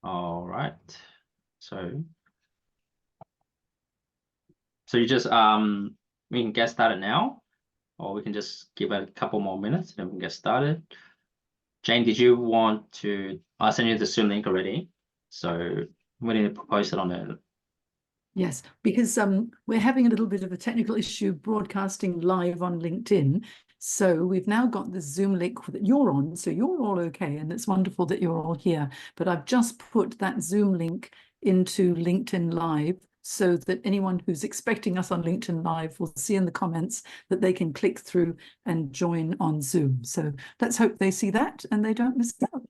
All right. So you just we can get started now, or we can just give it a couple more minutes and then we can get started. Jane, did you want to? I sent you the Zoom link already, so we need to post it on the. Yes, because we're having a little bit of a technical issue broadcasting live on LinkedIn. So we've now got the Zoom link that you're on, so you're all okay, and it's wonderful that you're all here. But I've just put that Zoom link into LinkedIn Live so that anyone who's expecting us on LinkedIn Live will see in the comments that they can click through and join on Zoom. So let's hope they see that and they don't miss out.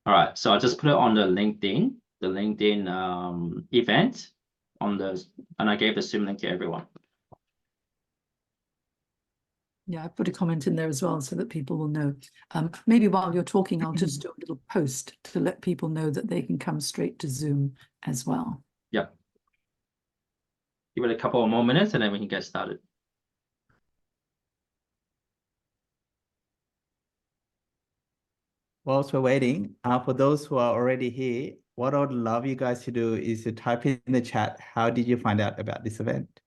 All right, so I just put it on the LinkedIn event on and I gave the Zoom link to everyone. Yeah, I put a comment in there as well so that people will know. Maybe while you're talking, I'll just do a little post to let people know that they can come straight to Zoom as well. Yep. Give it a couple of more minutes and then we can get started. Whilst we're waiting, for those who are already here, what I would love you guys to do is to type in the chat, how did you find out about this event?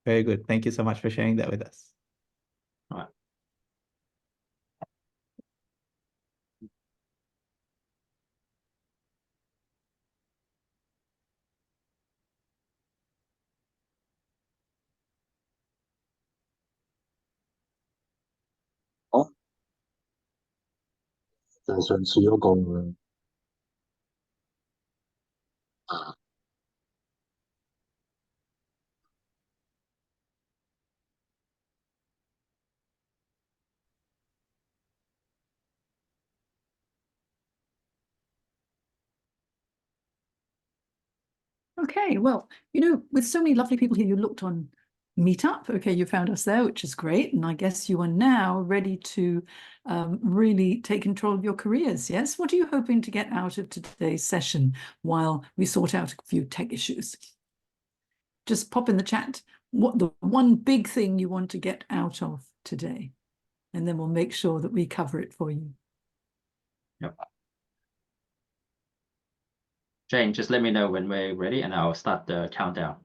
Very good. Thank you so much for sharing that with us. All right.就上次嗰個Okay, well, you know, with so many lovely people here, you looked on Meetup. Okay, you found us there, which is great. And I guess you are now ready to really take control of your careers. Yes. What are you hoping to get out of today's session while we sort out a few tech issues? Just pop in the chat what the one big thing you want to get out of today, and then we'll make sure that we cover it for you. Yep. Jane, just let me know when we're ready and I'll start the countdown.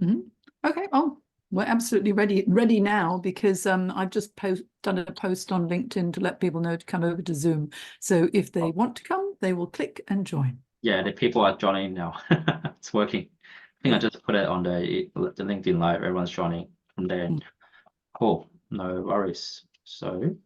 Okay, well, we're absolutely ready now because I've just done a post on LinkedIn to let people know to come over to Zoom. So if they want to come, they will click and join. Yeah, the people are joining now. It's working. I think I just put it on the LinkedIn Live. Everyone's joining from there. Cool. No worries. So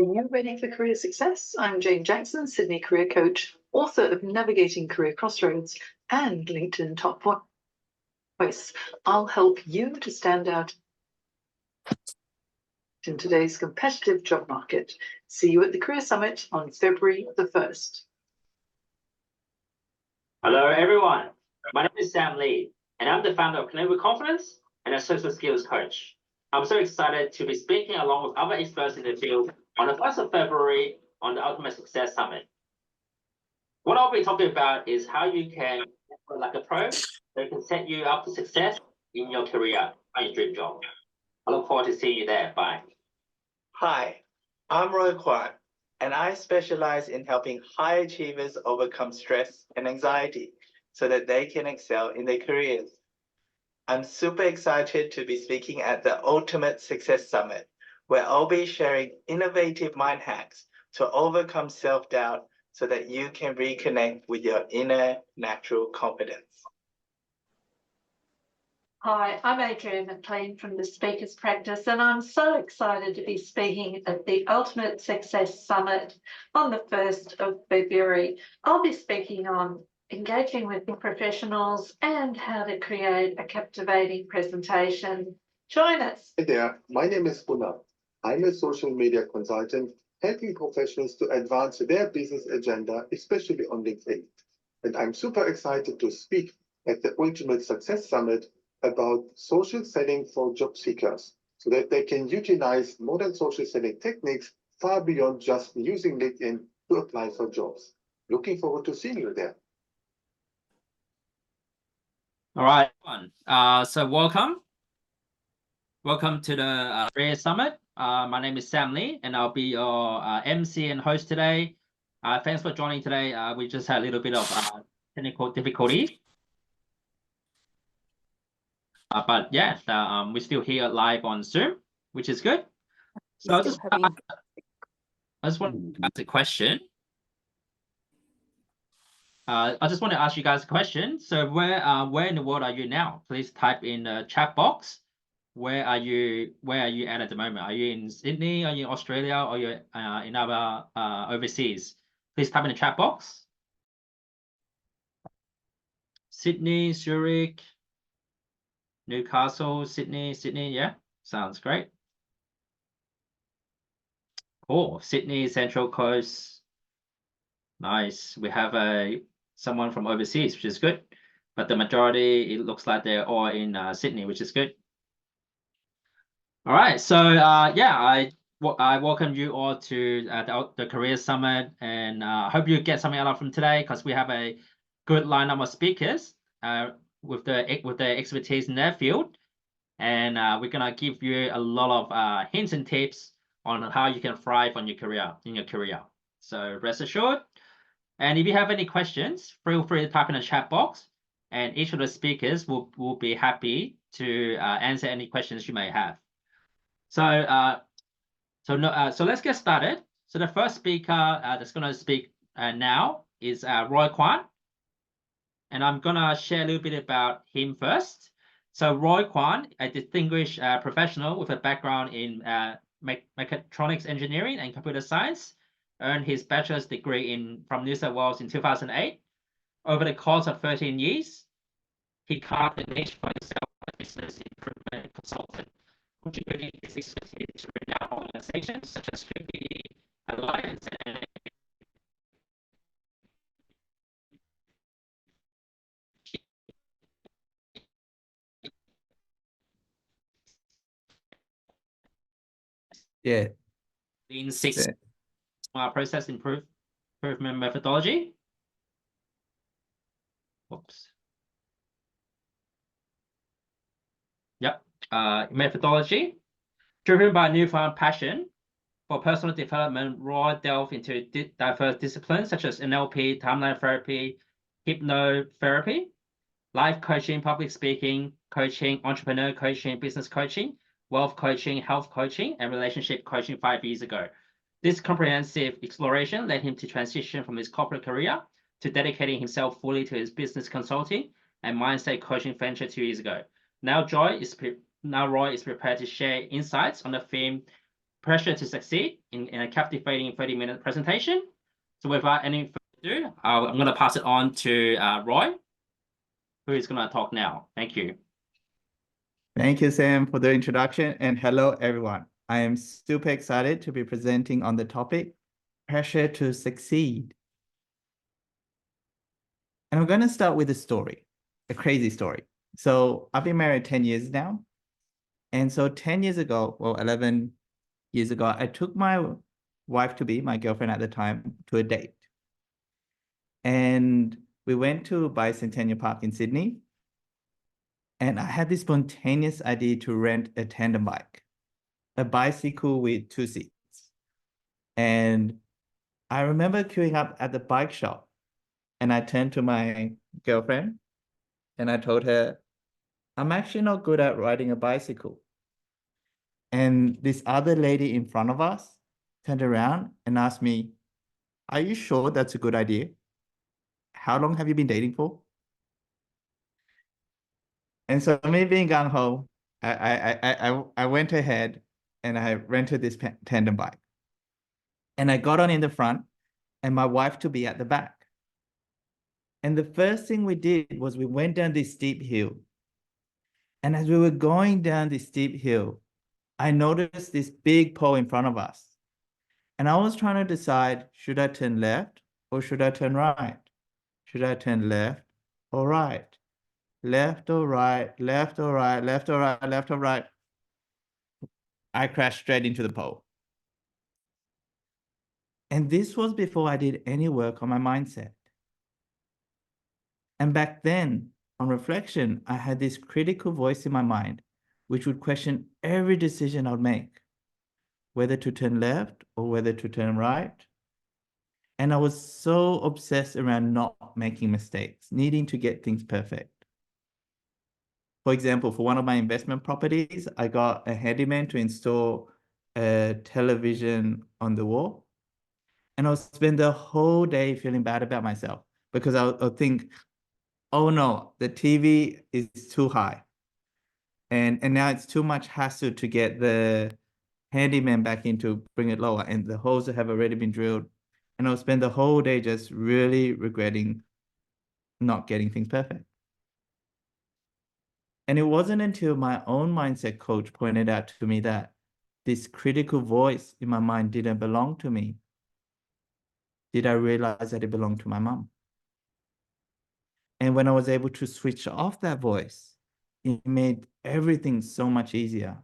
Are you ready for career success? I'm Jane Jackson, Sydney career coach, author of Navigating Career Crossroads and LinkedIn Top Voice. I'll help you to stand out in today's competitive job market. See you at the Career Summit on February the 1st. Hello, everyone. My name is Sam Lee, and I'm the founder of Clinical Confidence and a social skills coach. I'm so excited to be speaking along with other experts in the field on the 1st of February on the Ultimate Success Summit. What I'll be talking about is how you can, like a pro, that can set you up for success in your career, on your dream job. I look forward to seeing you there. Bye. Hi, I'm Roy Kwan, and I specialize in helping high achievers overcome stress and anxiety so that they can excel in their careers. I'm super excited to be speaking at the Ultimate Success Summit, where I'll be sharing innovative mind hacks to overcome self-doubt so that you can reconnect with your inner natural confidence. Hi, I'm Adrienne McLean from the Speakers Practice, and I'm so excited to be speaking at the Ultimate Success Summit on the 1st of February. I'll be speaking on engaging with professionals and how to create a captivating presentation. Join us. Hey there, my name is Gunnar. I'm a social media consultant helping professionals to advance their business agenda, especially on LinkedIn. And I'm super excited to speak at the Ultimate Success Summit about social selling for job seekers so that they can utilize modern social selling techniques far beyond just using LinkedIn to apply for jobs. Looking forward to seeing you there. All right, everyone. So welcome to the Career Summit. My name is Sam Lee, and I'll be your MC and host today. Thanks for joining today. We just had a little bit of technical difficulty. But yeah, we're still here live on Zoom, which is good. So I just want to ask a question. I just want to ask you guys a question. So where in the world are you now? Please type in the chat box. Where are you at the moment? Are you in Sydney? Are you in Australia? Or are you in other overseas? Please type in the chat box. Sydney, Zurich, Newcastle, Sydney, yeah, sounds great. Cool, Sydney, Central Coast. Nice. We have someone from overseas, which is good. But the majority, it looks like they're all in Sydney, which is good. All right, so yeah, I welcome you all to the Career Summit, and I hope you get something out of from today, because we have a good lineup of speakers with the expertise in their field, and we're gonna give you a lot of hints and tips on how you can thrive on in your career. So rest assured. And if you have any questions, feel free to type in the chat box, and each of the speakers will be happy to answer any questions you may have. So let's get started. So the first speaker that's going to speak now is Roy Kwan, and I'm going to share a little bit about him first. So Roy Kwan, a distinguished professional with a background in mechatronics engineering and computer science, earned his bachelor's degree from New South Wales in 2008. Over the course of 13 years, he carved a niche for himself as a business improvement consultant, contributing his expertise to renowned organizations such as 3PD Alliance and Yeah. Lean Six process improvement methodology. Oops. Yep. Methodology. Driven by a newfound passion for personal development, Roy delved into diverse disciplines such as NLP, timeline therapy, hypnotherapy, life coaching, public speaking, coaching, entrepreneur coaching, business coaching, wealth coaching, health coaching, and relationship coaching 5 years ago. This comprehensive exploration led him to transition from his corporate career to dedicating himself fully to his business consulting and mindset coaching venture 2 years ago. Now Roy is prepared to share insights on the theme Pressure to Succeed in a captivating 30-minute presentation. So without any further ado, I'm going to pass it on to Roy, who is going to talk now. Thank you. Thank you, Sam, for the introduction, and hello, everyone. I am super excited to be presenting on the topic, pressure to succeed. And I'm going to start with a story, a crazy story. So I've been married 10 years now. And so 10 years ago, well, 11 years ago, I took my wife-to-be, my girlfriend at the time, to a date. And we went to Bicentennial Park in Sydney. And I had this spontaneous idea to rent a tandem bike, a bicycle with 2 seats. And I remember queuing up at the bike shop, and I turned to my girlfriend and I told her, I'm actually not good at riding a bicycle. And this other lady in front of us turned around and asked me, are you sure that's a good idea? How long have you been dating for? And so me being gung-ho, I went ahead and I rented this tandem bike. And I got on in the front and my wife-to-be at the back. And the first thing we did was we went down this steep hill. And as we were going down this steep hill, I noticed this big pole in front of us. And I was trying to decide, should I turn left or should I turn right? Should I turn left or right? Left or right, left or right, left or right, left or right. I crashed straight into the pole. And this was before I did any work on my mindset. And back then, on reflection, I had this critical voice in my mind, which would question every decision I would make, whether to turn left or whether to turn right. And I was so obsessed around not making mistakes, needing to get things perfect. For example, for one of my investment properties, I got a handyman to install a television on the wall. And I'll spend the whole day feeling bad about myself because I'll think, oh no, the TV is too high. And now it's too much hassle to get the handyman back in to bring it lower. And the holes have already been drilled. And I'll spend the whole day just really regretting not getting things perfect. And it wasn't until my own mindset coach pointed out to me that this critical voice in my mind didn't belong to me. Did I realize that it belonged to my mom? And when I was able to switch off that voice, it made everything so much easier.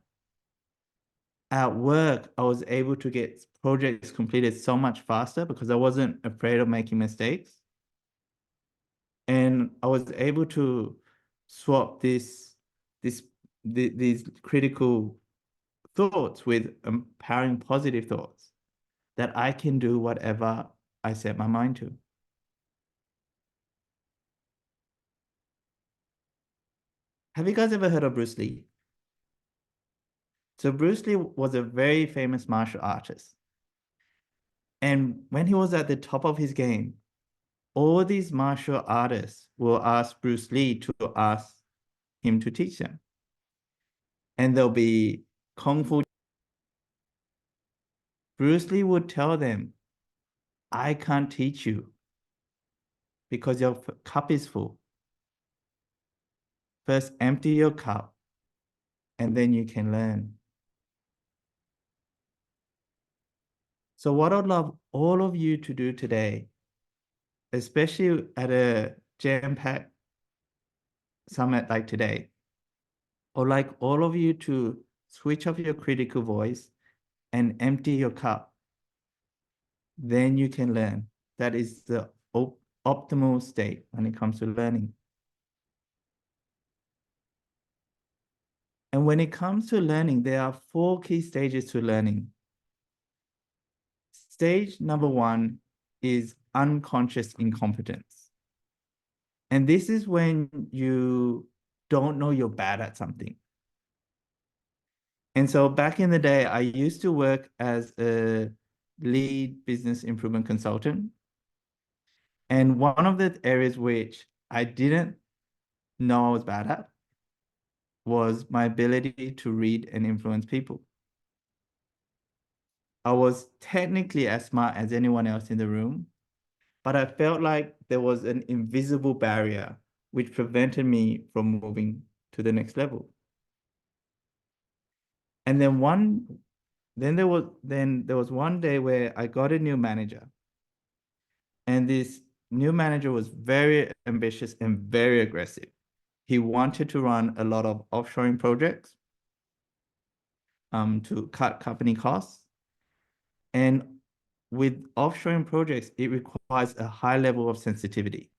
At work, I was able to get projects completed so much faster because I wasn't afraid of making mistakes. And I was able to swap these critical thoughts with empowering positive thoughts that I can do whatever I set my mind to. Have you guys ever heard of Bruce Lee? So Bruce Lee was a very famous martial artist. And when he was at the top of his game, all these martial artists will ask Bruce Lee to ask him to teach them. And there'll be Kung Fu. Bruce Lee would tell them, I can't teach you because your cup is full. First, empty your cup, and then you can learn. So what I'd love all of you to do today, especially at a jam-packed summit like today, I'd like all of you to switch off your critical voice and empty your cup. Then you can learn. That is the optimal state when it comes to learning. And when it comes to learning, there are 4 key stages to learning. Stage number 1 is unconscious incompetence. And this is when you don't know you're bad at something. And so back in the day, I used to work as a lead business improvement consultant. And one of the areas which I didn't know I was bad at was my ability to read and influence people. I was technically as smart as anyone else in the room, but I felt like there was an invisible barrier which prevented me from moving to the next level. And then there was one day where I got a new manager. And this new manager was very ambitious and very aggressive. He wanted to run a lot of offshoring projects to cut company costs. And with offshoring projects, it requires a high level of sensitivity.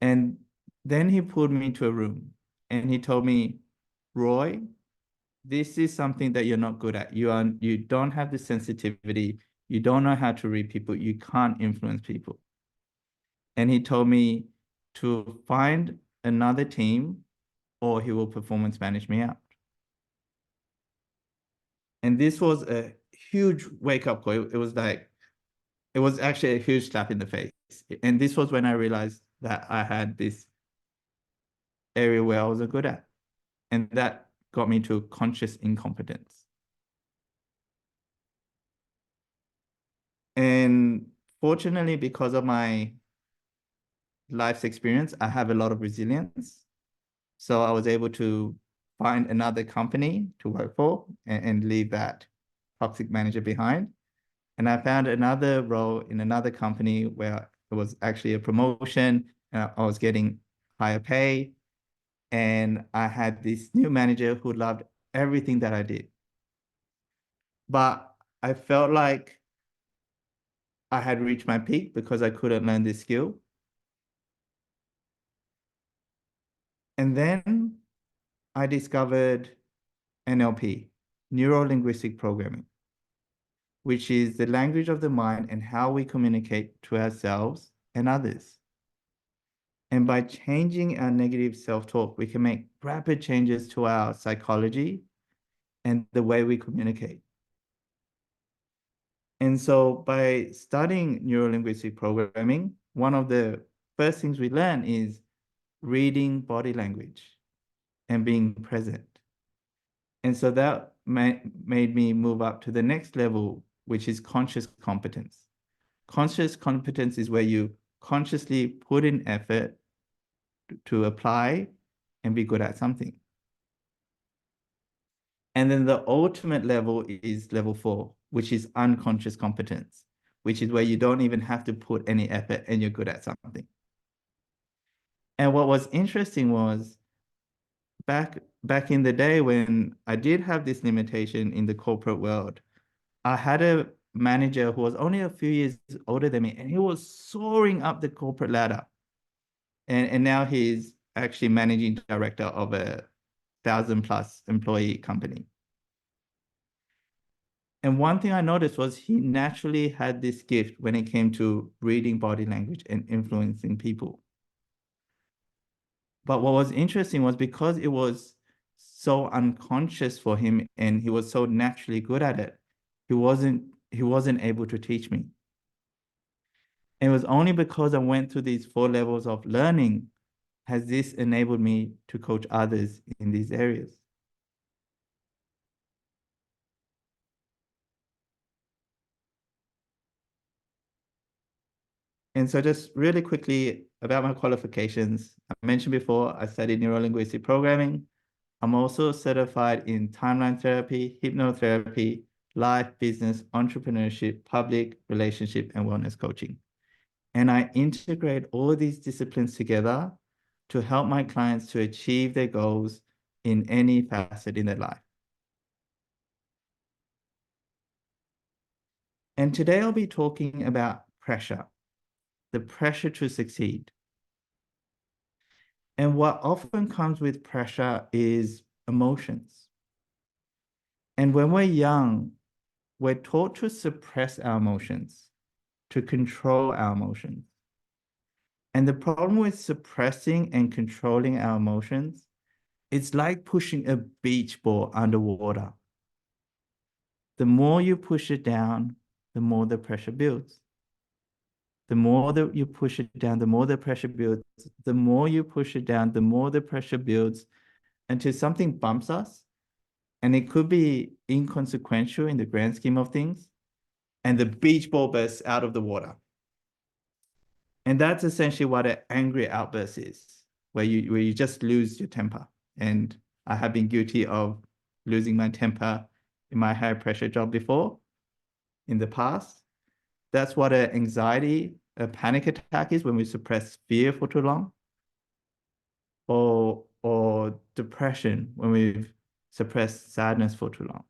And then he pulled me into a room and he told me, Roy, this is something that you're not good at. You don't have the sensitivity. You don't know how to read people. You can't influence people. And he told me to find another team or he will performance manage me out. And this was a huge wake-up call. It was actually a huge slap in the face. And this was when I realized that I had this area where I wasn't good at. And that got me to conscious incompetence. And fortunately, because of my life's experience, I have a lot of resilience. So I was able to find another company to work for and leave that toxic manager behind. And I found another role in another company where it was actually a promotion and I was getting higher pay. And I had this new manager who loved everything that I did. But I felt like I had reached my peak because I couldn't learn this skill. And then I discovered NLP, Neuro-Linguistic Programming, which is the language of the mind and how we communicate to ourselves and others. And by changing our negative self-talk, we can make rapid changes to our psychology and the way we communicate. And so by studying neuro-linguistic programming, one of the first things we learn is reading body language and being present. And so that made me move up to the next level, which is conscious competence. Conscious competence is where you consciously put in effort to apply and be good at something. And then the ultimate level is level 4, which is unconscious competence, which is where you don't even have to put any effort and you're good at something. And what was interesting was back in the day when I did have this limitation in the corporate world, I had a manager who was only a few years older than me, and he was soaring up the corporate ladder. And now he's actually managing director of a 1,000+ employee company. And one thing I noticed was he naturally had this gift when it came to reading body language and influencing people. But what was interesting was because it was so unconscious for him and he was so naturally good at it, he wasn't able to teach me. And it was only because I went through these 4 levels of learning has this enabled me to coach others in these areas. And so just really quickly about my qualifications, I mentioned before, I studied neuro-linguistic programming. I'm also certified in timeline therapy, hypnotherapy, life, business, entrepreneurship, public relationship, and wellness coaching. And I integrate all of these disciplines together to help my clients to achieve their goals in any facet in their life. And today I'll be talking about pressure, the pressure to succeed. And what often comes with pressure is emotions. And when we're young, we're taught to suppress our emotions, to control our emotions. And the problem with suppressing and controlling our emotions, it's like pushing a beach ball underwater. The more you push it down, the more the pressure builds. The more that you push it down, the more the pressure builds. The more you push it down, the more the pressure builds until something bumps us And it could be inconsequential in the grand scheme of things. And the beach ball bursts out of the water. And that's essentially what an angry outburst is, where you just lose your temper. And I have been guilty of losing my temper in my high pressure job before, in the past. That's what an anxiety, a panic attack is when we suppress fear for too long. Or depression when we've suppressed sadness for too long.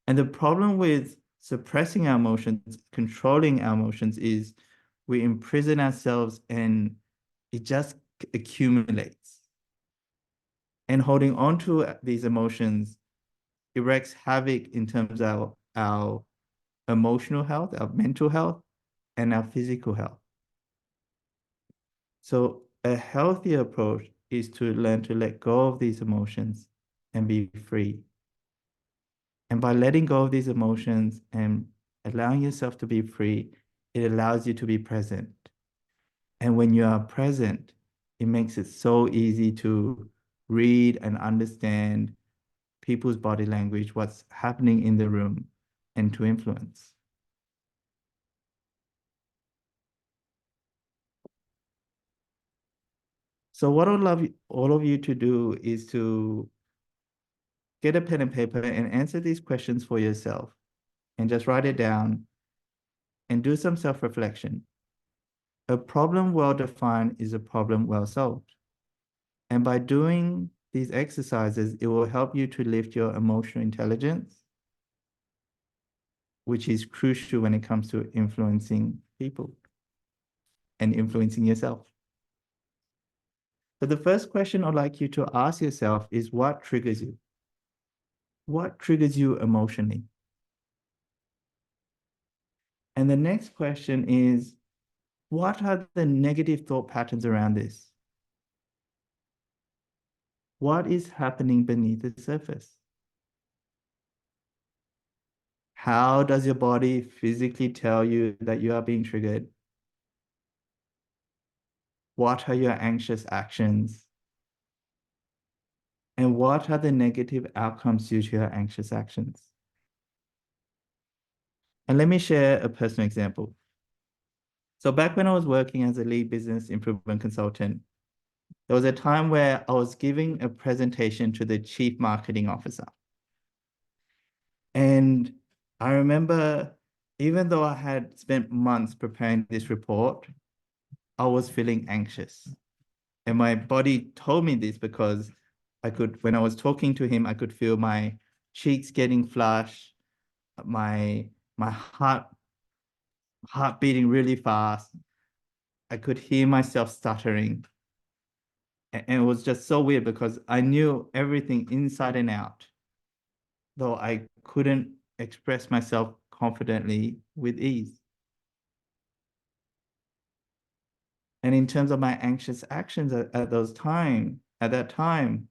And the problem with suppressing our emotions, controlling our emotions, is we imprison ourselves and it just accumulates. And holding on to these emotions, it wreaks havoc in terms of our emotional health, our mental health, and our physical health. So a healthy approach is to learn to let go of these emotions and be free. And by letting go of these emotions and allowing yourself to be free, it allows you to be present. And when you are present, it makes it so easy to read and understand people's body language, what's happening in the room, and to influence. So what I'd love all of you to do is to get a pen and paper and answer these questions for yourself and just write it down and do some self-reflection. A problem well-defined is a problem well-solved. And by doing these exercises, it will help you to lift your emotional intelligence, which is crucial when it comes to influencing people and influencing yourself. So the first question I'd like you to ask yourself is, what triggers you? What triggers you emotionally? And the next question is, what are the negative thought patterns around this? What is happening beneath the surface? How does your body physically tell you that you are being triggered? What are your anxious actions? And what are the negative outcomes due to your anxious actions? And let me share a personal example. So back when I was working as a lead business improvement consultant, there was a time where I was giving a presentation to the chief marketing officer. And I remember, even though I had spent months preparing this report, I was feeling anxious. And my body told me this because when I was talking to him, I could feel my cheeks getting flushed, my heart beating really fast. I could hear myself stuttering. And it was just so weird because I knew everything inside and out, though I couldn't express myself confidently with ease. And in terms of my anxious actions at that time,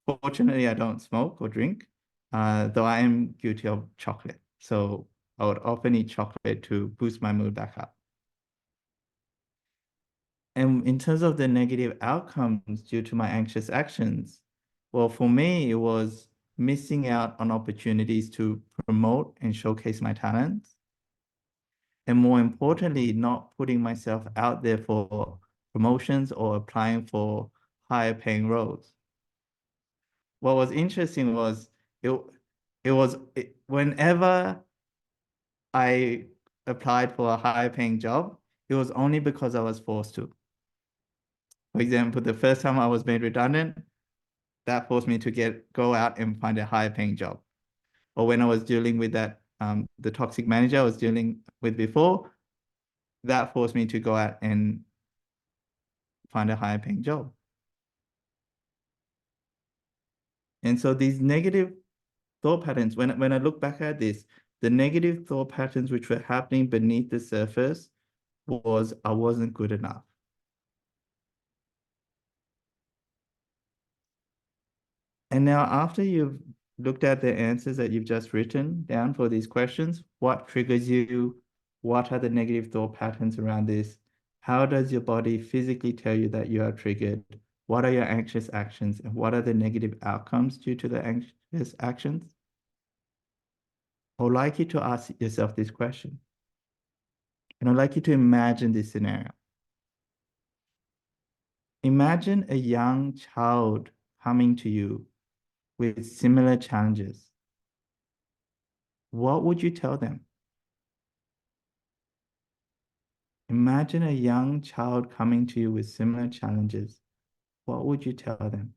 fortunately, I don't smoke or drink, though I am guilty of chocolate. So I would often eat chocolate to boost my mood back up. And in terms of the negative outcomes due to my anxious actions, well, for me, it was missing out on opportunities to promote and showcase my talents. And more importantly, not putting myself out there for promotions or applying for higher paying roles. What was interesting was whenever I applied for a higher paying job, it was only because I was forced to. For example, the first time I was made redundant, that forced me to go out and find a higher paying job. Or when I was dealing with that, the toxic manager I was dealing with before, that forced me to go out and find a higher paying job. And so these negative thought patterns, when I look back at this, the negative thought patterns which were happening beneath the surface was I wasn't good enough. And now after you've looked at the answers that you've just written down for these questions, what triggers you? What are the negative thought patterns around this? How does your body physically tell you that you are triggered? What are your anxious actions and what are the negative outcomes due to the anxious actions? I would like you to ask yourself this question. And I'd like you to imagine this scenario. Imagine a young child coming to you with similar challenges. What would you tell them? Imagine a young child coming to you with similar challenges. What would you tell them?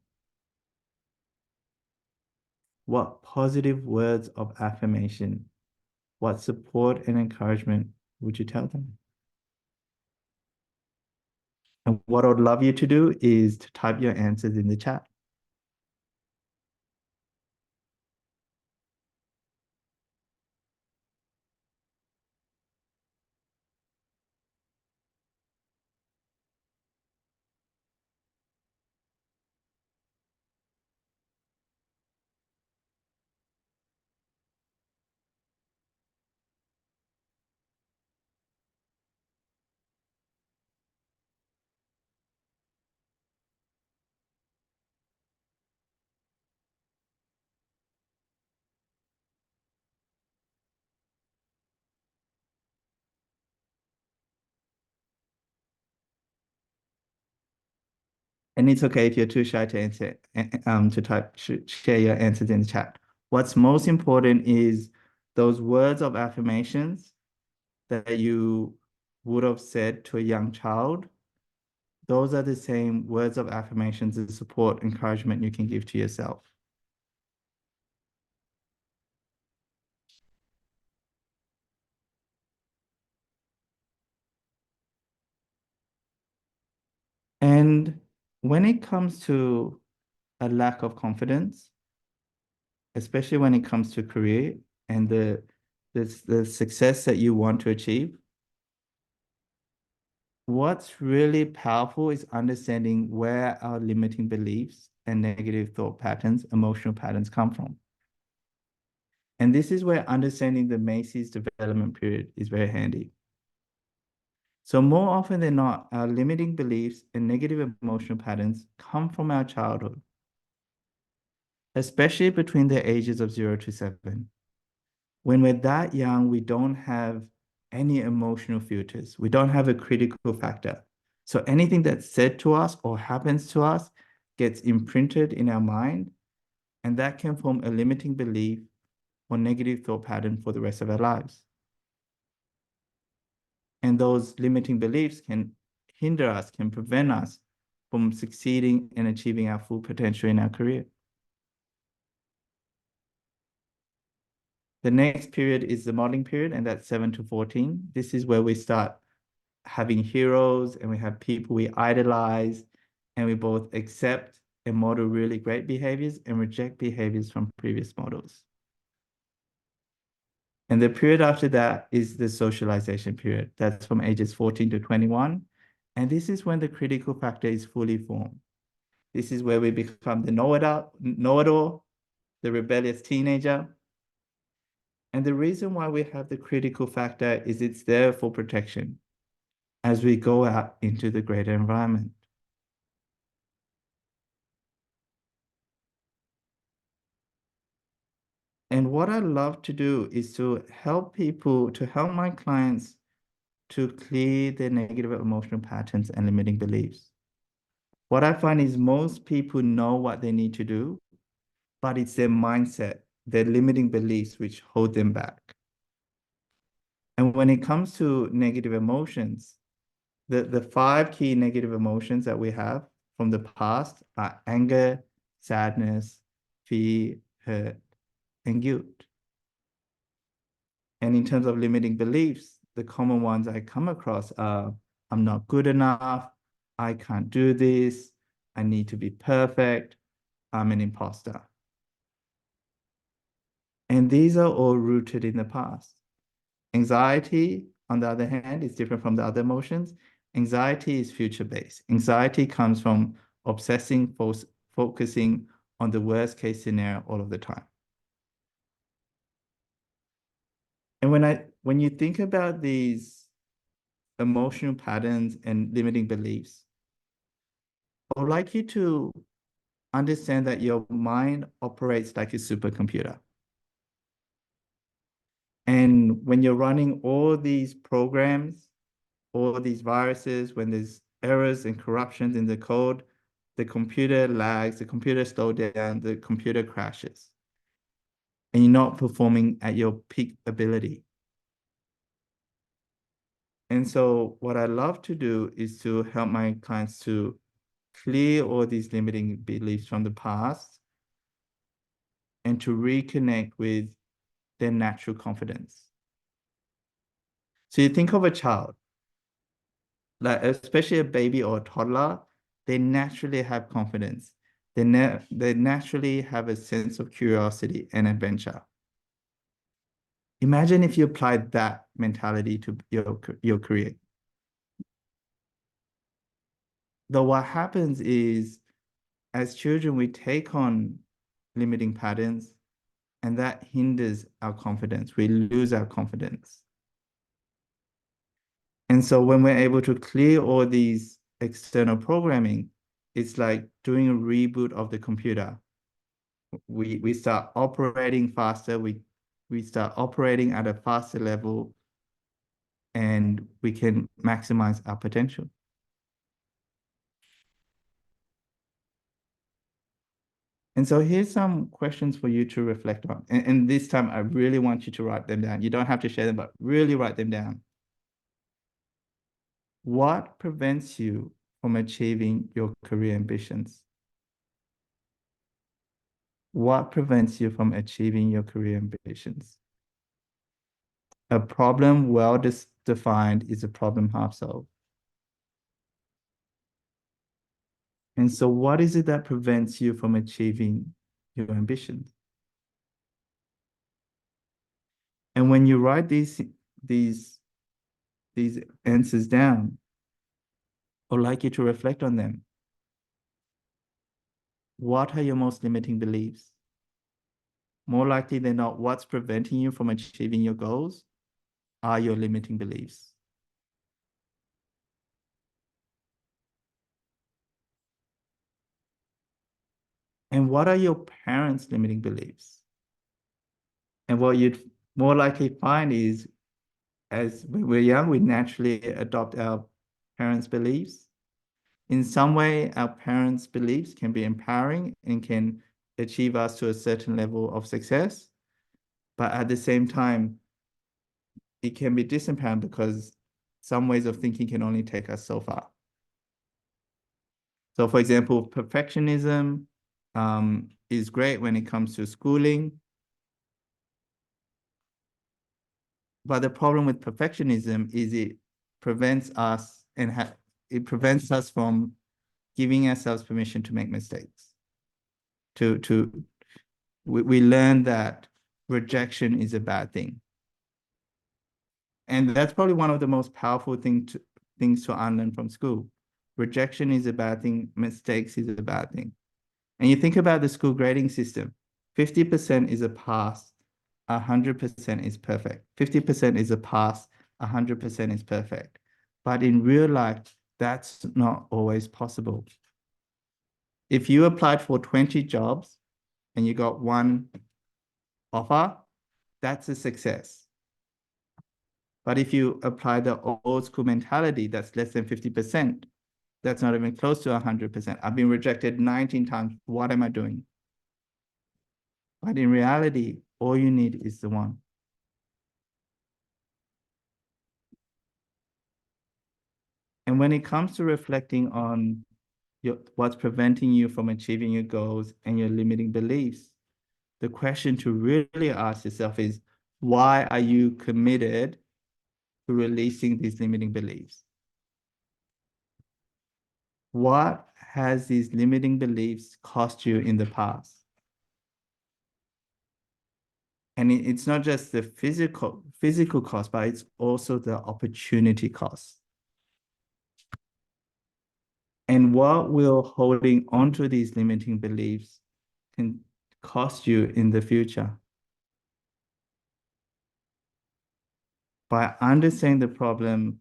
What positive words of affirmation, what support and encouragement would you tell them? And what I would love you to do is to type your answers in the chat. And it's okay if you're too shy to answer, share your answers in the chat. What's most important is those words of affirmations that you would have said to a young child. Those are the same words of affirmations and support, encouragement you can give to yourself. And when it comes to a lack of confidence, especially when it comes to career and the success that you want to achieve, what's really powerful is understanding where our limiting beliefs and negative thought patterns, emotional patterns come from. And this is where understanding the Macy's development period is very handy. So more often than not, our limiting beliefs and negative emotional patterns come from our childhood, especially between the ages of 0 to 7. When we're that young, we don't have any emotional filters. We don't have a critical factor. So anything that's said to us or happens to us gets imprinted in our mind, and that can form a limiting belief or negative thought pattern for the rest of our lives. And those limiting beliefs can hinder us, can prevent us from succeeding and achieving our full potential in our career. The next period is the modeling period, and that's 7 to 14. This is where we start having heroes and we have people we idolize, and we both accept and model really great behaviors and reject behaviors from previous models. And the period after that is the socialization period. That's from ages 14 to 21. And this is when the critical factor is fully formed. This is where we become the know-it-all, the rebellious teenager. And the reason why we have the critical factor is it's there for protection as we go out into the greater environment. And what I love to do is to help my clients to clear their negative emotional patterns and limiting beliefs. What I find is most people know what they need to do, but it's their mindset, their limiting beliefs which hold them back. And when it comes to negative emotions, the 5 key negative emotions that we have from the past are anger, sadness, fear, hurt, and guilt. And in terms of limiting beliefs, the common ones I come across are, I'm not good enough, I can't do this, I need to be perfect, I'm an imposter. And these are all rooted in the past. Anxiety, on the other hand, is different from the other emotions. Anxiety is future-based. Anxiety comes from obsessing, focusing on the worst case scenario all of the time. And when you think about these emotional patterns and limiting beliefs, I would like you to understand that your mind operates like a supercomputer. And when you're running all these programs, all these viruses, when there's errors and corruptions in the code, the computer lags, the computer slows down, the computer crashes. And you're not performing at your peak ability. And so what I love to do is to help my clients to clear all these limiting beliefs from the past and to reconnect with their natural confidence. So you think of a child, like especially a baby or a toddler, they naturally have confidence. They naturally have a sense of curiosity and adventure. Imagine if you applied that mentality to your career. Though what happens is, as children, we take on limiting patterns, and that hinders our confidence. We lose our confidence. And so when we're able to clear all these external programming, it's like doing a reboot of the computer. We start operating faster, we start operating at a faster level, and we can maximize our potential. And so here's some questions for you to reflect on. And this time, I really want you to write them down. You don't have to share them, but really write them down. What prevents you from achieving your career ambitions? What prevents you from achieving your career ambitions? A problem well defined is a problem half solved. And so what is it that prevents you from achieving your ambitions? And when you write these answers down, I'd like you to reflect on them. What are your most limiting beliefs? More likely than not, what's preventing you from achieving your goals are your limiting beliefs. And what are your parents' limiting beliefs? And what you'd more likely find is, as we're young, we naturally adopt our parents' beliefs. In some way, our parents' beliefs can be empowering and can achieve us to a certain level of success. But at the same time, it can be disempowering because some ways of thinking can only take us so far. So for example, perfectionism is great when it comes to schooling. But the problem with perfectionism is it prevents us from giving ourselves permission to make mistakes. We learn that rejection is a bad thing. And that's probably one of the most powerful things to unlearn from school. Rejection is a bad thing, mistakes is a bad thing. And you think about the school grading system, 50% is a pass, 100% is perfect. 50% is a pass, 100% is perfect. But in real life, that's not always possible. If you applied for 20 jobs and you got one offer, that's a success. But if you apply the old school mentality, that's less than 50%. That's not even close to 100%. I've been rejected 19 times. What am I doing? But in reality, all you need is the one. And when it comes to reflecting on what's preventing you from achieving your goals and your limiting beliefs, the question to really ask yourself is, why are you committed to releasing these limiting beliefs? What has these limiting beliefs cost you in the past? And it's not just the physical cost, but it's also the opportunity cost. And what will holding onto these limiting beliefs can cost you in the future? By understanding the problem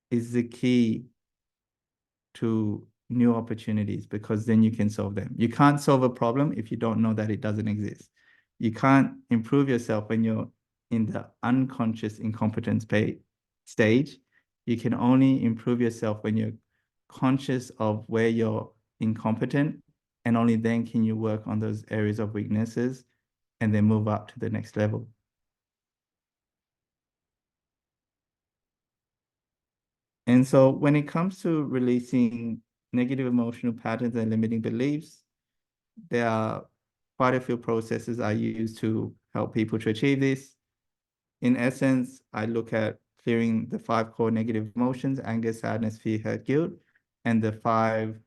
is the key to new opportunities, because then you can solve them. You can't solve a problem if you don't know that it doesn't exist. You can't improve yourself when you're in the unconscious incompetence stage. You can only improve yourself when you're conscious of where you're incompetent, and only then can you work on those areas of weaknesses and then move up to the next level. And so when it comes to releasing negative emotional patterns and limiting beliefs, there are quite a few processes I use to help people to achieve this. In essence, I look at clearing the 5 core negative emotions: anger, sadness, fear, hurt, guilt, and the 5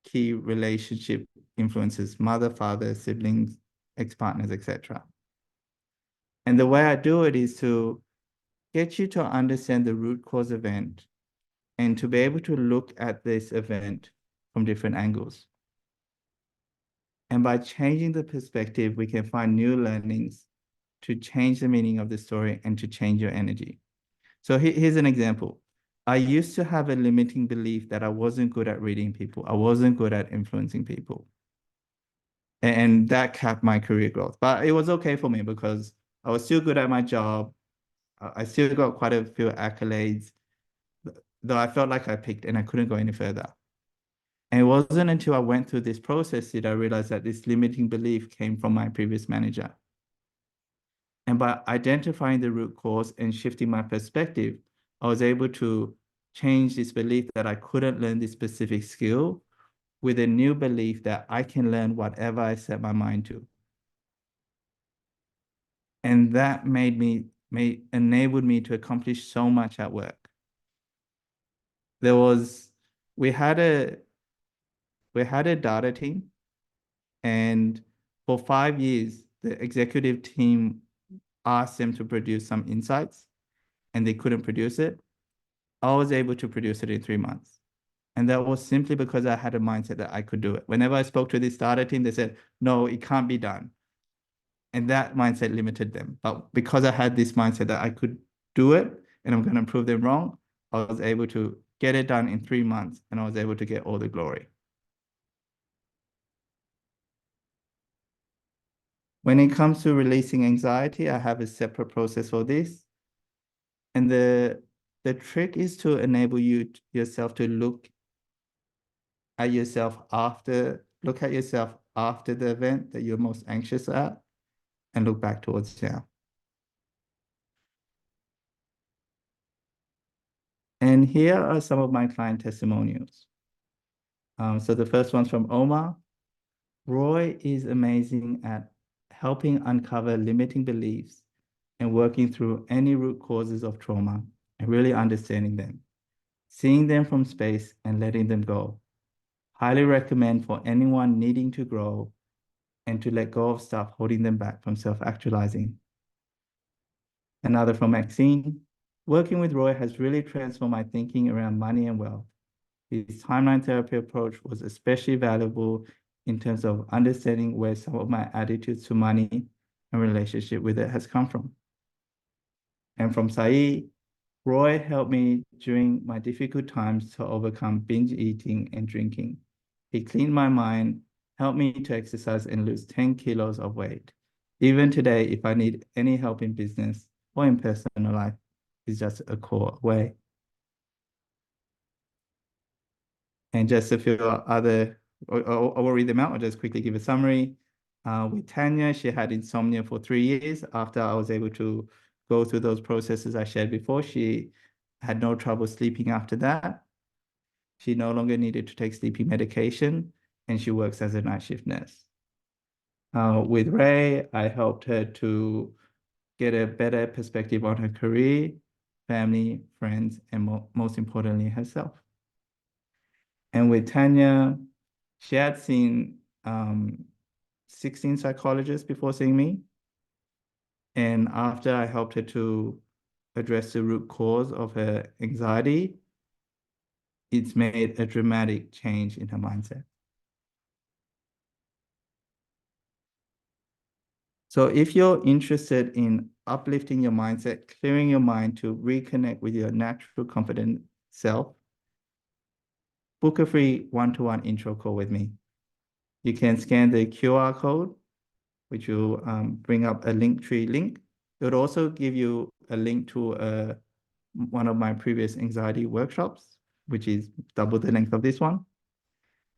key relationship influences: mother, father, siblings, ex-partners, etc. And the way I do it is to get you to understand the root cause event and to be able to look at this event from different angles. And by changing the perspective, we can find new learnings to change the meaning of the story and to change your energy. So here's an example. I used to have a limiting belief that I wasn't good at reading people. I wasn't good at influencing people. And that capped my career growth. But it was okay for me because I was still good at my job. I still got quite a few accolades, though I felt like I picked and I couldn't go any further. And it wasn't until I went through this process that I realized that this limiting belief came from my previous manager. And by identifying the root cause and shifting my perspective, I was able to change this belief that I couldn't learn this specific skill with a new belief that I can learn whatever I set my mind to. And that enabled me to accomplish so much at work. We had a data team, and for 5 years, the executive team asked them to produce some insights and they couldn't produce it. I was able to produce it in 3 months. And that was simply because I had a mindset that I could do it. Whenever I spoke to this data team, they said, no, it can't be done. And that mindset limited them. But because I had this mindset that I could do it and I'm going to prove them wrong, I was able to get it done in 3 months and I was able to get all the glory. When it comes to releasing anxiety, I have a separate process for this. And the trick is to enable yourself to look at yourself after the event that you're most anxious at and look back towards now. And here are some of my client testimonials. So the first one's from Omar. Roy is amazing at helping uncover limiting beliefs and working through any root causes of trauma and really understanding them, seeing them from space and letting them go. Highly recommend for anyone needing to grow and to let go of stuff holding them back from self-actualizing. Another from Maxine. Working with Roy has really transformed my thinking around money and wealth. His timeline therapy approach was especially valuable in terms of understanding where some of my attitudes to money and relationship with it has come from. And from Saeed, Roy helped me during my difficult times to overcome binge eating and drinking. He cleaned my mind, helped me to exercise and lose 10 kilos of weight. Even today, if I need any help in business or in personal life, it's just a call away. And just a few other, I will read them out. I'll just quickly give a summary. With Tanya, she had insomnia for 3 years. After I was able to go through those processes I shared before, she had no trouble sleeping after that. She no longer needed to take sleeping medication, and she works as a night shift nurse. With Ray, I helped her to get a better perspective on her career, family, friends, and most importantly, herself. And with Tanya, she had seen 16 psychologists before seeing me. And after I helped her to address the root cause of her anxiety, it's made a dramatic change in her mindset. So if you're interested in uplifting your mindset, clearing your mind to reconnect with your natural, confident self, book a free one-to-one intro call with me. You can scan the QR code, which will bring up a Linktree link. It would also give you a link to one of my previous anxiety workshops, which is double the length of this one.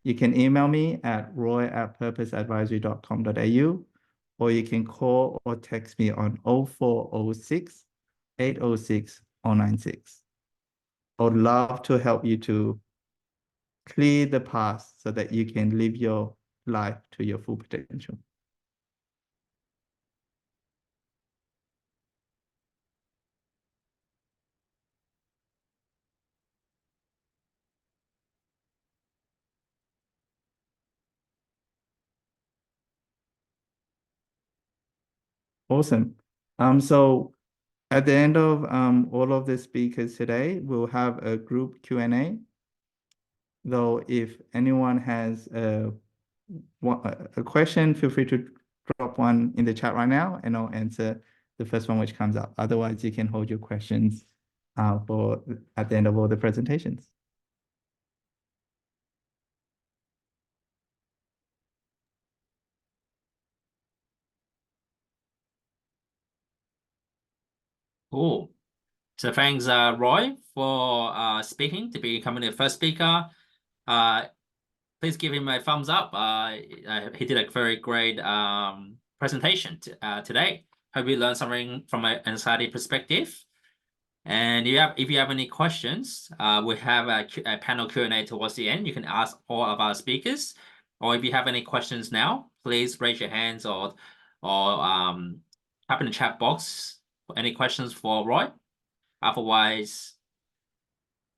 You can email me at roy@purposeadvisory.com.au, or you can call or text me on 0406 806 096. I would love to help you to clear the past so that you can live your life to your full potential. Awesome. So at the end of all of the speakers today, we'll have a group Q&A. Though if anyone has a question, feel free to drop one in the chat right now, and I'll answer the first one which comes up. Otherwise, you can hold your questions for at the end of all the presentations. Cool. So thanks, Roy, for speaking, to becoming the first speaker. Please give him a thumbs up. He did a very great presentation today. Hope you learned something from an anxiety perspective. And if you have any questions, we have a panel Q&A towards the end. You can ask all of our speakers. Or if you have any questions now, please raise your hands or type in the chat box for any questions for Roy. Otherwise,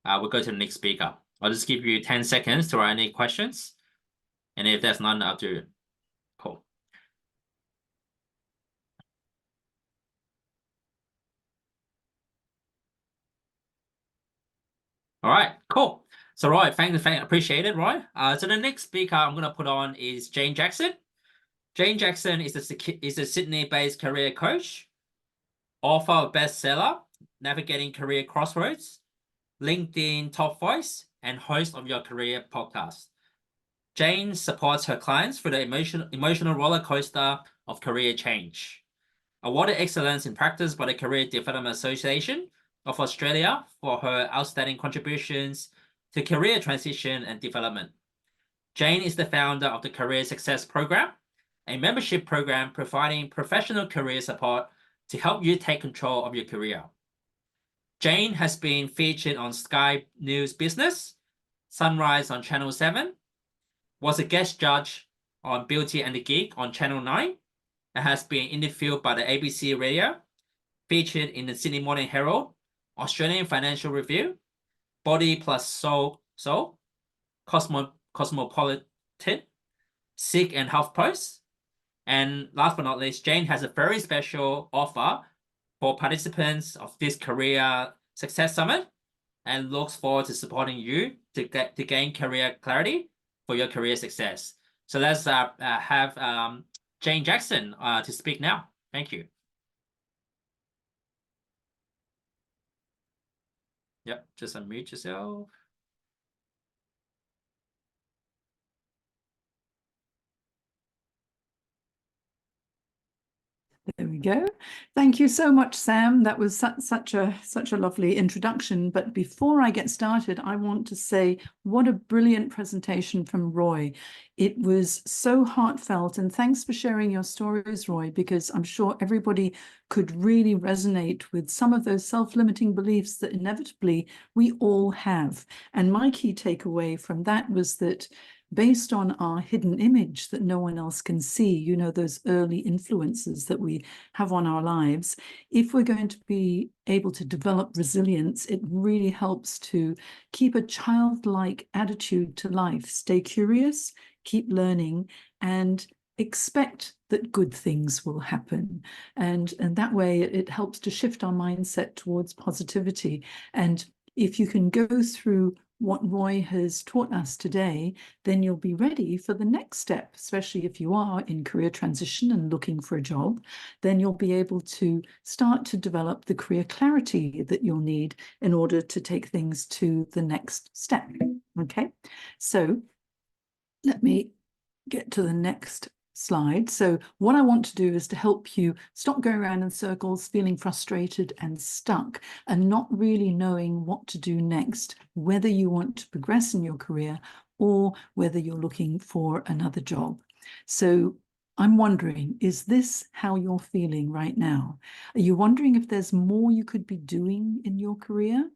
we'll go to the next speaker. I'll just give you 10 seconds to write any questions. And if there's none, I'll do it. Cool. All right, cool. So Roy, thanks, appreciate it, Roy. So the next speaker I'm going to put on is Jane Jackson. Jane Jackson is a Sydney-based career coach, author of bestseller, Navigating Career Crossroads, LinkedIn Top Voice, and host of Your Career podcast. Jane supports her clients through the emotional roller coaster of career change. Awarded Excellence in Practice by the Career Development Association of Australia for her outstanding contributions to career transition and development. Jane is the founder of the Career Success Program, a membership program providing professional career support to help you take control of your career. Jane has been featured on Sky News Business, Sunrise on Channel 7, was a guest judge on Beauty and the Geek on Channel 9, and has been interviewed by the ABC Radio, featured in the Sydney Morning Herald, Australian Financial Review, Body Plus Soul, Cosmopolitan, Sick and Health Post. And last but not least, Jane has a very special offer for participants of this Career Success Summit, and looks forward to supporting you to gain career clarity for your career success. So let's have Jane Jackson to speak now. Thank you. Yep, just unmute yourself. There we go. Thank you so much, Sam. That was such a lovely introduction. But before I get started, I want to say what a brilliant presentation from Roy. It was so heartfelt, and thanks for sharing your stories, Roy, because I'm sure everybody could really resonate with some of those self-limiting beliefs that inevitably we all have. And my key takeaway from that was that based on our hidden image that no one else can see, you know, those early influences that we have on our lives, if we're going to be able to develop resilience, it really helps to keep a childlike attitude to life, stay curious, keep learning, and expect that good things will happen. And that way it helps to shift our mindset towards positivity. And if you can go through what Roy has taught us today, then you'll be ready for the next step, especially if you are in career transition and looking for a job. Then you'll be able to start to develop the career clarity that you'll need in order to take things to the next step. Okay, so let me get to the next slide. So what I want to do is to help you stop going around in circles, feeling frustrated and stuck and not really knowing what to do next, whether you want to progress in your career or whether you're looking for another job. So I'm wondering, is this how you're feeling right now? Are you wondering if there's more you could be doing in your career?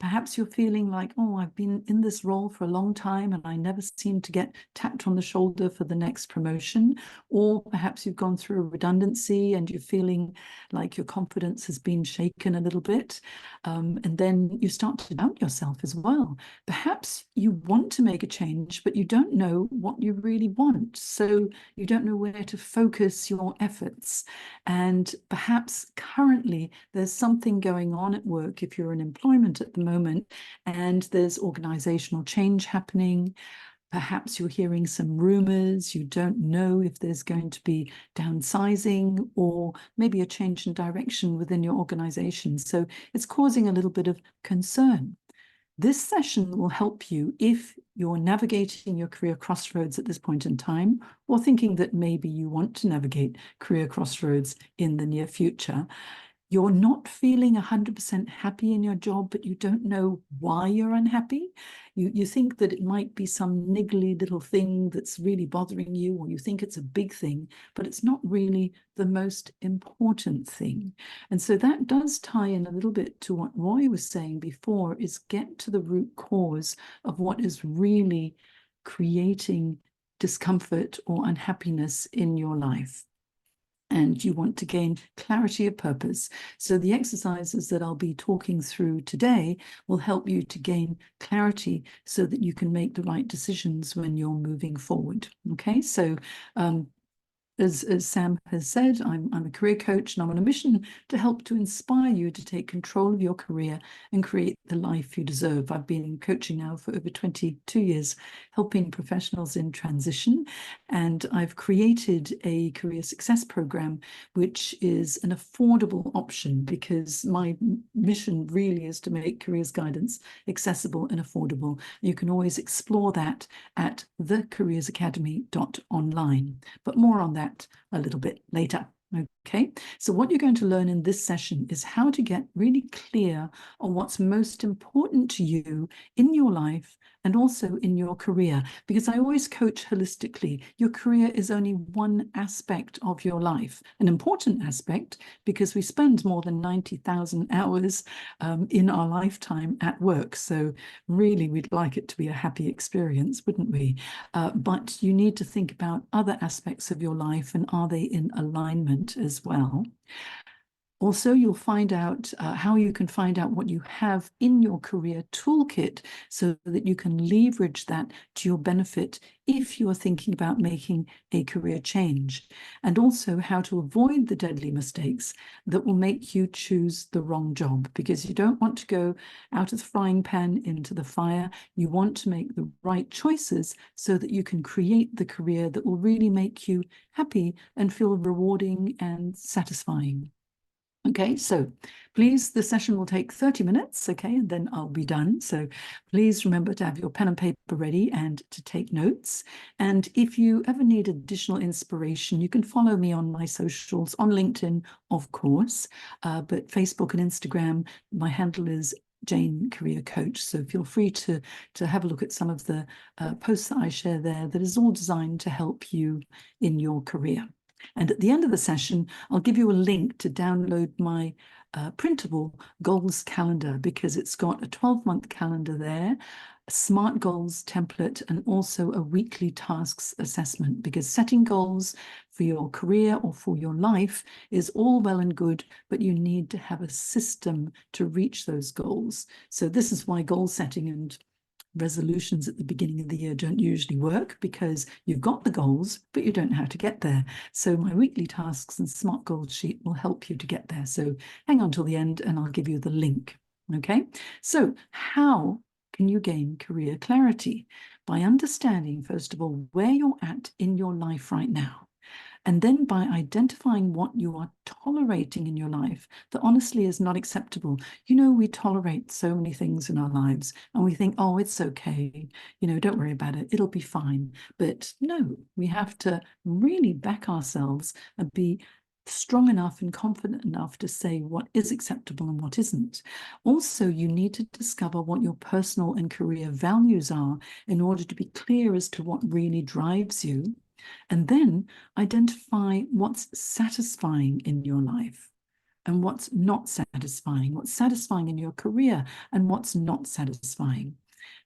Perhaps you're feeling like, oh, I've been in this role for a long time and I never seem to get tapped on the shoulder for the next promotion. Or perhaps you've gone through a redundancy and you're feeling like your confidence has been shaken a little bit. And then you start to doubt yourself as well. Perhaps you want to make a change, but you don't know what you really want. So you don't know where to focus your efforts. And perhaps currently there's something going on at work if you're in employment at the moment and there's organizational change happening. Perhaps you're hearing some rumors, you don't know if there's going to be downsizing or maybe a change in direction within your organization. So it's causing a little bit of concern. This session will help you if you're navigating your career crossroads at this point in time, or thinking that maybe you want to navigate career crossroads in the near future. You're not feeling 100% happy in your job, but you don't know why you're unhappy. You think that it might be some niggly little thing that's really bothering you, or you think it's a big thing, but it's not really the most important thing. And so that does tie in a little bit to what Roy was saying before, is get to the root cause of what is really creating discomfort or unhappiness in your life. And you want to gain clarity of purpose. So the exercises that I'll be talking through today will help you to gain clarity so that you can make the right decisions when you're moving forward. Okay, so as Sam has said, I'm a career coach and I'm on a mission to help to inspire you to take control of your career and create the life you deserve. I've been coaching now for over 22 years, helping professionals in transition. And I've created a career success program, which is an affordable option because my mission really is to make careers guidance accessible and affordable. You can always explore that at thecareersacademy.online, but more on that a little bit later. Okay, so what you're going to learn in this session is how to get really clear on what's most important to you in your life and also in your career, because I always coach holistically. Your career is only one aspect of your life, an important aspect, because we spend more than 90,000 hours in our lifetime at work. So really, we'd like it to be a happy experience, wouldn't we? But you need to think about other aspects of your life and are they in alignment as well. Also, you'll find out how you can find out what you have in your career toolkit so that you can leverage that to your benefit if you're thinking about making a career change, and also how to avoid the deadly mistakes that will make you choose the wrong job, because you don't want to go out of the frying pan into the fire. You want to make the right choices so that you can create the career that will really make you happy and feel rewarding and satisfying. Okay, so please, the session will take 30 minutes, okay, and then I'll be done. So please remember to have your pen and paper ready and to take notes. And if you ever need additional inspiration, you can follow me on my socials, on LinkedIn, of course, but Facebook and Instagram, my handle is Jane Career Coach. So feel free to have a look at some of the posts that I share there that is all designed to help you in your career. And at the end of the session, I'll give you a link to download my printable goals calendar, because it's got a 12-month calendar there, a SMART goals template, and also a weekly tasks assessment, because setting goals for your career or for your life is all well and good, but you need to have a system to reach those goals. So this is why goal setting and resolutions at the beginning of the year don't usually work, because you've got the goals, but you don't know how to get there. So my weekly tasks and SMART goals sheet will help you to get there. So hang on till the end and I'll give you the link. Okay, so how can you gain career clarity? By understanding, first of all, where you're at in your life right now. And then by identifying what you are tolerating in your life that honestly is not acceptable. You know, we tolerate so many things in our lives and we think, oh, it's okay. You know, don't worry about it. It'll be fine. But no, we have to really back ourselves and be strong enough and confident enough to say what is acceptable and what isn't. Also, you need to discover what your personal and career values are in order to be clear as to what really drives you. And then identify what's satisfying in your life and what's not satisfying, what's satisfying in your career and what's not satisfying.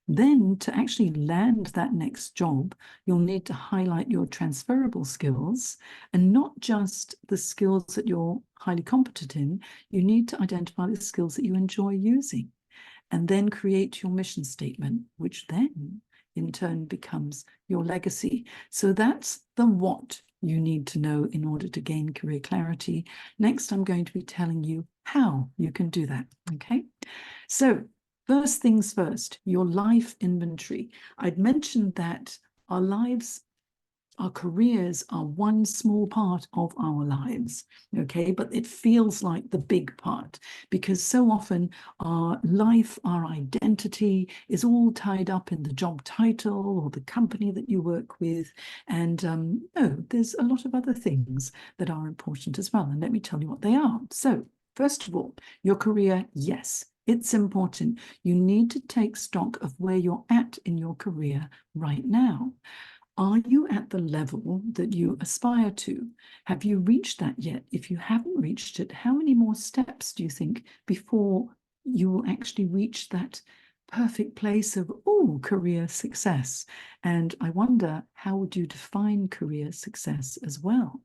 Then to actually land that next job, you'll need to highlight your transferable skills and not just the skills that you're highly competent in. You need to identify the skills that you enjoy using and then create your mission statement, which then in turn becomes your legacy. So that's the what you need to know in order to gain career clarity. Next, I'm going to be telling you how you can do that, okay? So first things first, your life inventory. I'd mentioned that our lives, our careers are one small part of our lives, okay? But it feels like the big part because so often our life, our identity is all tied up in the job title or the company that you work with. And no, there's a lot of other things that are important as well. And let me tell you what they are. So first of all, your career, yes, it's important. You need to take stock of where you're at in your career right now. Are you at the level that you aspire to? Have you reached that yet? If you haven't reached it, how many more steps do you think before you will actually reach that perfect place of, oh, career success? And I wonder, how would you define career success as well?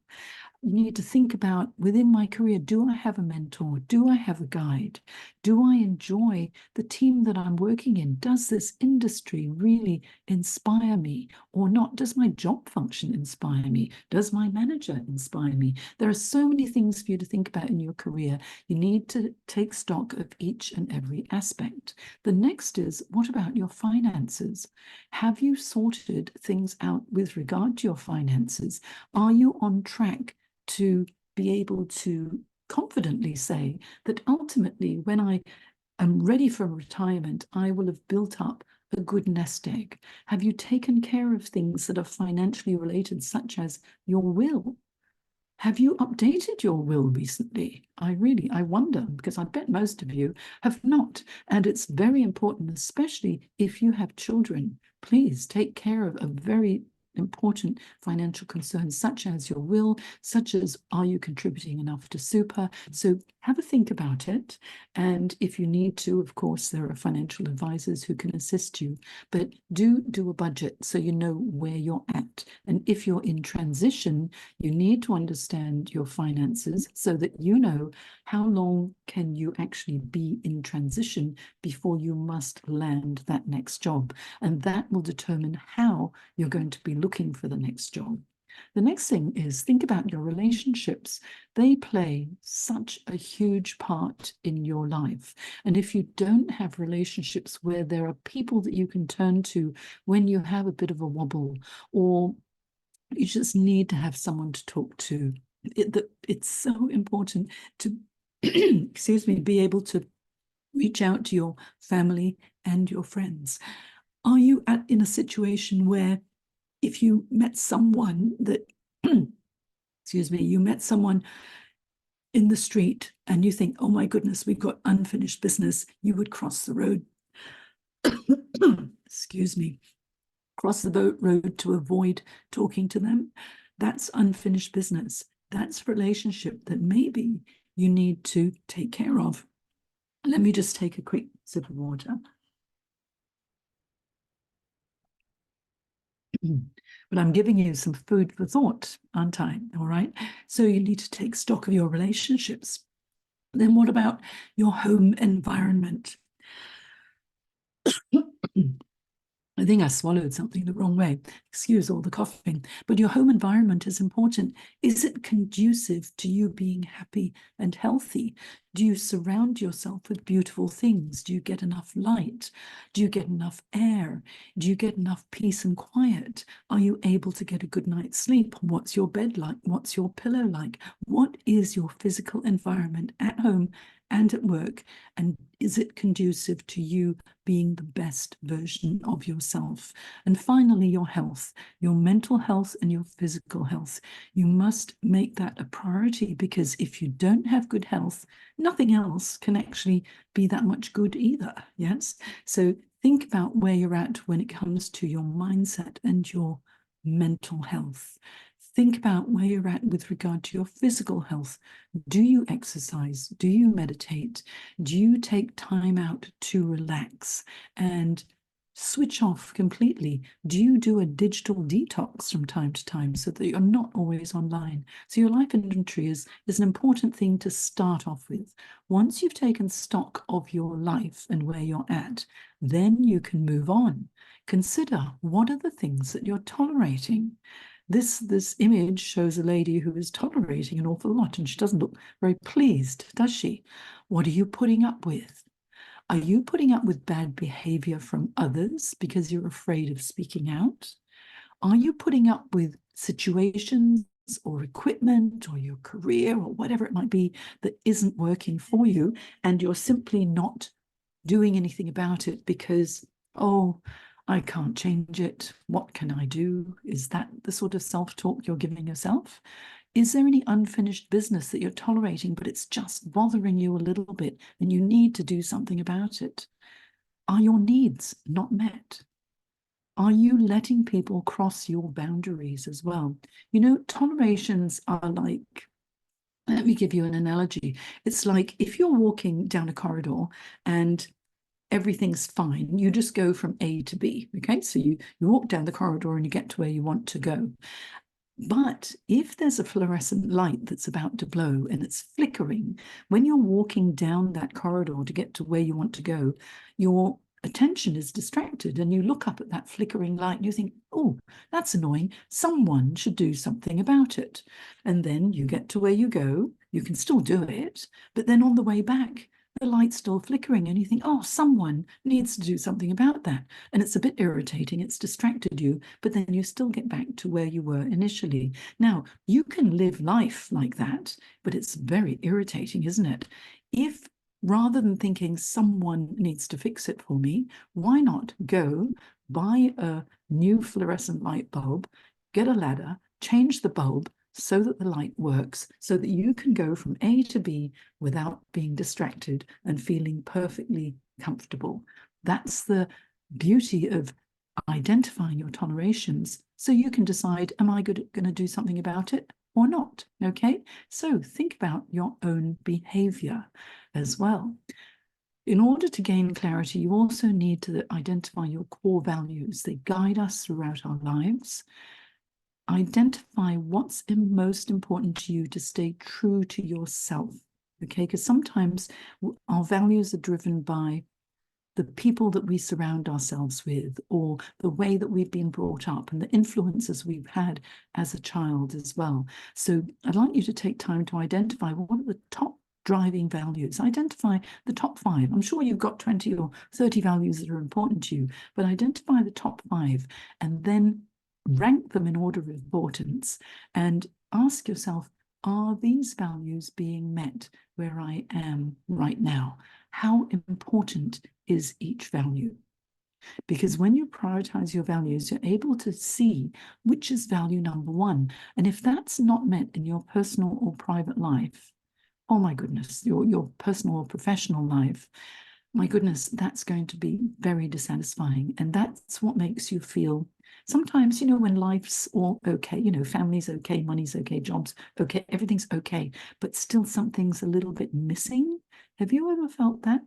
You need to think about, within my career, do I have a mentor? Do I have a guide? Do I enjoy the team that I'm working in? Does this industry really inspire me or not? Does my job function inspire me? Does my manager inspire me? There are so many things for you to think about in your career. You need to take stock of each and every aspect. The next is, what about your finances? Have you sorted things out with regard to your finances? Are you on track to be able to confidently say that ultimately, when I am ready for retirement, I will have built up a good nest egg? Have you taken care of things that are financially related, such as your will? Have you updated your will recently? I wonder, because I bet most of you have not. And it's very important, especially if you have children. Please take care of a very important financial concerns, such as your will, such as, are you contributing enough to super? So have a think about it. And if you need to, of course, there are financial advisors who can assist you, but do a budget so you know where you're at. And if you're in transition, you need to understand your finances so that you know how long can you actually be in transition before you must land that next job. And that will determine how you're going to be looking for the next job. The next thing is, think about your relationships. They play such a huge part in your life. And if you don't have relationships where there are people that you can turn to when you have a bit of a wobble, or you just need to have someone to talk to, it's so important to, excuse me, be able to reach out to your family and your friends. Are you in a situation where if you met someone that, excuse me, you met someone in the street and you think, oh my goodness, we've got unfinished business, you would cross the road, excuse me, cross the road to avoid talking to them? That's unfinished business. That's a relationship that maybe you need to take care of. Let me just take a quick sip of water. But I'm giving you some food for thought, aren't I? All right. So you need to take stock of your relationships. Then what about your home environment? I think I swallowed something the wrong way. Excuse all the coughing. But your home environment is important. Is it conducive to you being happy and healthy? Do you surround yourself with beautiful things? Do you get enough light? Do you get enough air? Do you get enough peace and quiet? Are you able to get a good night's sleep? What's your bed like? What's your pillow like? What is your physical environment at home and at work? And is it conducive to you being the best version of yourself? And finally, your health, your mental health and your physical health. You must make that a priority, because if you don't have good health, nothing else can actually be that much good either. Yes. So think about where you're at when it comes to your mindset and your mental health. Think about where you're at with regard to your physical health. Do you exercise? Do you meditate? Do you take time out to relax and switch off completely? Do you do a digital detox from time to time so that you're not always online? So your life inventory is an important thing to start off with. Once you've taken stock of your life and where you're at, then you can move on. Consider, what are the things that you're tolerating? This image shows a lady who is tolerating an awful lot, and she doesn't look very pleased, does she? What are you putting up with? Are you putting up with bad behavior from others because you're afraid of speaking out? Are you putting up with situations or equipment or your career or whatever it might be that isn't working for you, and you're simply not doing anything about it because, oh, I can't change it. What can I do? Is that the sort of self-talk you're giving yourself? Is there any unfinished business that you're tolerating, but it's just bothering you a little bit and you need to do something about it? Are your needs not met? Are you letting people cross your boundaries as well? You know, tolerations are like, let me give you an analogy. It's like if you're walking down a corridor and everything's fine, you just go from A to B, okay? So you walk down the corridor and you get to where you want to go. But if there's a fluorescent light that's about to blow and it's flickering, when you're walking down that corridor to get to where you want to go, your attention is distracted and you look up at that flickering light and you think, oh, that's annoying. Someone should do something about it. And then you get to where you go, you can still do it, but then on the way back, the light's still flickering and you think, oh, someone needs to do something about that. And it's a bit irritating, it's distracted you, but then you still get back to where you were initially. Now, you can live life like that, but it's very irritating, isn't it? If rather than thinking someone needs to fix it for me, why not go buy a new fluorescent light bulb, get a ladder, change the bulb, so that the light works, so that you can go from A to B without being distracted and feeling perfectly comfortable. That's the beauty of identifying your tolerations, so you can decide, am I going to do something about it or not? Okay, so think about your own behavior as well. In order to gain clarity, you also need to identify your core values. They guide us throughout our lives. Identify what's most important to you to stay true to yourself, okay? Because sometimes our values are driven by the people that we surround ourselves with, or the way that we've been brought up and the influences we've had as a child as well. So I'd like you to take time to identify what are the top driving values. Identify the top 5. I'm sure you've got 20 or 30 values that are important to you, but identify the top 5 and then rank them in order of importance and ask yourself, are these values being met where I am right now? How important is each value? Because when you prioritize your values, you're able to see which is value number 1. And if that's not met in your personal or private life, oh my goodness, your personal or professional life, my goodness, that's going to be very dissatisfying. And that's what makes you feel, sometimes, you know, when life's all okay, you know, family's okay, money's okay, jobs okay, everything's okay, but still something's a little bit missing. Have you ever felt that?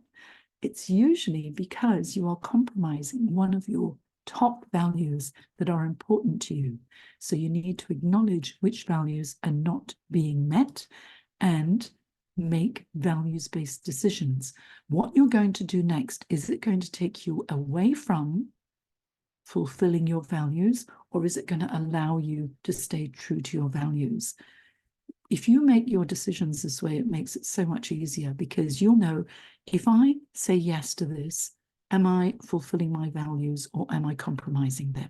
It's usually because you are compromising one of your top values that are important to you. So you need to acknowledge which values are not being met and make values-based decisions. What you're going to do next, is it going to take you away from fulfilling your values, or is it going to allow you to stay true to your values? If you make your decisions this way, it makes it so much easier, because you'll know, if I say yes to this, am I fulfilling my values or am I compromising them?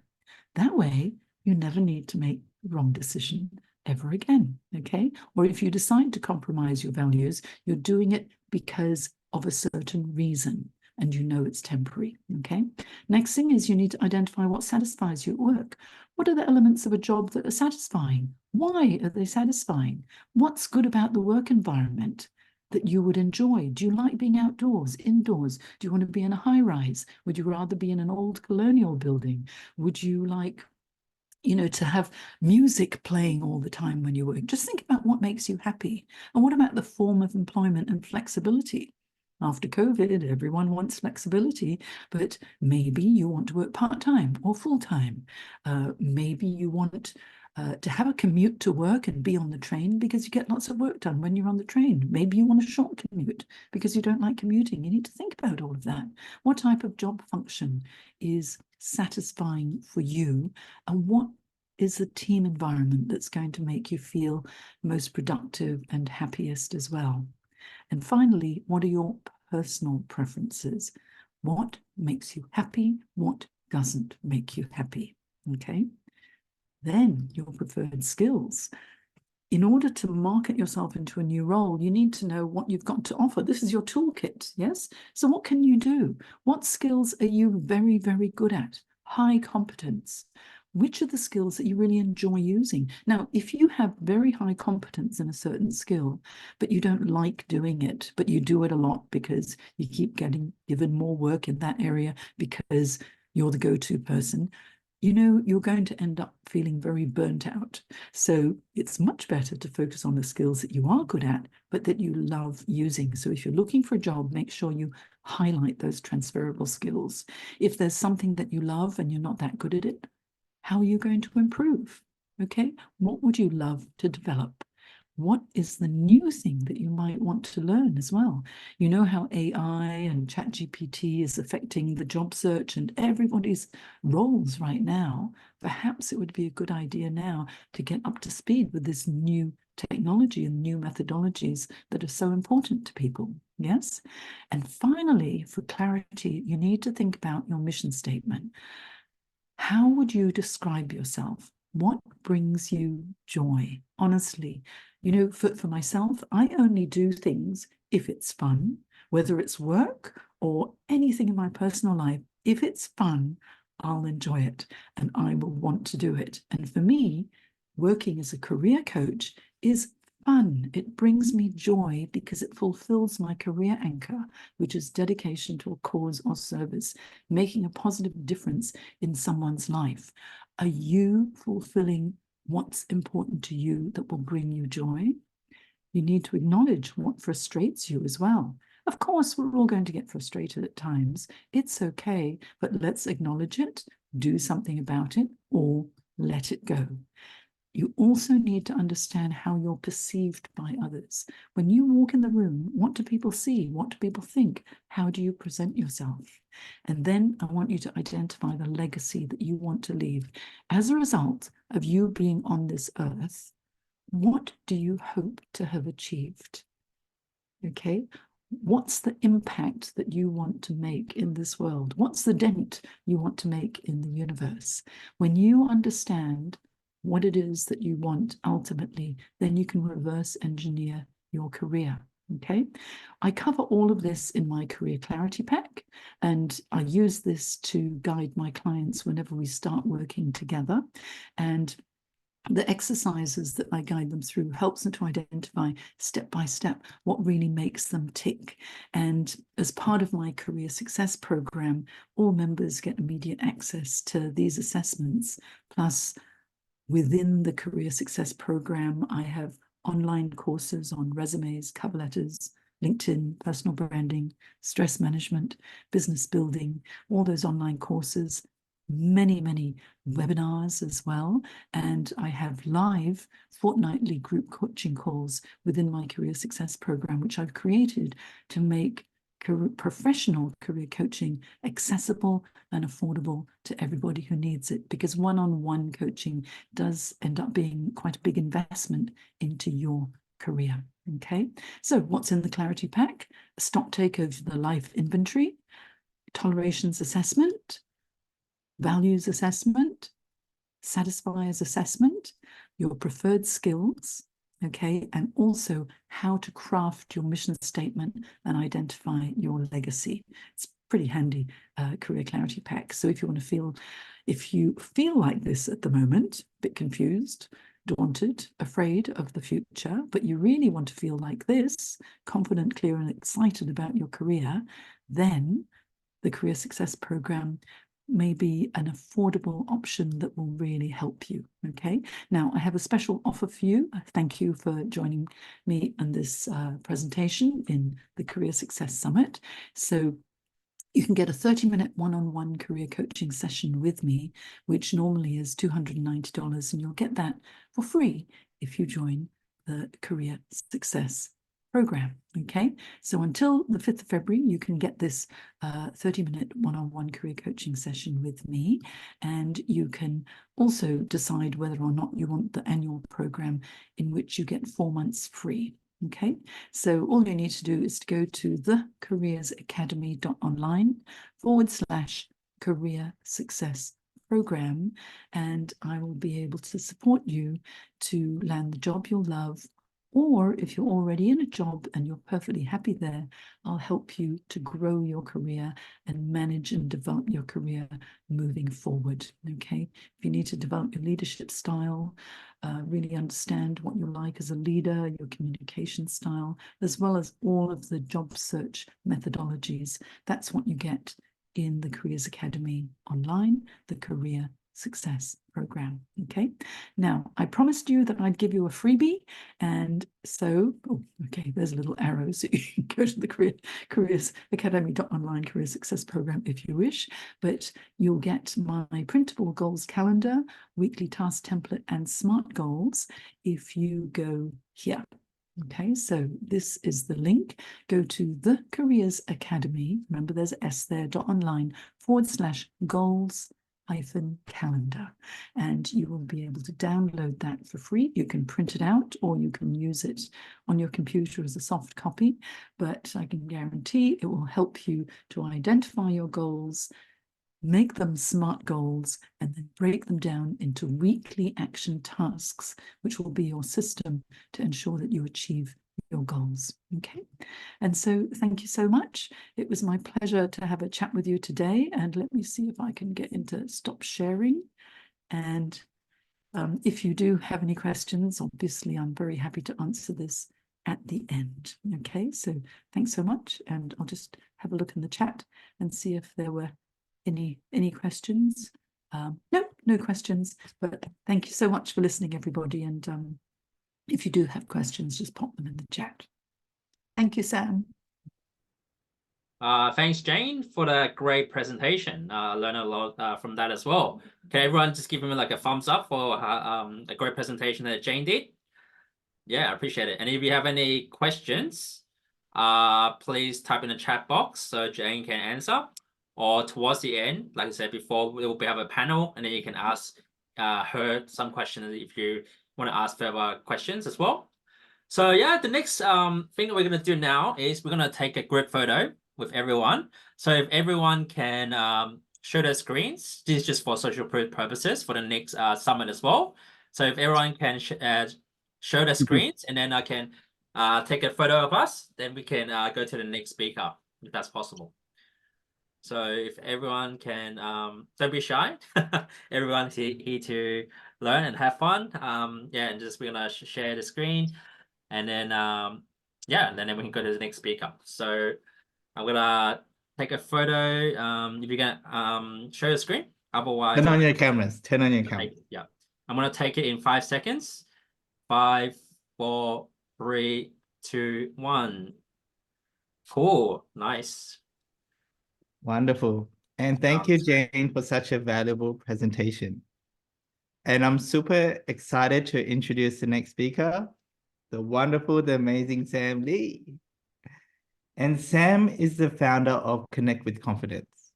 That way, you never need to make the wrong decision ever again, okay? Or if you decide to compromise your values, you're doing it because of a certain reason, and you know it's temporary, okay? Next thing is you need to identify what satisfies you at work. What are the elements of a job that are satisfying? Why are they satisfying? What's good about the work environment that you would enjoy? Do you like being outdoors, indoors? Do you want to be in a high rise? Would you rather be in an old colonial building? Would you like, you know, to have music playing all the time when you work? Just think about what makes you happy. And what about the form of employment and flexibility? After COVID, everyone wants flexibility, but maybe you want to work part-time or full-time. Maybe you want to have a commute to work and be on the train because you get lots of work done when you're on the train. Maybe you want a short commute because you don't like commuting. You need to think about all of that. What type of job function is satisfying for you, and what is the team environment that's going to make you feel most productive and happiest as well? And finally, what are your personal preferences? What makes you happy? What doesn't make you happy? Okay. Then your preferred skills. In order to market yourself into a new role, you need to know what you've got to offer. This is your toolkit, yes? So what can you do? What skills are you very, very good at? High competence. Which are the skills that you really enjoy using? Now, if you have very high competence in a certain skill, but you don't like doing it, but you do it a lot because you keep getting given more work in that area because you're the go-to person, you know, you're going to end up feeling very burnt out. So it's much better to focus on the skills that you are good at, but that you love using. So if you're looking for a job, make sure you highlight those transferable skills. If there's something that you love and you're not that good at it, how are you going to improve? Okay, what would you love to develop? What is the new thing that you might want to learn as well? You know how AI and ChatGPT is affecting the job search and everybody's roles right now. Perhaps it would be a good idea now to get up to speed with this new technology and new methodologies that are so important to people. Yes? And finally, for clarity, you need to think about your mission statement. How would you describe yourself? What brings you joy? Honestly, you know, for myself, I only do things if it's fun, whether it's work or anything in my personal life. If it's fun, I'll enjoy it and I will want to do it. And for me, working as a career coach is fun. It brings me joy because it fulfills my career anchor, which is dedication to a cause or service, making a positive difference in someone's life. Are you fulfilling what's important to you that will bring you joy? You need to acknowledge what frustrates you as well. Of course, we're all going to get frustrated at times. It's okay, but let's acknowledge it, do something about it, or let it go. You also need to understand how you're perceived by others. When you walk in the room, what do people see? What do people think? How do you present yourself? And then I want you to identify the legacy that you want to leave. As a result of you being on this earth, what do you hope to have achieved? Okay? What's the impact that you want to make in this world? What's the dent you want to make in the universe? When you understand what it is that you want ultimately, then you can reverse engineer your career. Okay, I cover all of this in my Career Clarity Pack, and I use this to guide my clients whenever we start working together. And the exercises that I guide them through helps them to identify step by step what really makes them tick. And as part of my Career Success Program, all members get immediate access to these assessments. Plus, within the Career Success Program, I have online courses on resumes, cover letters, LinkedIn, personal branding, stress management, business building, all those online courses, many, many webinars as well. And I have live fortnightly group coaching calls within my Career Success Program, which I've created to make professional career coaching accessible and affordable to everybody who needs it, because one-on-one coaching does end up being quite a big investment into your career. Okay, so what's in the Clarity Pack? A stock take of the life inventory, tolerations assessment, values assessment, satisfiers assessment, your preferred skills, okay, and also how to craft your mission statement and identify your legacy. It's pretty handy career clarity pack. So if you feel like this at the moment, a bit confused, daunted, afraid of the future, but you really want to feel like this, confident, clear, and excited about your career, then the Career Success Program may be an affordable option that will really help you. Okay, now I have a special offer for you. Thank you for joining me on this presentation in the Career Success Summit. So you can get a 30-minute one-on-one career coaching session with me, which normally is $290, and you'll get that for free if you join the Career Success Program. Okay, so until the 5th of February, you can get this 30-minute one-on-one career coaching session with me, and you can also decide whether or not you want the annual program in which you get 4 months free. Okay, so all you need to do is to go to thecareersacademy.online/career success program, and I will be able to support you to land the job you'll love. Or if you're already in a job and you're perfectly happy there, I'll help you to grow your career and manage and develop your career moving forward. Okay, if you need to develop your leadership style, really understand what you're like as a leader, your communication style, as well as all of the job search methodologies, that's what you get in the Careers Academy online, the Career Success Program. Okay, now I promised you that I'd give you a freebie, and so okay, there's a little arrow, so you can go to the Careers Academy.online Career Success Program if you wish, but you'll get my printable goals calendar, weekly task template, and SMART goals if you go here. Okay, so this is the link. Go to the Careers Academy, remember there's an S there, .online/goals-calendar, and you will be able to download that for free. You can print it out or you can use it on your computer as a soft copy, but I can guarantee it will help you to identify your goals, make them SMART goals, and then break them down into weekly action tasks, which will be your system to ensure that you achieve your goals. Okay, and so thank you so much. It was my pleasure to have a chat with you today, and let me see if I can get into stop sharing. And if you do have any questions, obviously I'm very happy to answer this at the end. Okay, so thanks so much, and I'll just have a look in the chat and see if there were any questions. No questions, but thank you so much for listening, everybody, and if you do have questions, just pop them in the chat. Thank you, Sam. Thanks, Jane, for the great presentation. Learn a lot from that as well. Okay, everyone, just give me like a thumbs up for a great presentation that Jane did. Yeah, I appreciate it. And if you have any questions, please type in the chat box so Jane can answer. Or towards the end, like I said before, we will have a panel, and then you can ask her some questions if you want to ask further questions as well. So yeah, the next thing that we're going to do now is we're going to take a group photo with everyone. So if everyone can show their screens, this is just for social purposes for the next summit as well. So if everyone can show their screens, and then I can take a photo of us, then we can go to the next speaker, if that's possible. So if everyone can, don't be shy. Everyone's here to learn and have fun. Yeah, and just we're gonna share the screen, and then yeah, and then we can go to the next speaker. So I'm gonna take a photo. If you can show the screen, otherwise Turn on your cameras. Turn on your camera. Yeah, I'm gonna take it in 5 seconds. 5, 4, 3, 2, 1. Cool, nice. Wonderful. And thank you, Jane, for such a valuable presentation. And I'm super excited to introduce the next speaker, the wonderful, the amazing Sam Lee. And Sam is the founder of Connect with Confidence.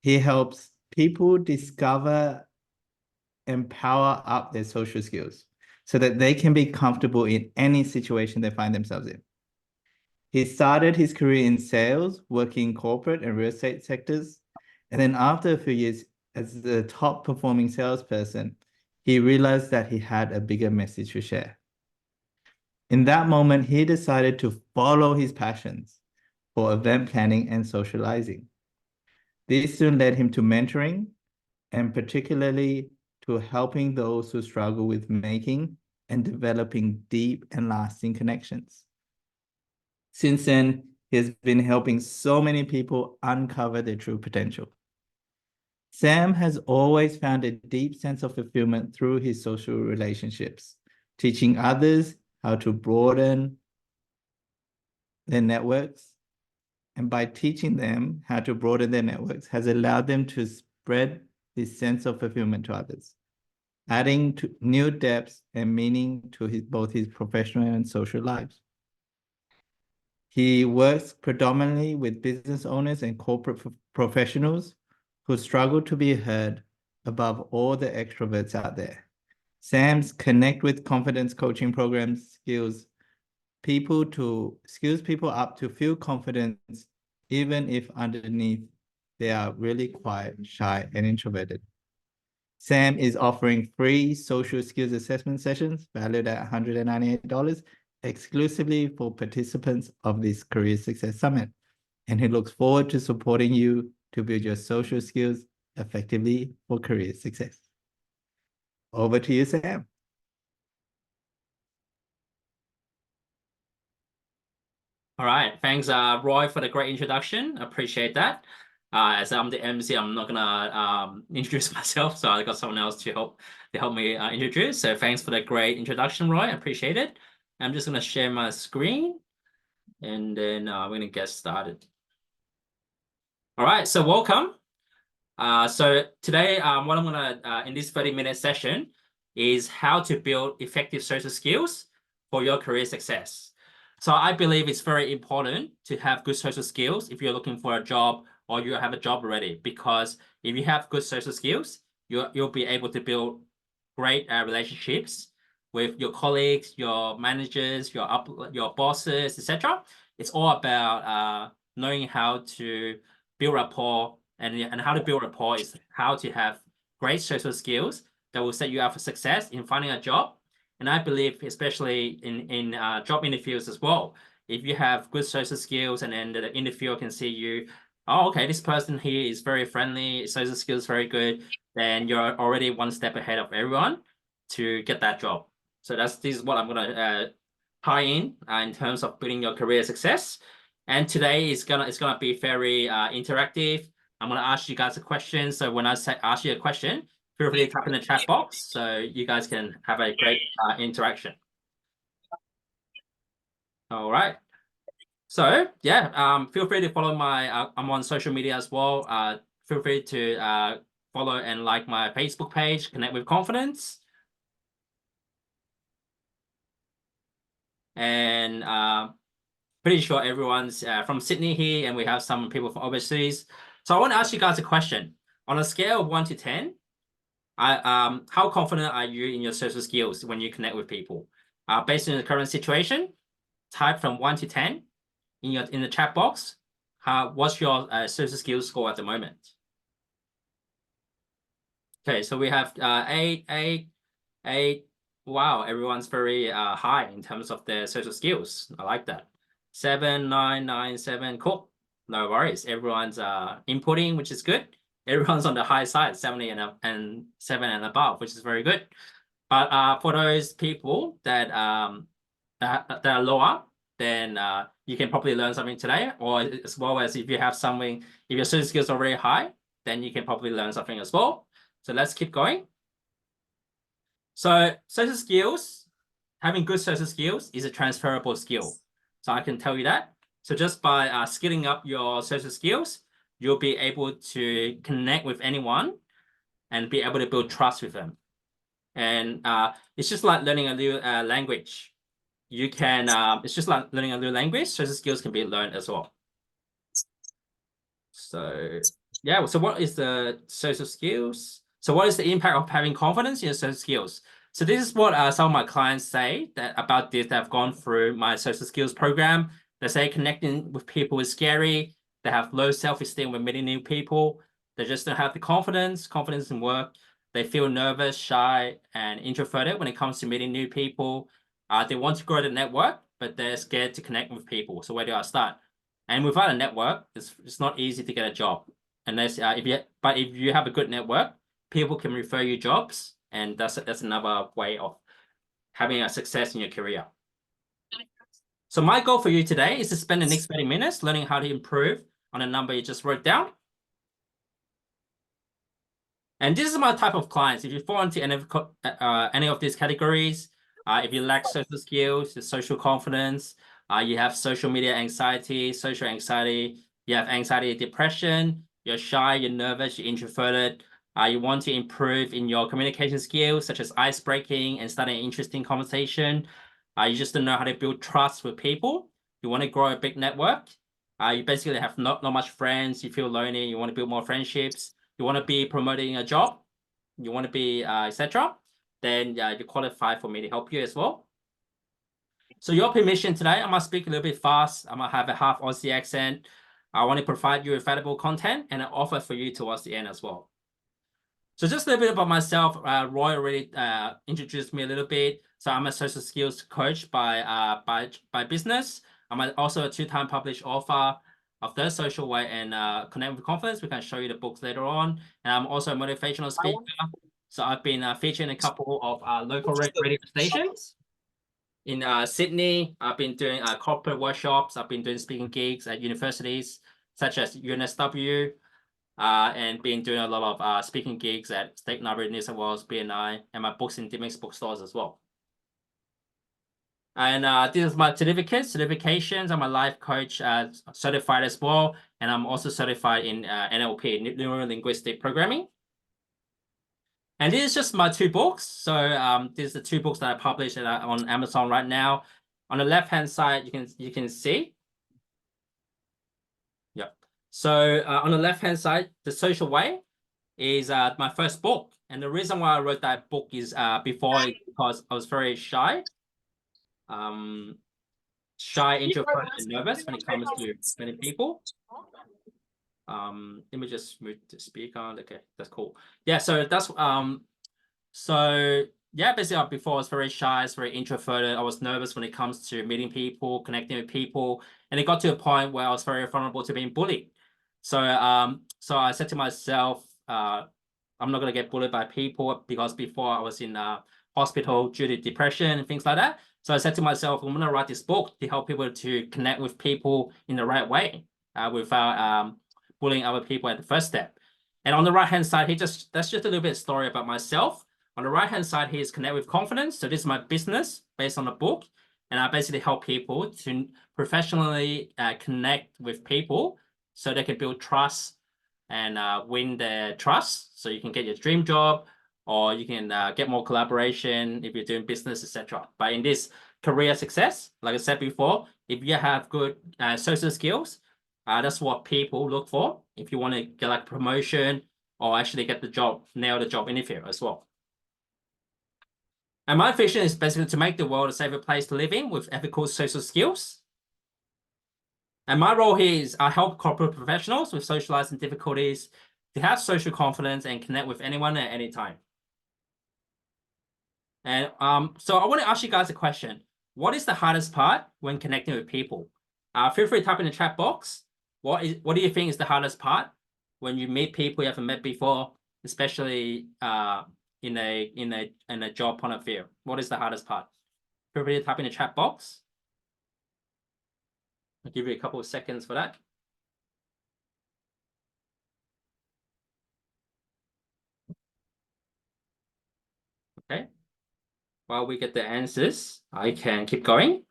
He helps people discover and power up their social skills so that they can be comfortable in any situation they find themselves in. He started his career in sales, working in corporate and real estate sectors. And then after a few years as the top performing salesperson, he realized that he had a bigger message to share. In that moment, he decided to follow his passions for event planning and socializing. This soon led him to mentoring, and particularly to helping those who struggle with making and developing deep and lasting connections. Since then, he has been helping so many people uncover their true potential. Sam has always found a deep sense of fulfillment through his social relationships, teaching others how to broaden their networks. And by teaching them how to broaden their networks has allowed them to spread this sense of fulfillment to others, adding to new depths and meaning to both his professional and social lives. He works predominantly with business owners and corporate professionals who struggle to be heard above all the extroverts out there. Sam's Connect with Confidence coaching program skills people up to feel confidence, even if underneath they are really quiet, shy, and introverted. Sam is offering free social skills assessment sessions valued at $198 exclusively for participants of this Career Success Summit. And he looks forward to supporting you to build your social skills effectively for career success. Over to you, Sam. All right, thanks, Roy, for the great introduction. Appreciate that. As I'm the MC, I'm not gonna introduce myself, so I got someone else to help me introduce. So thanks for the great introduction, Roy. I appreciate it. I'm just gonna share my screen, and then we're gonna get started. All right, so welcome. So today, what I'm gonna in this 30-minute session is how to build effective social skills for your career success. So I believe it's very important to have good social skills if you're looking for a job or you have a job already, because if you have good social skills, you'll be able to build great relationships with your colleagues, your managers, your bosses, etc. It's all about knowing how to build rapport, and how to build rapport is how to have great social skills that will set you up for success in finding a job. And I believe, especially in job interviews as well, if you have good social skills and then the interviewer can see you, oh, okay, this person here is very friendly, social skills very good, then you're already one step ahead of everyone to get that job. So this is what I'm gonna tie in terms of building your career success. And today it's gonna be very interactive. I'm gonna ask you guys a question. So when I ask you a question, feel free to type in the chat box so you guys can have a great interaction. All right. So yeah, feel free to follow I'm on social media as well. Feel free to follow and like my Facebook page, Connect with Confidence. And pretty sure everyone's from Sydney here, and we have some people from overseas. So I want to ask you guys a question. On a scale of 1 to 10, how confident are you in your social skills when you connect with people? Based on the current situation, type from 1 to 10 in the chat box. What's your social skills score at the moment? Okay, so we have 8. Wow, everyone's very high in terms of their social skills. I like that. 7, 9, 9, 7. Cool. No worries. Everyone's inputting, which is good. Everyone's on the high side, 70 and 7 and above, which is very good. But for those people that are lower, then you can probably learn something today. Or as well as if you have something, if your social skills are very high, then you can probably learn something as well. So let's keep going. So social skills, having good social skills is a transferable skill. So I can tell you that. So just by skilling up your social skills, you'll be able to connect with anyone and be able to build trust with them. And it's just like learning a new language. you can, it's just like learning a new language. Social skills can be learned as well. So yeah, so what is the social skills? So what is the impact of having confidence in your social skills? So this is what some of my clients say that about this that have gone through my social skills program. They say connecting with people is scary. They have low self-esteem when meeting new people. They just don't have the confidence in work. They feel nervous, shy, and introverted when it comes to meeting new people. They want to grow the network, but they're scared to connect with people. So where do I start? And without a network, it's not easy to get a job unless if you have a good network, people can refer you jobs, and that's another way of having a success in your career. So my goal for you today is to spend the next 30 minutes learning how to improve on a number you just wrote down. And this is my type of clients. If you fall into any of these categories, if you lack social skills, social confidence, you have social media anxiety, social anxiety, you have anxiety, depression, you're shy, you're nervous, you're introverted, you want to improve in your communication skills, such as ice breaking and starting an interesting conversation. You just don't know how to build trust with people. You want to grow a big network. You basically have not much friends. You feel lonely. You want to build more friendships. You want to be promoting a job. You want to be etc. Then you qualify for me to help you as well. So your permission today, I'm going to speak a little bit fast. I'm going to have a half Aussie accent. I want to provide you with valuable content and an offer for you towards the end as well. So just a little bit about myself. Roy already introduced me a little bit. So I'm a social skills coach by business. I'm also a 2-time published author of The Social Way and Connect with Confidence. We can show you the books later on. And I'm also a motivational speaker. So I've been featured in a couple of local radio stations. In Sydney, I've been doing corporate workshops. I've been doing speaking gigs at universities such as UNSW, and been doing a lot of speaking gigs at State Library, New South Wales, BNI, and my books in Dimmings bookstores as well. And this is my certifications. I'm a life coach, certified as well, and I'm also certified in NLP, Neuro-Linguistic Programming. And this is just my 2 books. So these are the 2 books that I published on Amazon right now. On the left-hand side, you can see. Yep. So on the left-hand side, The Social Way is my first book. And the reason why I wrote that book is because I was very shy. Shy, introverted, and nervous when it comes to many people. Let me just move to speaker. Okay, that's cool. Yeah, so that's yeah, basically before I was very shy, I was very introverted. I was nervous when it comes to meeting people, connecting with people, and it got to a point where I was very vulnerable to being bullied. So so I said to myself, I'm not gonna get bullied by people, because before I was in hospital due to depression and things like that. So I said to myself, I'm gonna write this book to help people to connect with people in the right way, without bullying other people at the first step. And on the right-hand side, that's just a little bit of story about myself. On the right-hand side here is Connect with Confidence. So this is my business based on the book. And I basically help people to professionally connect with people so they can build trust and win their trust. So you can get your dream job, or you can get more collaboration if you're doing business, etc. But in this career success, like I said before, if you have good social skills, that's what people look for if you want to get like promotion or actually get the job, nail the job interview as well. And my vision is basically to make the world a safer place to live in with ethical social skills. And my role here is I help corporate professionals with socializing difficulties to have social confidence and connect with anyone at any time. And so I want to ask you guys a question. What is the hardest part when connecting with people? Feel free to type in the chat box. What do you think is the hardest part when you meet people you haven't met before, especially in a job point of view? What is the hardest part? Feel free to type in the chat box. I'll give you a couple of seconds for that. Okay. While we get the answers, I can keep going.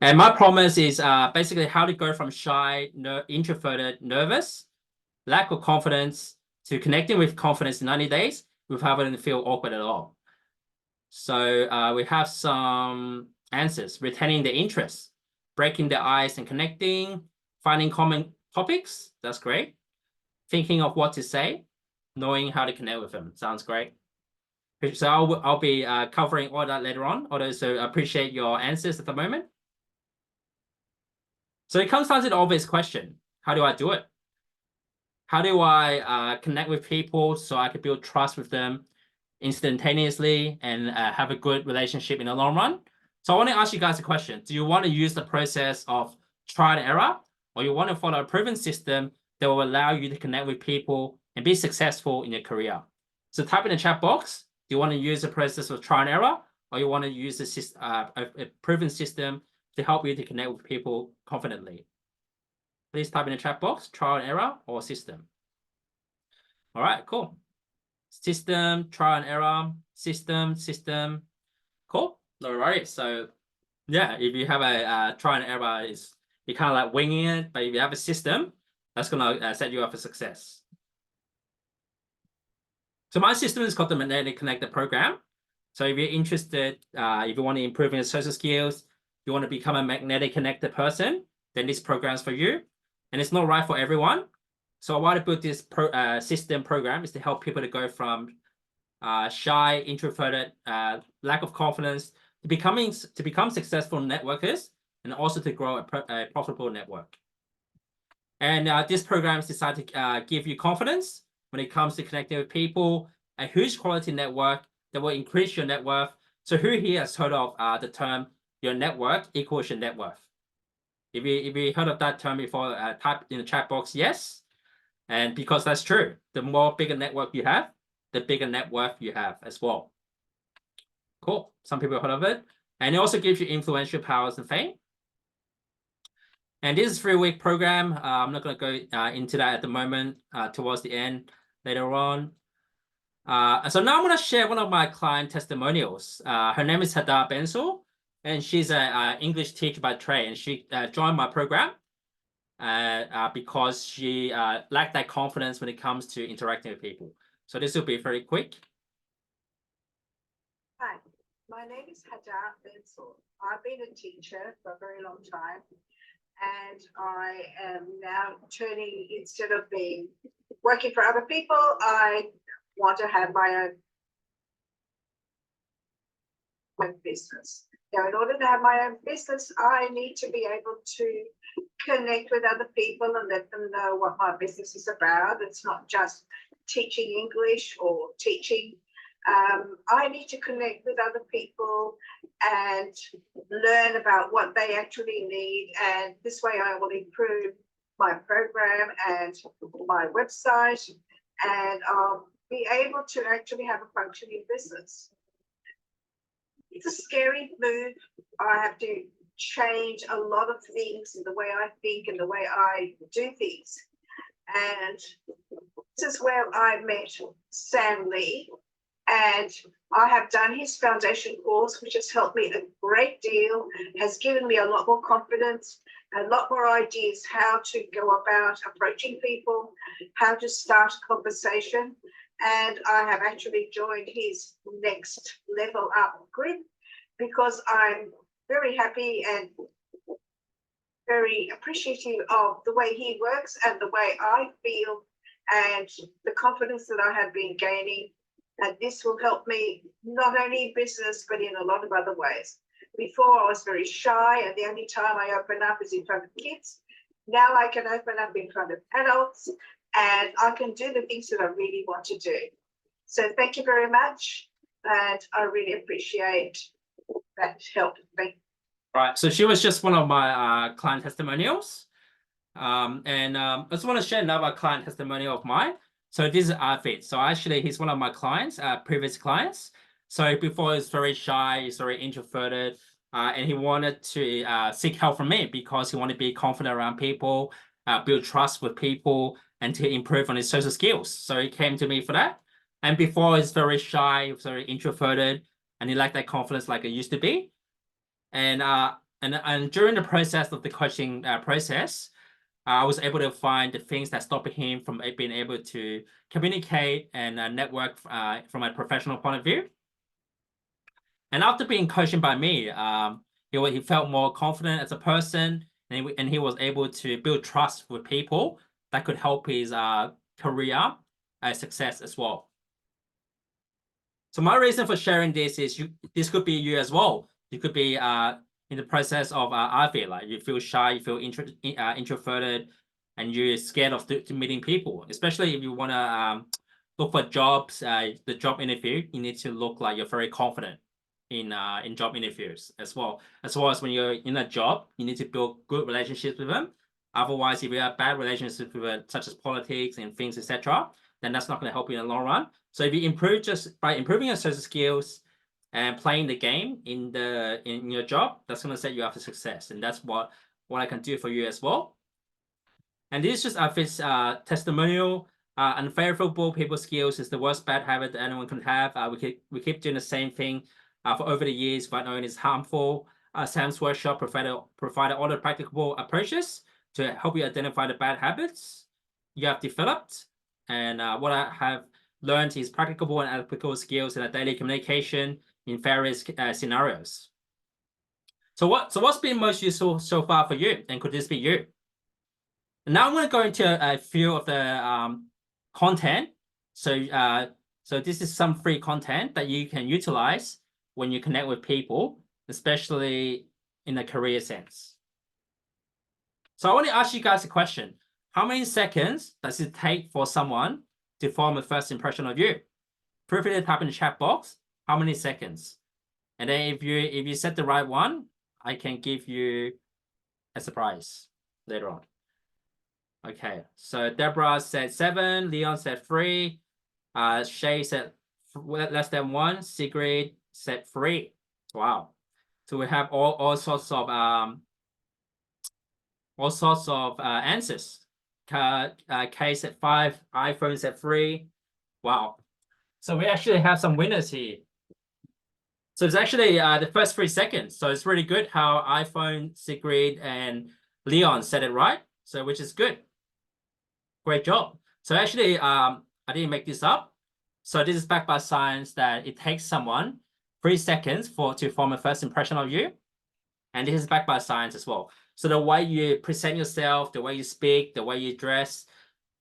And my promise is basically how to go from shy, introverted, nervous, lack of confidence to connecting with confidence in 90 days without having to feel awkward at all. So we have some answers: retaining the interest, breaking the ice and connecting, finding common topics. That's great. Thinking of what to say, knowing how to connect with them. Sounds great. So I'll be covering all that later on. Also appreciate your answers at the moment. So it comes down to the obvious question: how do I do it? How do I connect with people so I can build trust with them instantaneously and have a good relationship in the long run? So I want to ask you guys a question. Do you want to use the process of trial and error, or you want to follow a proven system that will allow you to connect with people and be successful in your career? So type in the chat box. Do you want to use the process of trial and error, or you want to use a proven system to help you to connect with people confidently? Please type in the chat box, trial and error or system. All right, cool. System, trial and error, system. Cool. All right. So yeah, if you have a trial and error, you're kind of like winging it, but if you have a system, that's gonna set you up for success. So my system is called the Magnetic Connector Program. So if you're interested, if you want to improve your social skills, you want to become a magnetic connector person, then this program is for you. And it's not right for everyone. So why I built this system program is to help people to go from shy, introverted, lack of confidence to become successful networkers, and also to grow a profitable network. And this program is designed to give you confidence when it comes to connecting with people, a huge quality network that will increase your net worth. So who here has heard of the term your network equals your net worth? If you heard of that term before, type in the chat box yes. And because that's true, the more bigger network you have, the bigger net worth you have as well. Cool. Some people have heard of it. And it also gives you influential powers and fame. And this is a 3-week program. I'm not going to go into that at the moment, towards the end later on. So now I'm going to share one of my client testimonials. Her name is Hadar Bensel, and she's an English teacher by trade, and she joined my program because she lacked that confidence when it comes to interacting with people. So this will be very quick. Hi, my name is Hadar Bensel. I've been a teacher for a very long time, and I am now turning, instead of being working for other people, I want to have my own business. Now, in order to have my own business, I need to be able to connect with other people and let them know what my business is about. It's not just teaching English or teaching. I need to connect with other people and learn about what they actually need. And this way I will improve my program and my website, and I'll be able to actually have a functioning business. It's a scary move. I have to change a lot of things in the way I think and the way I do things. And this is where I met Sam Lee, and I have done his foundation course, which has helped me a great deal, has given me a lot more confidence, a lot more ideas how to go about approaching people, how to start a conversation. And I have actually joined his next level up group because I'm very happy and very appreciative of the way he works and the way I feel and the confidence that I have been gaining. And this will help me not only in business, but in a lot of other ways. Before I was very shy, and the only time I open up is in front of kids. Now I can open up in front of adults, and I can do the things that I really want to do. So thank you very much, and I really appreciate that help. Thank you. Right, so she was just one of my client testimonials. I just want to share another client testimonial of mine. So this is Arvid. So actually, he's one of my clients, previous clients. So before, he's very shy, he's very introverted, and he wanted to seek help from me because he wanted to be confident around people, build trust with people, and to improve on his social skills. So he came to me for that. And before, he's very shy, he was very introverted, and he lacked that confidence like it used to be. And during the process of the coaching process, I was able to find the things that stopped him from being able to communicate and network from a professional point of view. And after being coached by me, he felt more confident as a person, and he was able to build trust with people that could help his career success as well. So my reason for sharing this is this could be you as well. You could be in the process of I feel like you feel shy, you feel introverted, and you're scared of meeting people, especially if you want to look for jobs. The job interview, you need to look like you're very confident in job interviews as well as when you're in a job, you need to build good relationships with them. Otherwise, if you have bad relationships with it, such as politics and things, etc., then that's not going to help you in the long run. So if you improve just by improving your social skills and playing the game in your job, that's going to set you up for success. And that's what I can do for you as well. And this is just this testimonial. Unfavorable people skills is the worst bad habit that anyone can have. We keep doing the same thing for over the years, but knowing it's harmful. Sam's workshop provided all the practicable approaches to help you identify the bad habits you have developed. And what I have learned is practicable and applicable skills in a daily communication in various scenarios. So what's been most useful so far for you? And could this be you? And now I'm going to go into a few of the content. So this is some free content that you can utilize when you connect with people, especially in a career sense. So I want to ask you guys a question. How many seconds does it take for someone to form a first impression of you? Feel free to type in the chat box. How many seconds? And then if you set the right one, I can give you a surprise later on. Okay, so Deborah said 7, Leon said 3, Shay said less than 1, Sigrid said 3. Wow. So we have all sorts of answers. Kay said 5, iPhone said 3. Wow. So we actually have some winners here. So it's actually the first 3 seconds. So it's really good how iPhone, Sigrid, and Leon said it right. So which is good. Great job. So actually, I didn't make this up. So this is backed by science that it takes someone 3 seconds to form a first impression of you. And this is backed by science as well. So the way you present yourself, the way you speak, the way you dress,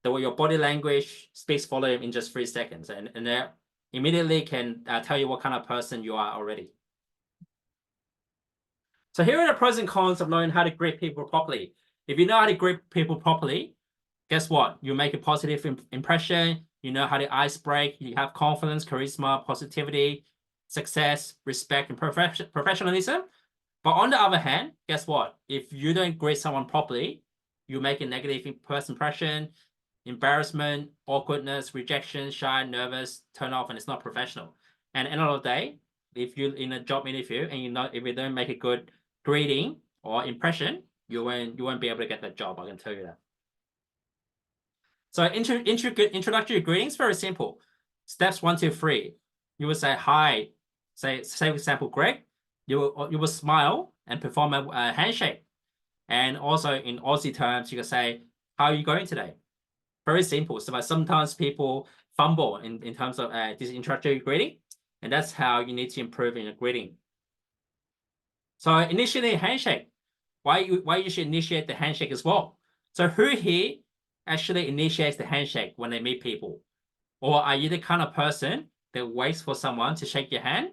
the way your body language speaks volume in just 3 seconds. And that immediately can tell you what kind of person you are already. So here are the pros and cons of knowing how to greet people properly. If you know how to greet people properly, guess what? You make a positive impression. You know how to ice break. You have confidence, charisma, positivity, success, respect, and professionalism. But on the other hand, guess what? If you don't greet someone properly, you make a negative first impression, embarrassment, awkwardness, rejection, shy, nervous, turn off, and it's not professional. And at the end of the day, if you're in a job interview and if you don't make a good greeting or impression, you won't be able to get that job. I can tell you that. So introductory greetings, very simple. Steps 1, 2, 3. You will say hi. Say for example, Greg. You will smile and perform a handshake. And also in Aussie terms, you can say, how are you going today? Very simple. So but sometimes people fumble in terms of this introductory greeting. And that's how you need to improve in your greeting. So initiate a handshake. Why you should initiate the handshake as well? So who here actually initiates the handshake when they meet people? Or are you the kind of person that waits for someone to shake your hand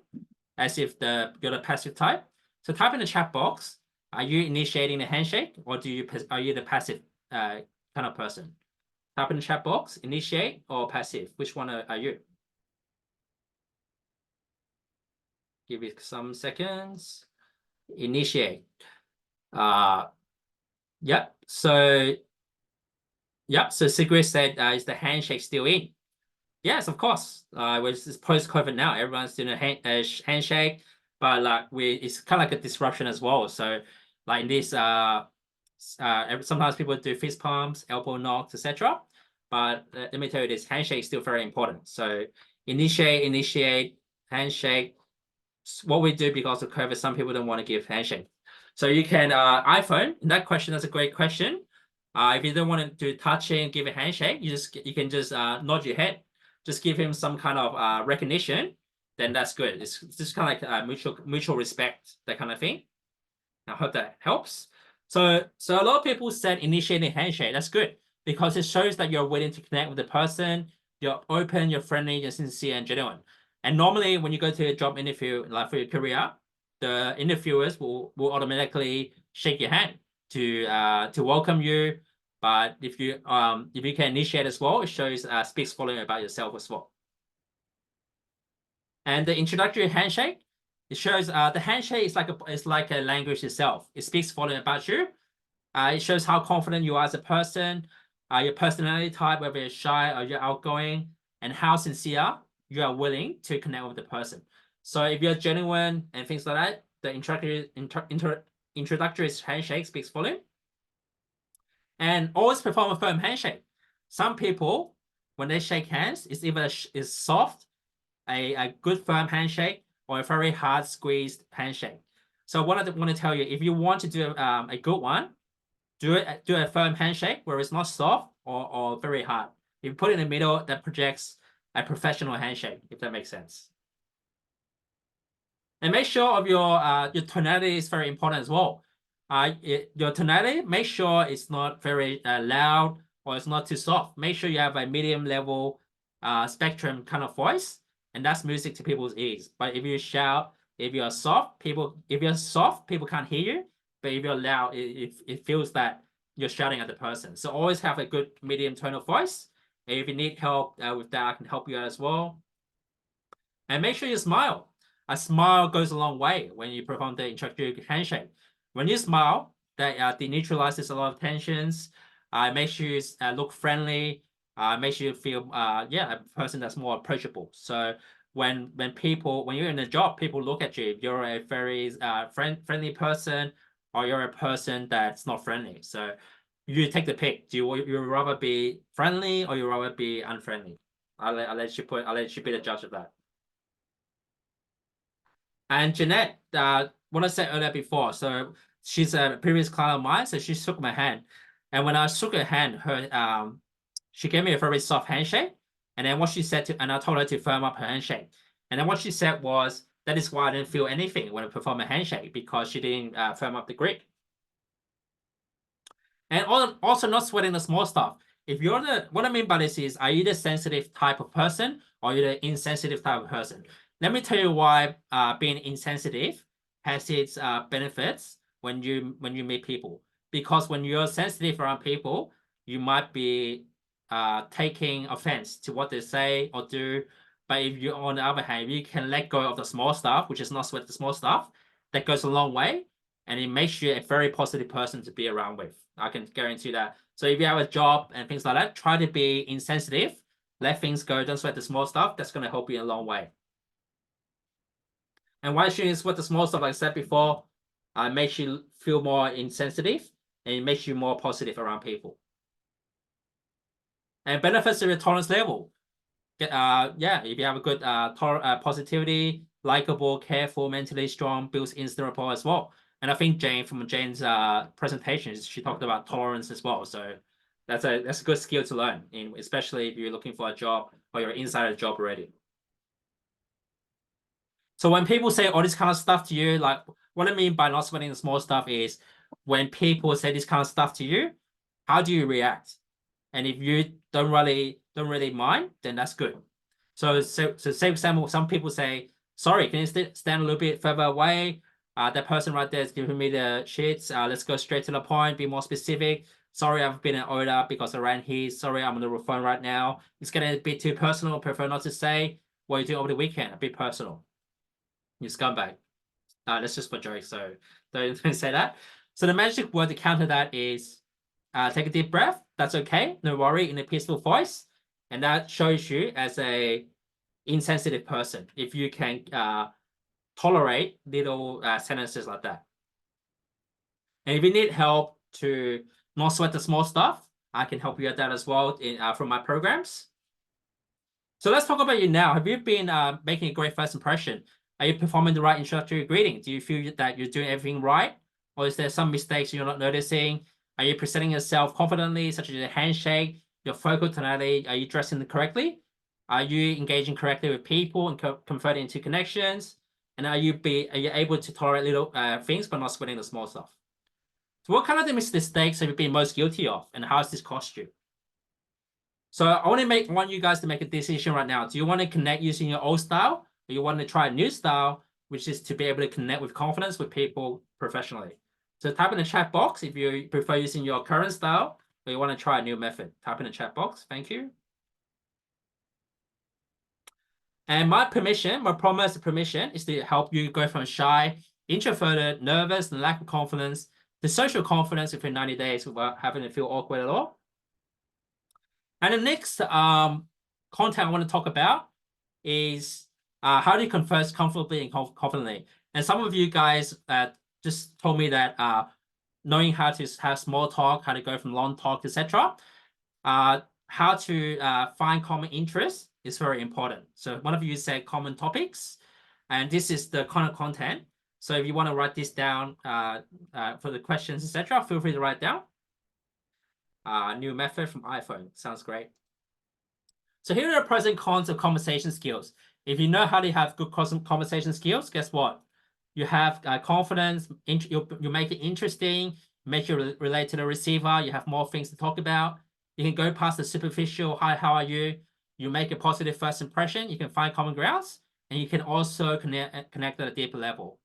as if you're the passive type? So type in the chat box, are you initiating the handshake or are you the passive kind of person? Type in the chat box, initiate or passive. Which one are you? Give it some seconds. Initiate. Yep. So Sigrid said, is the handshake still in? Yes, of course. It's post-COVID now. Everyone's doing a handshake, but it's kind of like a disruption as well. So like in this, sometimes people do fist pumps, elbow knocks, etc. But let me tell you this, handshake is still very important. So initiate, handshake. What we do because of COVID, some people don't want to give handshake. So you can, iPhone, that question is a great question. If you don't want to do touching, give a handshake, you can just nod your head. Just give him some kind of recognition. then that's good. It's just kind of like mutual respect, that kind of thing. I hope that helps. So a lot of people said initiating handshake. That's good because it shows that you're willing to connect with the person. You're open, you're friendly, you're sincere and genuine. And normally when you go to a job interview, like for your career, the interviewers will automatically shake your hand to welcome you. But if you can initiate as well, it shows speaks volume about yourself as well. And the introductory handshake, it shows the handshake is like a language itself. It speaks volume about you. It shows how confident you are as a person, your personality type, whether you're shy or you're outgoing, and how sincere you are willing to connect with the person. So if you're genuine and things like that, the introductory handshake speaks volume. And always perform a firm handshake. Some people, when they shake hands, it's either is soft, a good firm handshake, or a very hard squeezed handshake. So what I want to tell you, if you want to do a good one, do a firm handshake where it's not soft or very hard. If you put it in the middle, that projects a professional handshake, if that makes sense. And make sure of your tonality is very important as well. Your tonality, make sure it's not very loud or it's not too soft. Make sure you have a medium level spectrum kind of voice, and that's music to people's ears. But if you shout, if you're soft, people can't hear you. But if you're loud, it feels that you're shouting at the person. So always have a good medium tone of voice. And if you need help with that, I can help you out as well. And make sure you smile. A smile goes a long way when you perform the introductory handshake. When you smile, that deneutralizes a lot of tensions. Makes you look friendly. Makes you feel a person that's more approachable. So when you're in a job, people look at you. If you're a very friendly person, or you're a person that's not friendly. So you take the pick. Do you rather be friendly or you rather be unfriendly? I'll let you be the judge of that. And Jeanette, what I said earlier before, so she's a previous client of mine, so she shook my hand. And when I shook her hand, she gave me a very soft handshake. And then what she said and I told her to firm up her handshake. And then what she said was, that is why I didn't feel anything when I performed a handshake, because she didn't firm up the grip. And also not sweating the small stuff. If you're what I mean by this is, are you the sensitive type of person or are you the insensitive type of person? Let me tell you why being insensitive has its benefits when you meet people. Because when you're sensitive around people, you might be taking offense to what they say or do. But if you, on the other hand, you can let go of the small stuff, which is not sweat the small stuff, that goes a long way, and it makes you a very positive person to be around with. I can guarantee that. So if you have a job and things like that, try to be insensitive, let things go, don't sweat the small stuff. That's going to help you a long way. And why should you sweat the small stuff? Like I said before, it makes you feel more insensitive and it makes you more positive around people. And benefits of your tolerance level. If you have a good positivity, likable, careful, mentally strong, builds instant rapport as well. And I think from Jane's presentations, she talked about tolerance as well. So that's a good skill to learn, especially if you're looking for a job or you're inside a job already. So when people say all this kind of stuff to you, like what I mean by not sweating the small stuff is when people say this kind of stuff to you, how do you react? And if you don't really mind, then that's good. So say for example, some people say, sorry, can you stand a little bit further away? That person right there is giving me the shits. Let's go straight to the point, be more specific. Sorry, I've been in order because I ran here. Sorry, I'm on the phone right now. It's getting a bit too personal. I prefer not to say what you do over the weekend, a bit personal. You scumbag. That's just for jokes, so don't say that. So the magic word to counter that is take a deep breath. That's okay. No worry, in a peaceful voice. And that shows you as a insensitive person if you can tolerate little sentences like that. And if you need help to not sweat the small stuff, I can help you at that as well from my programs. So let's talk about you now. Have you been making a great first impression? Are you performing the right introductory greeting? Do you feel that you're doing everything right? Or is there some mistakes you're not noticing? Are you presenting yourself confidently, such as your handshake, your focal tonality? Are you dressing correctly? Are you engaging correctly with people and converting into connections? And are you able to tolerate little things but not sweating the small stuff? So what kind of mistakes have you been most guilty of, and how has this cost you? So I want you guys to make a decision right now. Do you want to connect using your old style, or you want to try a new style, which is to be able to connect with confidence with people professionally? So type in the chat box if you prefer using your current style, or you want to try a new method. Type in the chat box. Thank you. And my promised permission is to help you go from shy, introverted, nervous, and lack of confidence to social confidence within 90 days without having to feel awkward at all. And the next content I want to talk about is how do you converse comfortably and confidently. And some of you guys just told me that knowing how to have small talk, how to go from long talk, etc., how to find common interests is very important. So one of you said common topics, and this is the kind of content. So if you want to write this down for the questions, etc., feel free to write down. New method from iPhone. Sounds great. So here are the pros and cons of conversation skills. If you know how to have good conversation skills, guess what? You have confidence, you make it interesting, make you relate to the receiver, you have more things to talk about. You can go past the superficial, hi, how are you? You make a positive first impression, you can find common grounds, and you can also connect at a deeper level.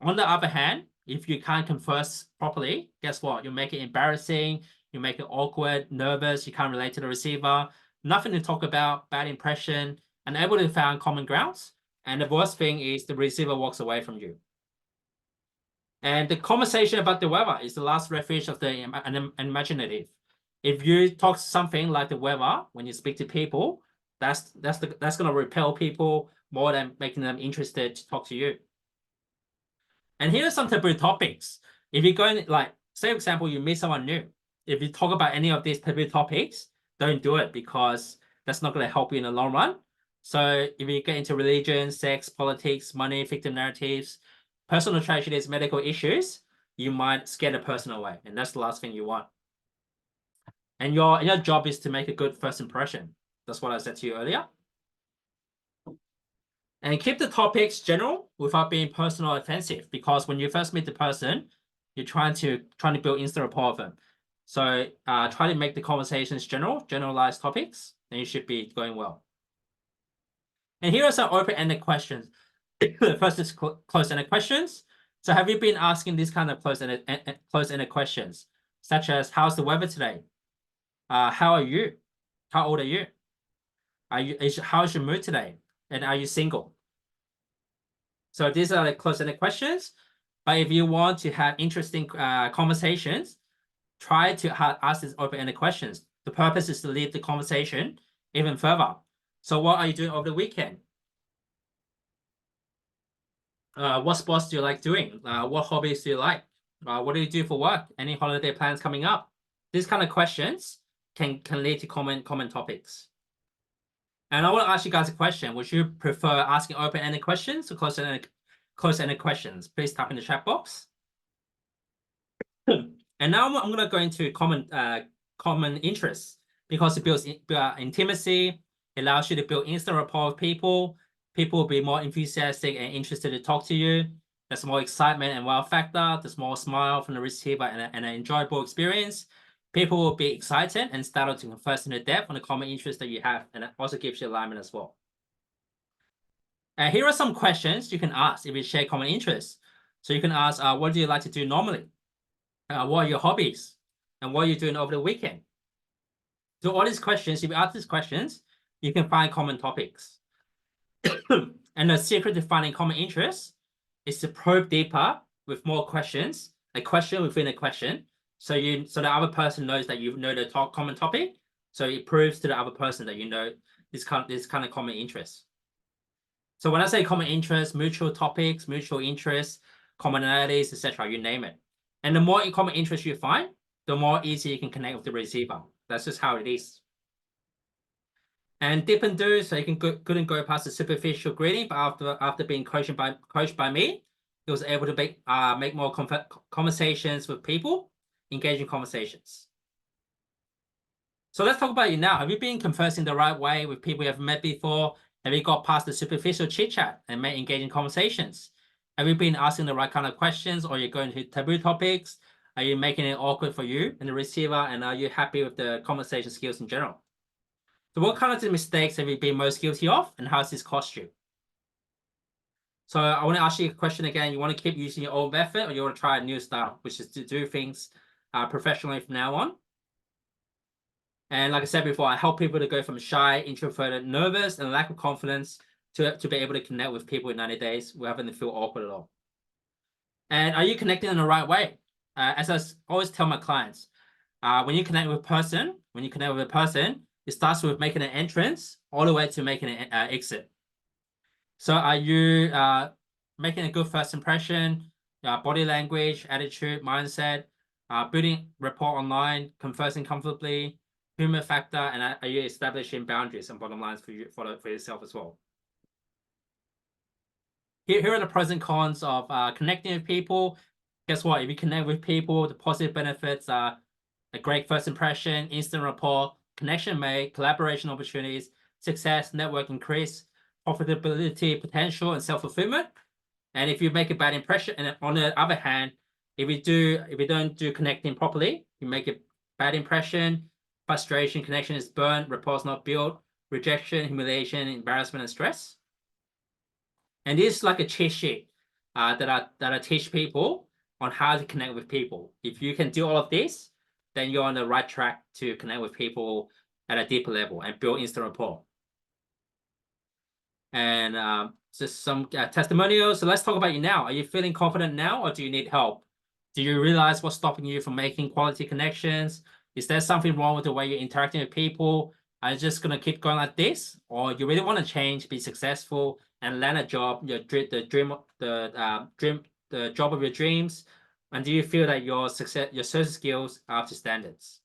On the other hand, if you can't converse properly, guess what? You make it embarrassing, you make it awkward, nervous, you can't relate to the receiver, nothing to talk about, bad impression, unable to find common grounds. And the worst thing is the receiver walks away from you. And the conversation about the weather is the last refuge of the imaginative. If you talk something like the weather when you speak to people, that's going to repel people more than making them interested to talk to you. And here are some taboo topics. If you're going, like, say, for example, you meet someone new. If you talk about any of these taboo topics, don't do it, because that's not going to help you in the long run. So if you get into religion, sex, politics, money, victim narratives, personal tragedies, medical issues, you might scare the person away. And that's the last thing you want. And your job is to make a good first impression. That's what I said to you earlier. And keep the topics general without being personal or offensive, because when you first meet the person, you're trying to build instant rapport with them. So try to make the conversations generalized topics, and you should be going well. And here are some open-ended questions. First is close-ended questions. So have you been asking these kind of close-ended questions, such as, how's the weather today? How are you? How old are you? How's your mood today? And are you single? So these are the close-ended questions. But if you want to have interesting conversations, try to ask these open-ended questions. The purpose is to lead the conversation even further. So what are you doing over the weekend? What sports do you like doing? What hobbies do you like? What do you do for work? Any holiday plans coming up? These kind of questions can lead to common topics. And I want to ask you guys a question. Would you prefer asking open-ended questions or close-ended questions? Please type in the chat box. And now I'm going to go into common interests, because it builds intimacy. It allows you to build instant rapport with people. People will be more enthusiastic and interested to talk to you. There's more excitement and wow factor. There's more smile from the receiver and an enjoyable experience. People will be excited and started to converse into depth on the common interests that you have, and it also gives you alignment as well. And here are some questions you can ask if you share common interests. So you can ask, what do you like to do normally? What are your hobbies? And what are you doing over the weekend? So all these questions, if you ask these questions, you can find common topics. And the secret to finding common interests is to probe deeper with more questions, a question within a question, so the other person knows that you know the common topic. So it proves to the other person that you know this kind of common interests. So when I say common interests, mutual topics, mutual interests, commonalities, etc., you name it. And the more common interests you find, the more easy you can connect with the receiver. That's just how it is. And dip and do, so you couldn't go past the superficial greeting, but after being coached by me, he was able to make more conversations with people, engaging conversations. So let's talk about you now. Have you been conversing the right way with people you have met before? Have you got past the superficial chit chat and made engaging conversations? Have you been asking the right kind of questions, or you're going to taboo topics? Are you making it awkward for you and the receiver? And are you happy with the conversation skills in general? So what kind of mistakes have you been most guilty of, and how has this cost you? So I want to ask you a question again. You want to keep using your old method, or you want to try a new style, which is to do things professionally from now on? And like I said before, I help people to go from shy, introverted, nervous, and lack of confidence to be able to connect with people in 90 days without having to feel awkward at all. And are you connecting in the right way? As I always tell my clients, when you connect with a person, it starts with making an entrance all the way to making an exit. So are you making a good first impression, body language, attitude, mindset, building rapport online, conversing comfortably, human factor, and are you establishing boundaries and bottom lines for yourself as well? Here are the pros and cons of connecting with people. Guess what? If you connect with people, the positive benefits are a great first impression, instant rapport, connection made, collaboration opportunities, success, network increase, profitability potential, and self-fulfillment. And if you make a bad impression, and on the other hand, if you don't do connecting properly, you make a bad impression, frustration, connection is burned, rapport is not built, rejection, humiliation, embarrassment, and stress. And this is like a cheat sheet that I teach people on how to connect with people. If you can do all of this, then you're on the right track to connect with people at a deeper level and build instant rapport. And just some testimonials. So let's talk about you now. Are you feeling confident now, or do you need help? Do you realize what's stopping you from making quality connections? Is there something wrong with the way you're interacting with people? Are you just gonna keep going like this, or you really want to change, be successful, and land a job, the job of your dreams? And do you feel that your social skills are up to standards?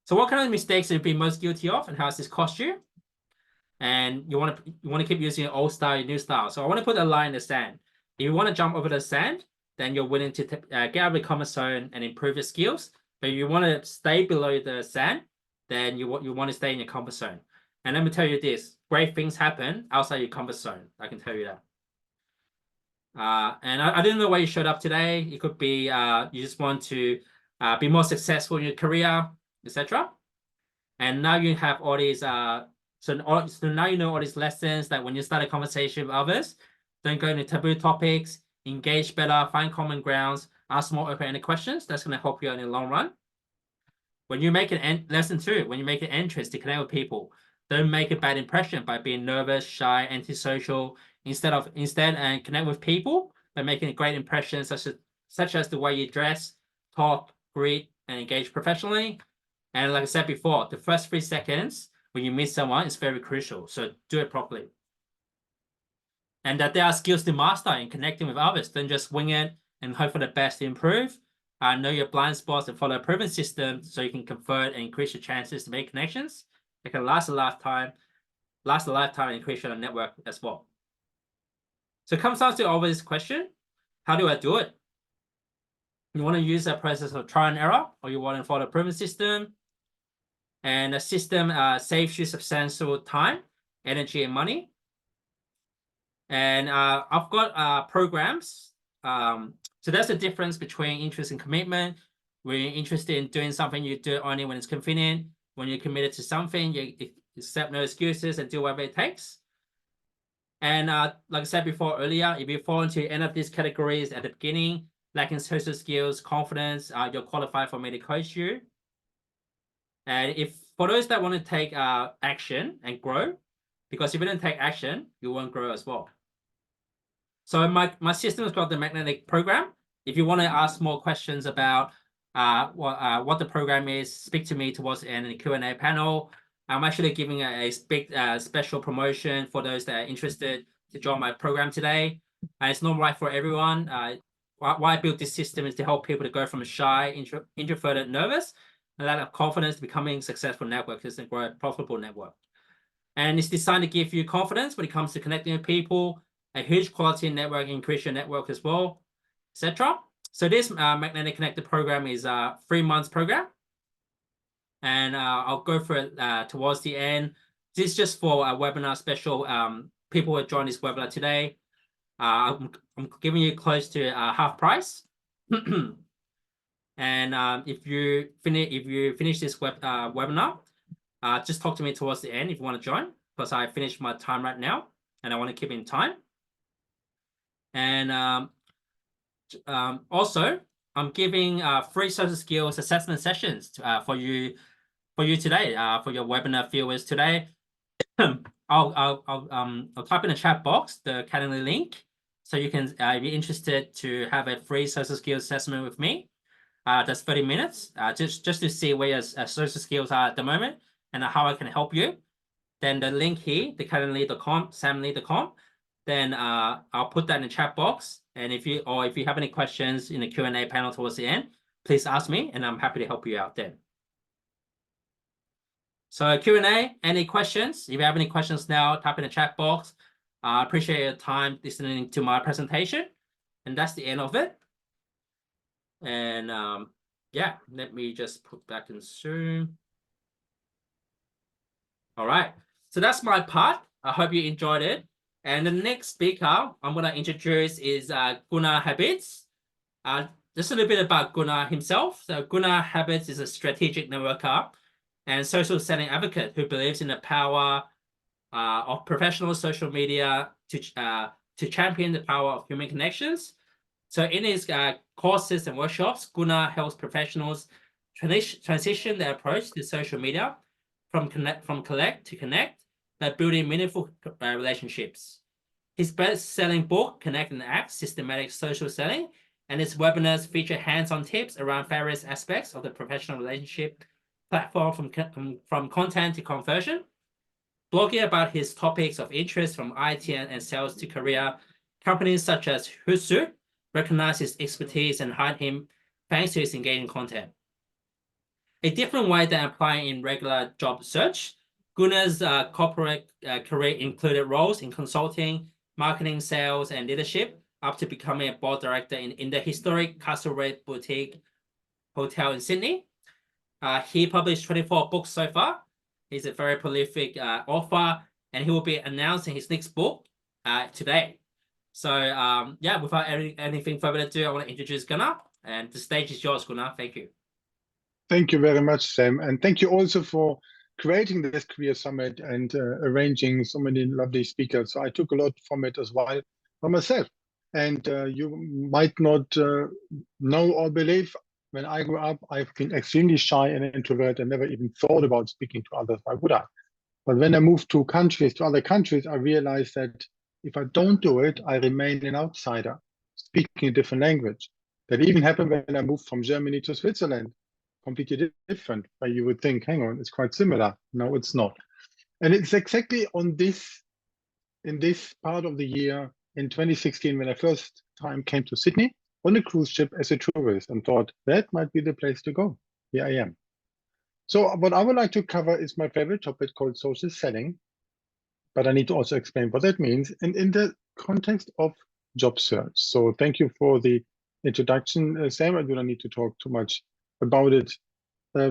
So what kind of mistakes have you been most guilty of, and how has this cost you? And you want to keep using your old style, your new style. So I want to put a line in the sand. If you want to jump over the sand, then you're willing to get out of the comfort zone and improve your skills. But if you want to stay below the sand, then you want to stay in your comfort zone. And let me tell you this: great things happen outside your comfort zone. I can tell you that. And I didn't know why you showed up today. It could be you just want to be more successful in your career, etc. And now you have all these. So now you know all these lessons, that when you start a conversation with others, don't go into taboo topics, engage better, find common grounds, ask more open-ended questions. That's going to help you in the long run. When you make lesson 2, when you make an entrance to connect with people, don't make a bad impression by being nervous, shy, antisocial. Instead, connect with people by making a great impression, such as the way you dress, talk, greet, and engage professionally. And like I said before, the first 3 seconds when you meet someone is very crucial. So do it properly. And that there are skills to master in connecting with others. Don't just wing it and hope for the best to improve. Know your blind spots and follow a proven system so you can convert and increase your chances to make connections that can last a lifetime and increase your network as well. So it comes down to always this question: how do I do it? You want to use a process of trial and error, or you want to follow a proven system? And a system saves you substantial time, energy, and money. And I've got programs. So there's a difference between interest and commitment. When you're interested in doing something, you do it only when it's convenient. When you're committed to something, you accept no excuses and do whatever it takes. And like I said before earlier, if you fall into any of these categories at the beginning, lacking social skills, confidence, you're qualified for me to coach you. And if for those that want to take action and grow, because if you don't take action, you won't grow as well. So my system is called the Magnetic Program. If you want to ask more questions about what the program is, speak to me towards the end of the Q&A panel. I'm actually giving a big special promotion for those that are interested to join my program today. It's not right for everyone. Why I built this system is to help people to go from shy, introverted, nervous, and lack of confidence to becoming successful networkers and grow a profitable network. And it's designed to give you confidence when it comes to connecting with people, a huge quality network, increase your network as well, etc. So this Magnetic Connector program is a 3 months program. and I'll go through it towards the end. This is just for a webinar special. People who join this webinar today. I'm giving you close to half price. And if you finish this webinar, just talk to me towards the end if you want to join, because I finished my time right now and I want to keep in time. And also, I'm giving free social skills assessment sessions for you today, for your webinar viewers today. I'll type in the chat box the Calendly link, so you can if you're interested to have a free social skills assessment with me. That's 30 minutes, just to see where your social skills are at the moment and how I can help you. Then the link here, the calendly.com, samlee.com. Then I'll put that in the chat box. And if you have any questions in the Q&A panel towards the end, please ask me, and I'm happy to help you out then. So Q&A, any questions? If you have any questions now, type in the chat box. I appreciate your time listening to my presentation. And that's the end of it. And yeah, let me just put back in Zoom. All right, so that's my part. I hope you enjoyed it. And the next speaker I'm going to introduce is Gunnar Habits. Just a little bit about Gunnar himself. So Gunnar Habits is a strategic networker and social selling advocate who believes in the power of professional social media to champion the power of human connections. So in his courses and workshops, Gunnar helps professionals transition their approach to social media from collect to connect by building meaningful relationships. His best-selling book, Connect and Act, Systematic Social Selling, and his webinars feature hands-on tips around various aspects of the professional relationship platform, from content to conversion. Blogging about his topics of interest from IT and sales to career, companies such as Hootsuite recognize his expertise and hired him thanks to his engaging content. A different way than applying in regular job search, Gunnar's corporate career included roles in consulting, marketing, sales, and leadership, up to becoming a board director in the historic Castlereagh Boutique Hotel in Sydney. He published 24 books so far. He's a very prolific author, and he will be announcing his next book today. So yeah, without anything further ado, I want to introduce Gunnar, and the stage is yours, Gunnar. Thank you. Thank you very much, Sam. And thank you also for creating this Career Summit and arranging so many lovely speakers. So I took a lot from it as well for myself. And you might not know or believe, when I grew up, I've been extremely shy and introvert and never even thought about speaking to others. Why would I? But when I moved to other countries, I realized that if I don't do it, I remain an outsider, speaking a different language. That even happened when I moved from Germany to Switzerland. Completely different, but you would think, hang on, it's quite similar. No, it's not. And it's exactly in this part of the year in 2016, when I first time came to Sydney on a cruise ship as a tourist and thought that might be the place to go. Here I am. So what I would like to cover is my favorite topic called social selling, but I need to also explain what that means in the context of job search. So thank you for the introduction, Sam. I do not need to talk too much about it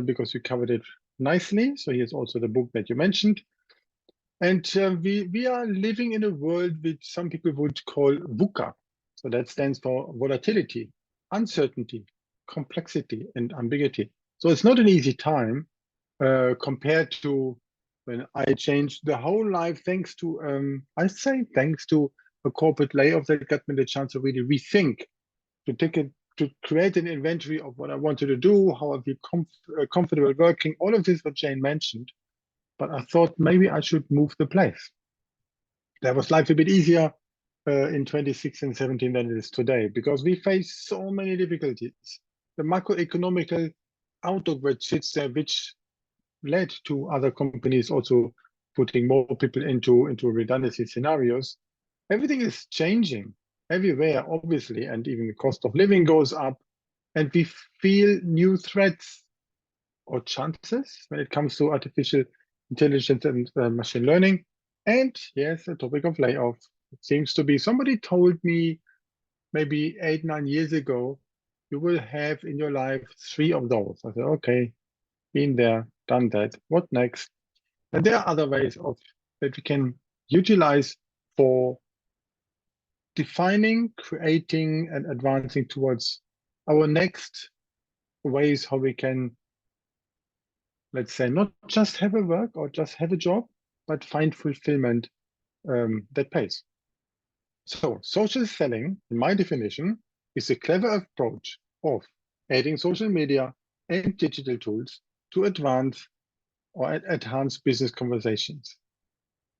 because you covered it nicely. So here's also the book that you mentioned. And we are living in a world which some people would call VUCA. So that stands for volatility, uncertainty, complexity, and ambiguity. So it's not an easy time compared to when I changed the whole life thanks to, I say thanks to a corporate layoff that got me the chance to really rethink, to create an inventory of what I wanted to do, how I feel comfortable working, all of this what Jane mentioned. But I thought maybe I should move the place. That was life a bit easier in 2016 and 17 than it is today, because we face so many difficulties. The macroeconomical outlook which sits there, which led to other companies also putting more people into redundancy scenarios. Everything is changing everywhere, obviously, and even the cost of living goes up, and we feel new threats or chances when it comes to artificial intelligence and machine learning. And yes, the topic of layoff. It seems to be, somebody told me maybe 8-9 years ago, you will have in your life 3 of those. I said, okay, been there, done that. What next? And there are other ways of that we can utilize for defining, creating, and advancing towards our next ways how we can, let's say, not just have a work or just have a job, but find fulfillment that pays. So social selling, in my definition, is a clever approach of adding social media and digital tools to advance or enhance business conversations.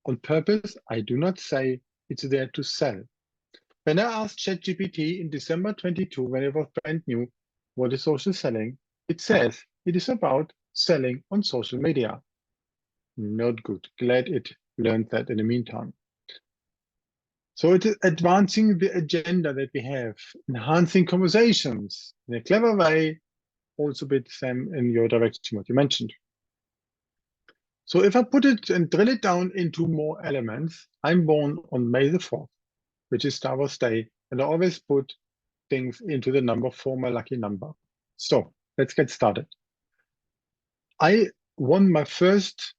On purpose, I do not say it's there to sell. When I asked ChatGPT in December 22, when it was brand new, what is social selling? It says it is about selling on social media. Not good. Glad it learned that in the meantime. So it is advancing the agenda that we have, enhancing conversations in a clever way, also a bit, Sam, in your direction, what you mentioned. So if I put it and drill it down into more elements, I'm born on May the 4th, which is Star Wars Day, and I always put things into the number 4, my lucky number. So let's get started. I won my first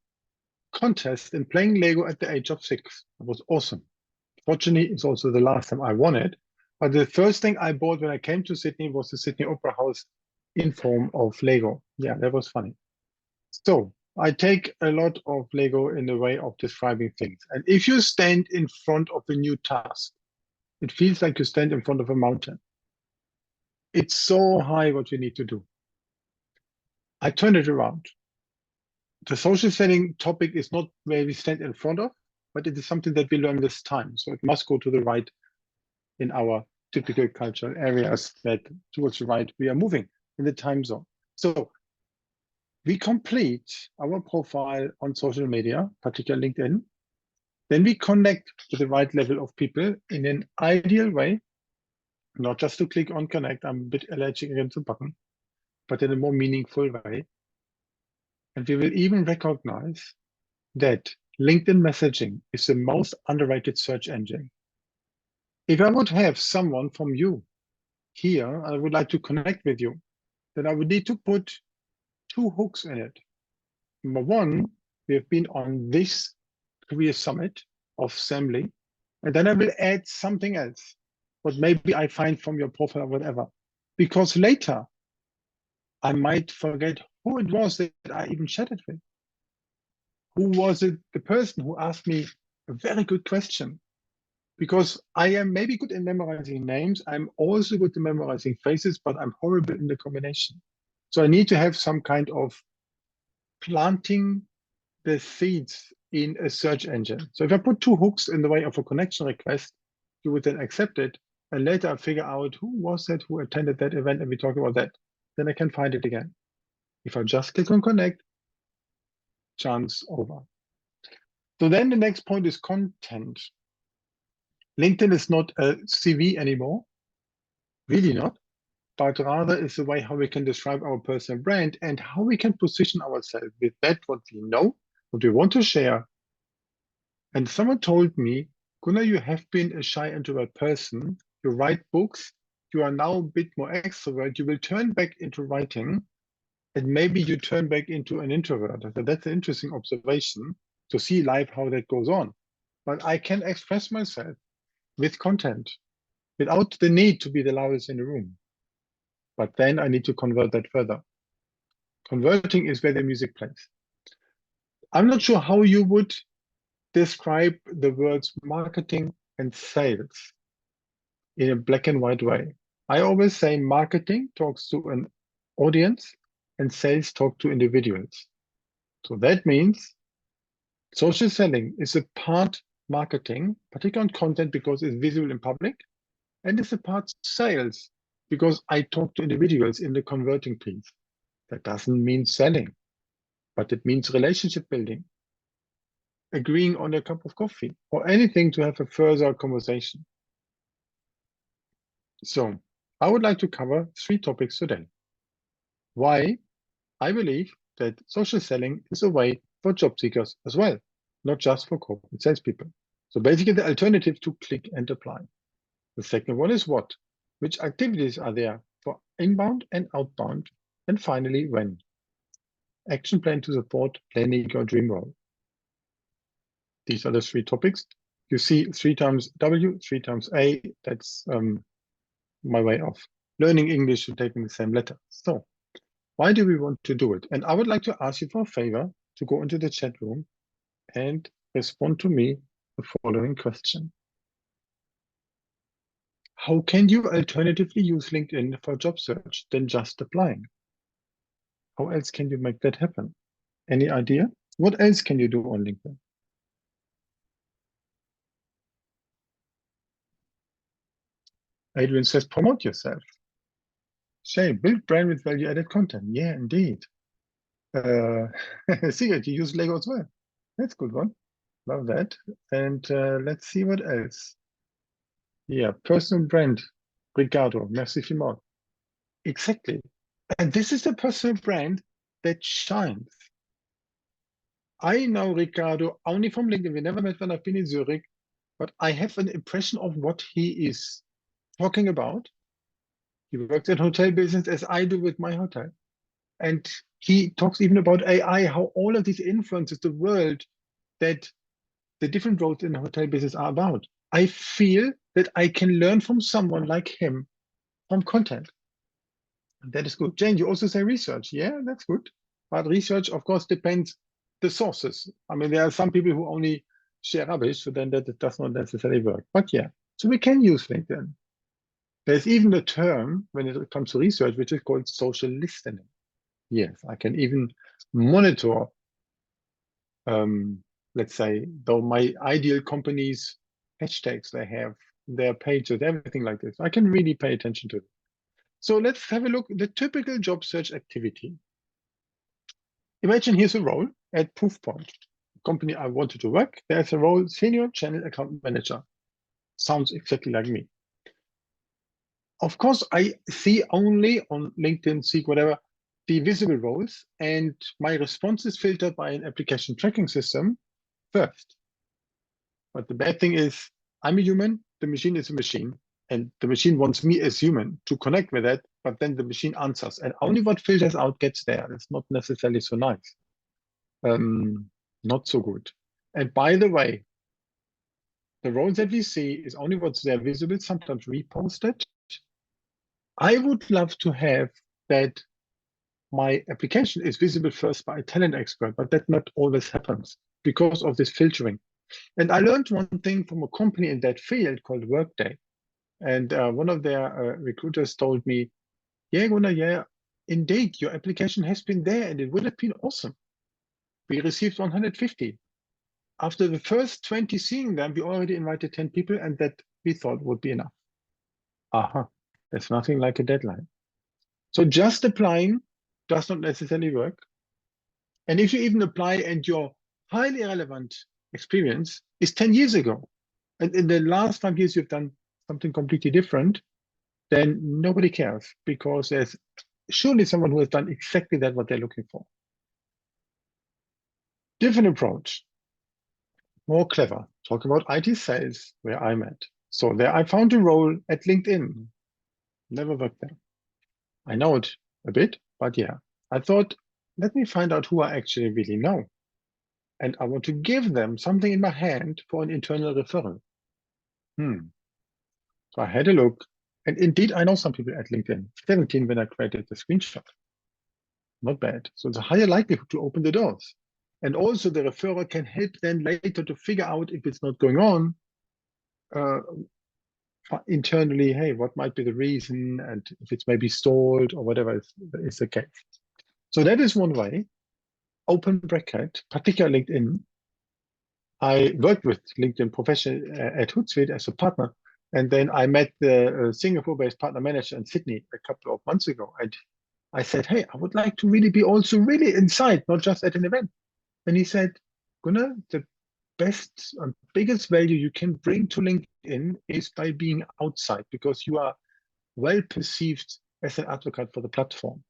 contest in playing Lego at the age of 6. It was awesome. Fortunately, it's also the last time I won it. But the first thing I bought when I came to Sydney was the Sydney Opera House in form of Lego. Yeah, that was funny. So I take a lot of Lego in the way of describing things. And if you stand in front of a new task, it feels like you stand in front of a mountain. It's so high what we need to do. I turn it around. The social selling topic is not where we stand in front of, but it is something that we learn this time. So it must go to the right in our typical cultural areas, that towards the right we are moving in the time zone. So we complete our profile on social media, particularly LinkedIn. Then we connect to the right level of people in an ideal way, not just to click on connect. I'm a bit allergic against the button, but in a more meaningful way. And we will even recognize that LinkedIn messaging is the most underrated search engine. If I would have someone from you here, I would like to connect with you, then I would need to put 2 hooks in it. Number 1, we have been on this career summit of Assembly, and then I will add something else, what maybe I find from your profile or whatever, because later I might forget who it was that I even chatted with. Who was it, the person who asked me a very good question? Because I am maybe good in memorizing names. I'm also good in memorizing faces, but I'm horrible in the combination. So I need to have some kind of planting the seeds in a search engine. So if I put 2 hooks in the way of a connection request, you would then accept it. And later I figure out who was that, who attended that event, and we talk about that. Then I can find it again. If I just click on connect, chance over. So then the next point is content. LinkedIn is not a CV anymore, really not, but rather is the way how we can describe our personal brand and how we can position ourselves with that, what we know, what we want to share. And someone told me, Gunnar, you have been a shy introvert person. You write books. You are now a bit more extrovert. You will turn back into writing, and maybe you turn back into an introvert. So that's an interesting observation to see life, how that goes on. But I can express myself with content without the need to be the loudest in the room. But then I need to convert that further. Converting is where the music plays. I'm not sure how you would describe the words marketing and sales in a black and white way. I always say marketing talks to an audience and sales talk to individuals. So that means social selling is a part marketing, particularly on content because it's visible in public, and it's a part sales because I talk to individuals in the converting piece. That doesn't mean selling, but it means relationship building, agreeing on a cup of coffee, or anything to have a further conversation. So I would like to cover 3 topics today. Why I believe that social selling is a way for job seekers as well, not just for corporate salespeople. So basically the alternative to click and apply. The second one is what? Which activities are there for inbound and outbound? And finally, when? action plan to support planning your dream role. These are the 3 topics. You see 3 times W, 3 times A. That's my way of learning English and taking the same letter. So why do we want to do it? And I would like to ask you for a favor to go into the chat room and respond to me the following question. How can you alternatively use LinkedIn for job search than just applying? How else can you make that happen? Any idea? What else can you do on LinkedIn? Adrian says, promote yourself. Shay, build brand with value-added content. Yeah, indeed. Sigurd, you use Lego as well. That's a good one. Love that. And let's see what else. Yeah, personal brand. Ricardo, merci vielmals. Exactly. And this is the personal brand that shines. I know Ricardo only from LinkedIn. We never met when I've been in Zurich, but I have an impression of what he is talking about. He works in hotel business as I do with my hotel. And he talks even about AI, how all of these influences the world that the different roles in the hotel business are about. I feel that I can learn from someone like him from content. That is good. Jane, you also say research. Yeah, that's good. But research, of course, depends the sources. I mean, there are some people who only share rubbish, so then that does not necessarily work. But yeah, so we can use LinkedIn. There's even a term when it comes to research, which is called social listening. Yes, I can even monitor, let's say, though my ideal companies, hashtags they have, their pages, everything like this. I can really pay attention to it. So let's have a look at the typical job search activity. Imagine here's a role at Proofpoint, the company I wanted to work. There's a role, Senior Channel Account Manager. Sounds exactly like me. Of course, I see only on LinkedIn, Seek, whatever, the visible roles, and my response is filtered by an application tracking system first. But the bad thing is, I'm a human, the machine is a machine, and the machine wants me as human to connect with it, but then the machine answers, and only what filters out gets there. It's not necessarily so nice. Not so good. And by the way, the roles that we see is only what's there visible, sometimes reposted. I would love to have that my application is visible first by a talent expert, but that not always happens because of this filtering. And I learned one thing from a company in that field called Workday. And one of their recruiters told me, yeah, Gunnar, yeah, indeed, your application has been there and it would have been awesome. We received 150. After the first 20 seeing them, we already invited 10 people and that we thought would be enough. Aha, there's nothing like a deadline. So just applying does not necessarily work. And if you even apply and your highly relevant experience is 10 years ago, and in the last 5 years you've done something completely different, then nobody cares because there's surely someone who has done exactly that what they're looking for. Different approach, more clever. Talk about IT sales where I'm at. So there I found a role at LinkedIn. Never worked there. I know it a bit, but yeah, I thought, let me find out who I actually really know. And I want to give them something in my hand for an internal referral. So I had a look, and indeed, I know some people at LinkedIn. 17 when I created the screenshot. Not bad. So it's a higher likelihood to open the doors. And also the referrer can help them later to figure out if it's not going on internally, hey, what might be the reason, and if it's maybe stalled or whatever is the case. So that is one way. Open bracket, particularly LinkedIn. I worked with LinkedIn professional at Hootsuite as a partner, and then I met the Singapore-based partner manager in Sydney a couple of months ago, and I said, hey, I would like to really be also really inside, not just at an event. And he said, Gunnar, the best and biggest value you can bring to LinkedIn is by being outside, because you are well perceived as an advocate for the platform.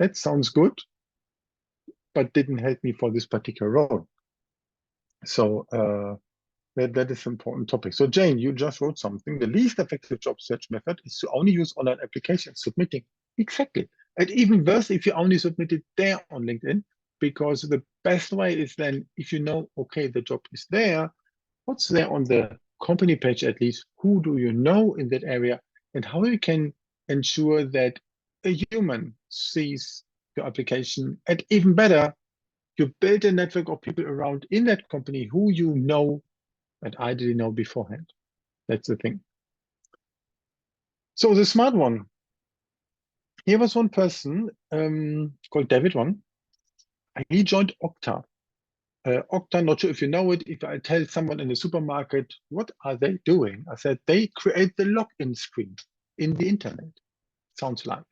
That sounds good, but didn't help me for this particular role. So that is an important topic. So Jane, you just wrote something. The least effective job search method is to only use online applications, submitting. Exactly. And even worse, if you only submit it there on LinkedIn, because the best way is then, if you know, okay, the job is there, what's there on the company page at least, who do you know in that area, and how you can ensure that a human sees your application, and even better, you build a network of people around in that company who you know and I didn't know beforehand. That's the thing. So the smart one. Here was one person called David One. He joined Okta. Okta, not sure if you know it. If I tell someone in the supermarket, what are they doing? I said, they create the login screen in the internet. Sounds like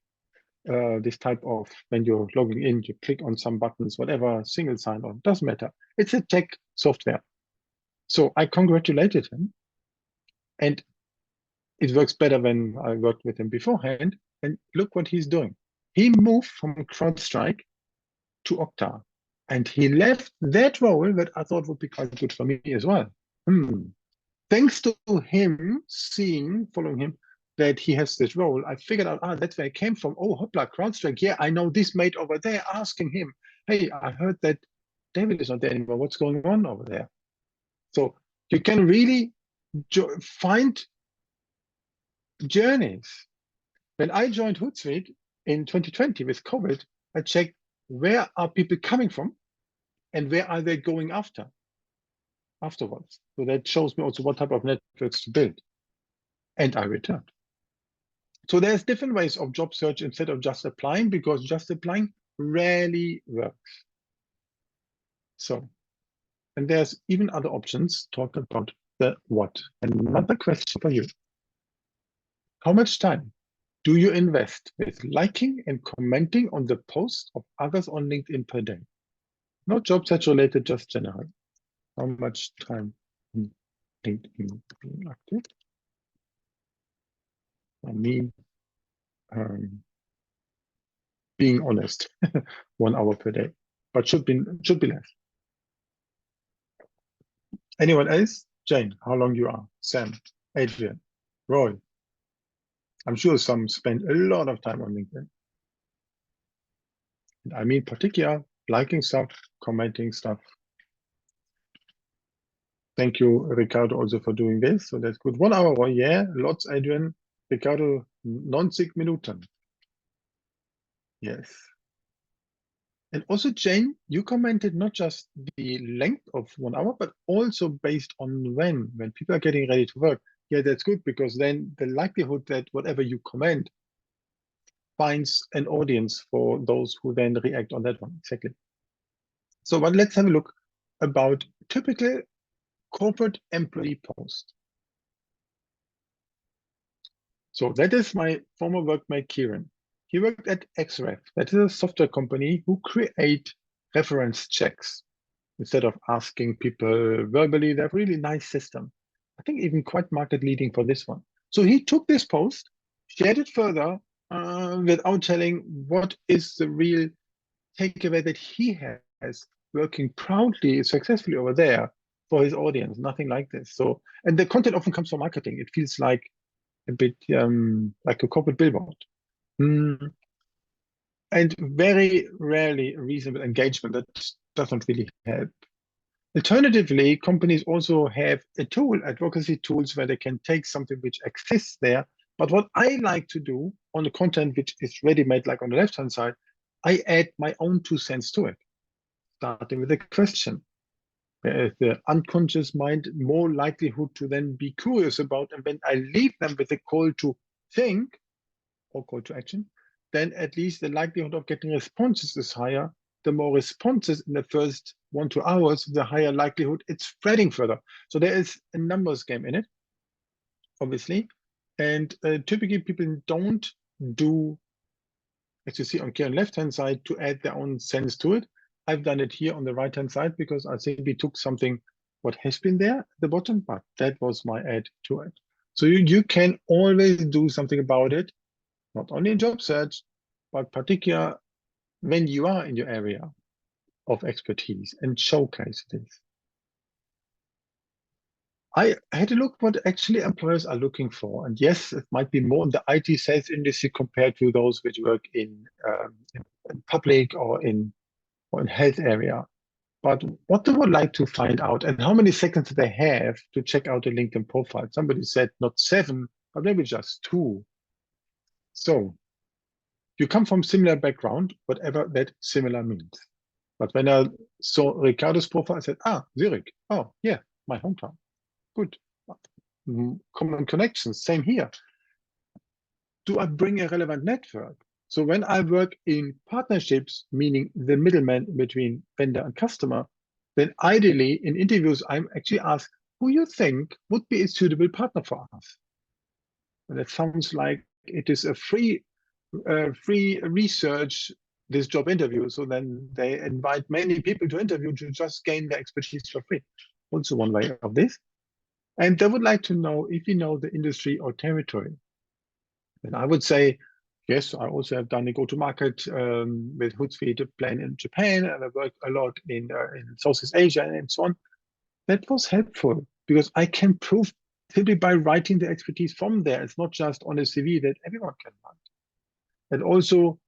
this type of, when you're logging in, you click on some buttons, whatever, single sign-on, doesn't matter. It's a tech software. So I congratulated him. And it works better when I worked with him beforehand. And look what he's doing. He moved from CrowdStrike to Okta. And he left that role that I thought would be quite good for me as well. Thanks to him following him, that he has this role, I figured out, that's where I came from. Oh, hoppla, CrowdStrike. Yeah, I know this mate over there, asking him, hey, I heard that David is not there anymore. What's going on over there? So you can really find journeys. When I joined Hootsuite in 2020 with COVID, I checked where are people coming from and where are they going afterwards. So that shows me also what type of networks to build. And I returned. So there's different ways of job search instead of just applying, because just applying rarely works. So, and there's even other options. Talk about the what. Another question for you. How much time do you invest with liking and commenting on the posts of others on LinkedIn per day? Not job search related, just general. How much time in LinkedIn being active? For me, being honest, 1 hour per day, but should be less. Anyone else? Jane, how long you are? Sam, Adrian, Roy. I'm sure some spend a lot of time on LinkedIn. I mean, particular liking stuff, commenting stuff. Thank you, Ricardo, also for doing this. So that's good. 1 hour, Roy, yeah, lots, Adrian. Ricardo, 90 Minuten. Yes. And also, Jane, you commented not just the length of 1 hour, but also based on when people are getting ready to work. Yeah, that's good, because then the likelihood that whatever you comment finds an audience for those who then react on that one. Exactly. So, but let's have a look about typical corporate employee post. So that is my former workmate, Kieran. He worked at XREF. That is a software company who create reference checks. Instead of asking people verbally, they have a really nice system. I think even quite market leading for this one. So he took this post, shared it further without telling what is the real takeaway that he has working proudly, successfully over there for his audience. Nothing like this. So, and the content often comes from marketing. It feels like a bit like a corporate billboard. And very rarely reasonable engagement that doesn't really help. Alternatively, companies also have a tool, advocacy tools, where they can take something which exists there. But what I like to do on the content which is ready-made, like on the left-hand side, I add my own 2 cents to it, starting with a question. The unconscious mind more likelihood to then be curious about, and when I leave them with a call to think or call to action, then at least the likelihood of getting responses is higher. The more responses in the first 1 to 2 hours, the higher likelihood it's spreading further. So there is a numbers game in it, obviously. And typically people don't do, as you see on the left-hand side, to add their own sense to it. I've done it here on the right-hand side because I simply took something what has been there at the bottom, but that was my add to it. So you can always do something about it, not only in job search, but particular when you are in your area of expertise, and showcase this. I had a look what actually employers are looking for. And yes, it might be more in the IT sales industry compared to those which work in public or in or in health area. But what they would like to find out and how many seconds they have to check out a LinkedIn profile. Somebody said not 7, but maybe just 2. So you come from similar background, whatever that similar means. But when I saw Ricardo's profile, I said, Zurich. Oh, yeah, my hometown. Good. Common connections, same here. Do I bring a relevant network? So when I work in partnerships, meaning the middleman between vendor and customer, then ideally in interviews, I'm actually asked who you think would be a suitable partner for us. And that sounds like it is a free research, this job interview. So then they invite many people to interview to just gain their expertise for free. Also one way of this. And they would like to know if you know the industry or territory. And I would say, yes, I also have done a go-to-market with Hootsuite plan in Japan, and I worked a lot in Southeast Asia and so on. That was helpful because I can prove simply by writing the expertise from there. It's not just on a CV that everyone can write. And also,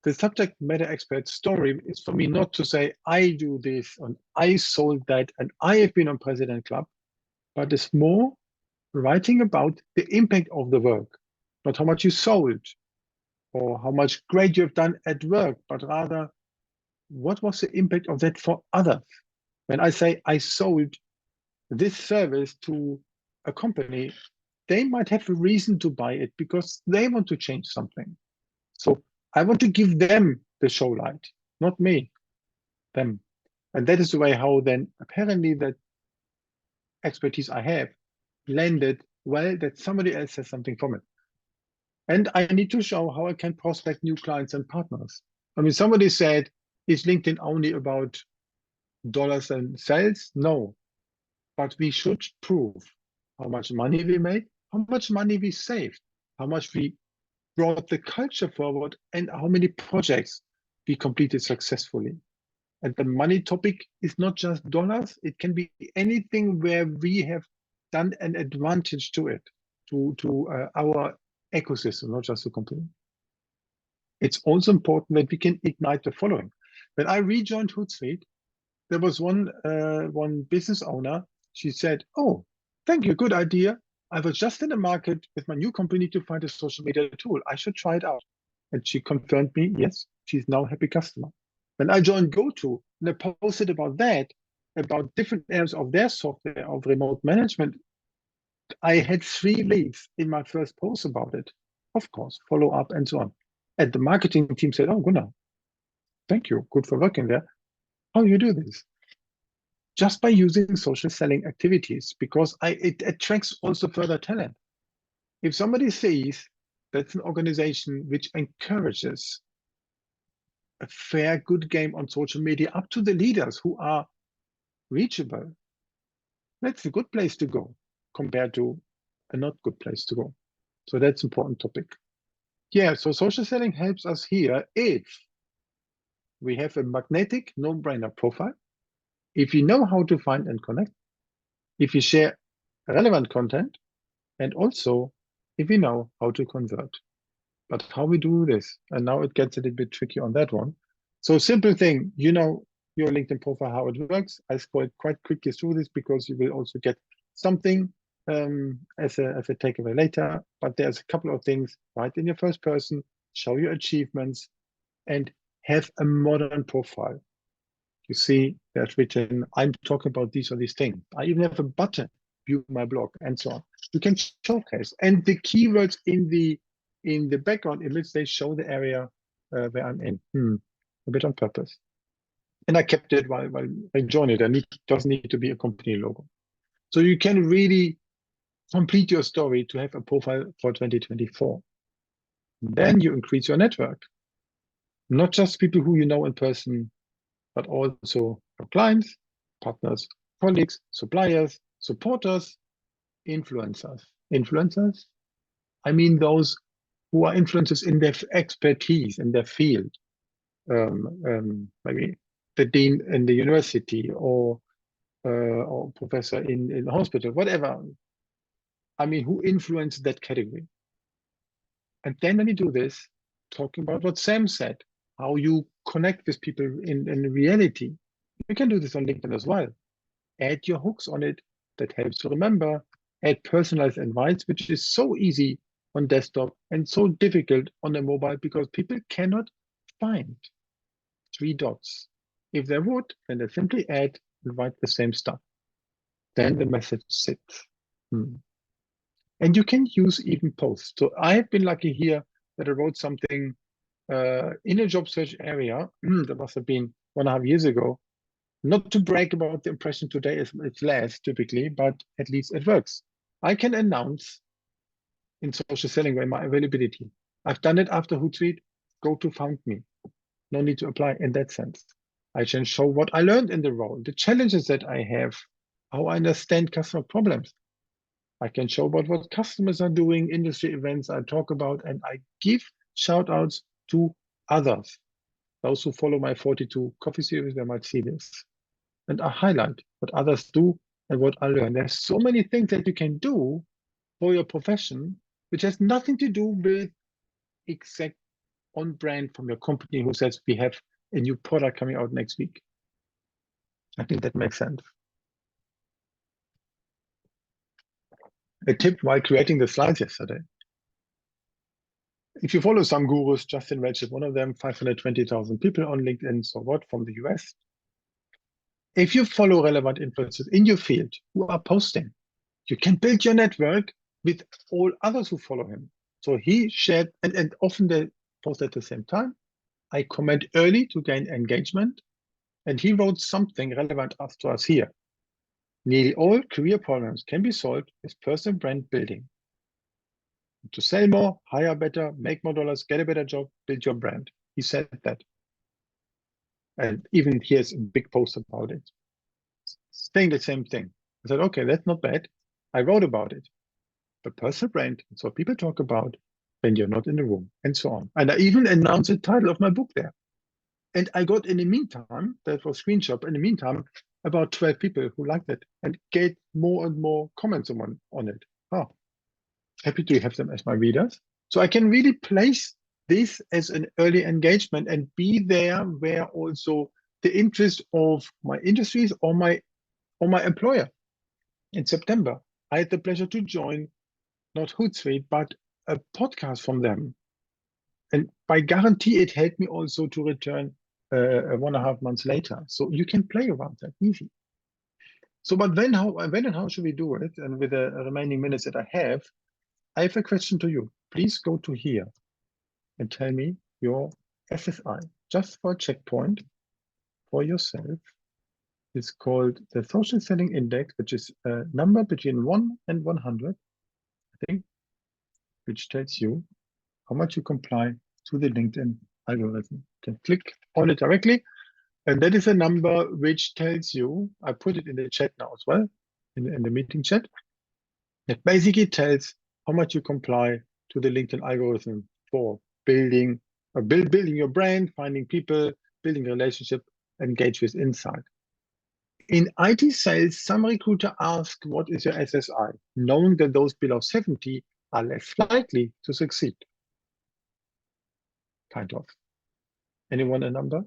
the subject matter expert story is for me not to say I do this and I sold that and I have been on President Club, but it's more writing about the impact of the work, not how much you sold or how much great you've done at work, but rather what was the impact of that for others? When I say I sold this service to a company, they might have a reason to buy it because they want to change something. So I want to give them the show light, not me, them. And that is the way how then apparently that expertise I have landed well, that somebody else has something from it. And I need to show how I can prospect new clients and partners. I mean, somebody said, is LinkedIn only about dollars and sales? No, but we should prove how much money we made, how much money we saved, how much we brought the culture forward, and how many projects we completed successfully. And the money topic is not just dollars, it can be anything where we have done an advantage to it, to our ecosystem, not just the company. It's also important that we can ignite the following. When I rejoined Hootsuite, there was one business owner. She said, "Oh, thank you, good idea. I was just in the market with my new company to find a social media tool. I should try it out." And she confirmed me, yes, she's now a happy customer. When I joined GoTo and I posted about that, about different areas of their software of remote management, I had 3 leads in my first post about it. Of course, follow up and so on. And the marketing team said, "Oh, Gunnar, thank you. Good for working there. How do you do this?" Just by using social selling activities, because it attracts also further talent. If somebody sees that's an organization which encourages a fair, good game on social media up to the leaders who are reachable, that's a good place to go compared to a not good place to go. So that's an important topic. Yeah, so social selling helps us here if we have a magnetic, no-brainer profile, if you know how to find and connect, if you share relevant content, and also if we know how to convert. But how we do this, and now it gets a little bit tricky on that one. So simple thing, you know your LinkedIn profile, how it works. I scrolled quite quickly through this because you will also get something as a takeaway later. But there's a couple of things. Write in your first person, show your achievements, and have a modern profile. You see there's written, I'm talking about these or these things. I even have a button, view my blog, and so on. You can showcase. And the keywords in the background image, they show the area where I'm in. A bit on purpose. And I kept it while I joined it, and it doesn't need to be a company logo. So you can really complete your story to have a profile for 2024. Then you increase your network. Not just people who you know in person, but also your clients, partners, colleagues, suppliers, supporters, influencers. Influencers? I mean those who are influencers in their expertise, in their field. Maybe the dean in the university or professor in the hospital, whatever. I mean, who influence that category? And then when you do this, talking about what Sam said, how you connect with people in reality. You can do this on LinkedIn as well. Add your hooks on it that helps to remember. Add personalized invites, which is so easy on desktop and so difficult on the mobile because people cannot find 3 dots. If they would, then they simply add and write the same stuff. Then the message sits. And you can use even posts. So I've been lucky here that I wrote something in a job search area that must have been 1.5 years ago. Not to brag about the impression today, it's less typically, but at least it works. I can announce in social selling where my availability. I've done it after Hootsuite. Go to Found Me. No need to apply in that sense. I can show what I learned in the role, the challenges that I have, how I understand customer problems. I can show about what customers are doing, industry events I talk about, and I give shout outs to others. Those who follow my 42 coffee series, they might see this. And I highlight what others do and what I learn. There's so many things that you can do for your profession, which has nothing to do with exact on brand from your company who says we have a new product coming out next week. I think that makes sense. A tip while creating the slides yesterday. If you follow some gurus, Justin Redshift, one of them, 520,000 people on LinkedIn, so what, from the US. If you follow relevant influencers in your field who are posting, you can build your network with all others who follow him. So he shared, and often they post at the same time. I comment early to gain engagement, and he wrote something relevant to us here. Nearly all career problems can be solved with personal brand building. To sell more, hire better, make more dollars, get a better job, build your brand. He said that. And even here's a big post about it, saying the same thing. I said, okay, that's not bad. I wrote about it. But personal brand, it's what people talk about when you're not in the room, and so on. And I even announced the title of my book there. And I got, in the meantime, that was screenshot, in the meantime, about 12 people who liked it and get more and more comments on it. Oh, happy to have them as my readers. So I can really place this as an early engagement and be there where also the interest of my industries or my employer. In September, I had the pleasure to join not Hootsuite, but a podcast from them. And by guarantee, it helped me also to return 1.5 months later. So you can play around that easy. So, but when and how should we do it? And with the remaining minutes that I have a question to you. Please go to here and tell me your SSI, just for a checkpoint for yourself. It's called the Social Selling Index, which is a number between 1 and 100, I think, which tells you how much you comply to the LinkedIn algorithm. You can click on it directly. And that is a number which tells you, I put it in the chat now as well, in the meeting chat, that basically tells how much you comply to the LinkedIn algorithm for building your brand, finding people, building a relationship, engage with insight. In IT sales, some recruiter ask, what is your SSI? Knowing that those below 70 are less likely to succeed. Kind of. Anyone a number?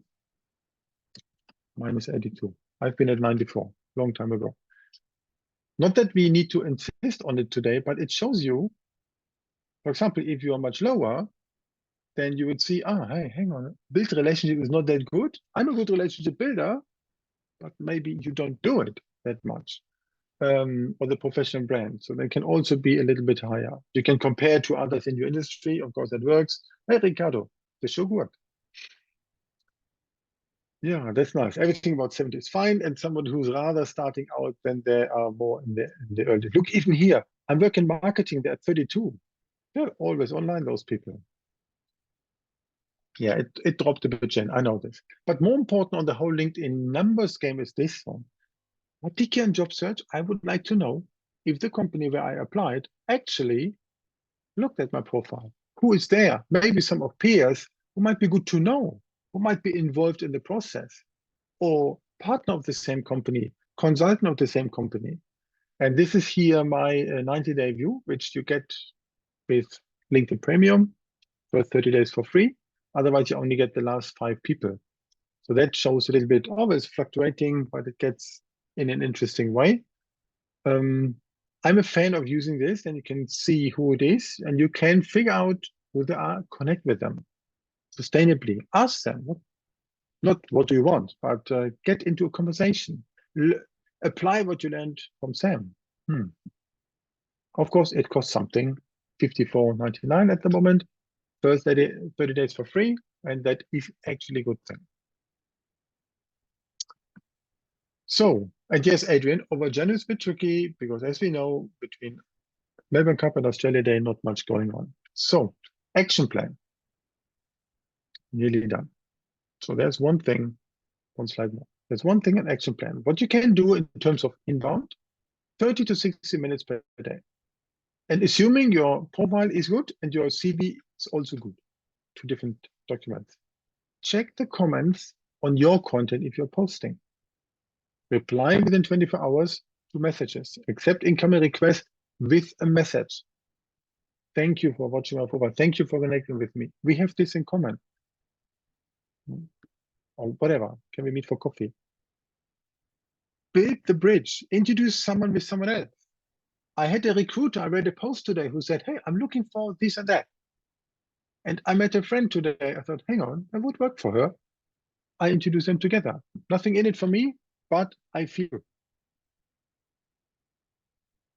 Mine is 82. I've been at 94, long time ago. Not that we need to insist on it today, but it shows you, for example, if you are much lower, then you would see, hey, hang on, build relationship is not that good. I'm a good relationship builder, but maybe you don't do it that much. Or the professional brand. So they can also be a little bit higher. You can compare to others in your industry. Of course, that works. Hey, Ricardo, this should work. Yeah, that's nice. Everything about 70 is fine. And someone who's rather starting out, then they are more in the early. Look, even here, I'm working marketing. They're at 32. They're always online, those people. Yeah, it dropped a bit, Jen. I know this. But more important on the whole LinkedIn numbers game is this one. Particularly in job search, I would like to know if the company where I applied actually looked at my profile. Who is there? Maybe some of peers who might be good to know, who might be involved in the process, or partner of the same company, consultant of the same company. And this is here my 90-day view, which you get with LinkedIn Premium for 30 days for free. Otherwise, you only get the last 5 people. So that shows a little bit, always fluctuating, but it gets in an interesting way. I'm a fan of using this, and you can see who it is, and you can figure out who they are, connect with them sustainably. Ask them, not what do you want, but get into a conversation. Apply what you learned from Sam. Of course, it costs something, $54.99 at the moment. First 30 days for free, and that is actually a good thing. So, and yes, Adrian, over January is a bit tricky because, as we know, between Melbourne Cup and Australia Day, not much going on. So, action plan. Nearly done. So there's one thing, one slide more. There's one thing, an action plan. What you can do in terms of inbound, 30 to 60 minutes per day. And assuming your profile is good and your CV is also good, 2 different documents. Check the comments on your content if you're posting. Reply within 24 hours to messages. Accept incoming requests with a message. Thank you for watching my profile. Thank you for connecting with me. We have this in common. Or whatever. Can we meet for coffee? Build the bridge. Introduce someone with someone else. I had a recruiter, I read a post today who said, hey, I'm looking for this and that. And I met a friend today. I thought, hang on, that would work for her. I introduced them together. Nothing in it for me, but I feel.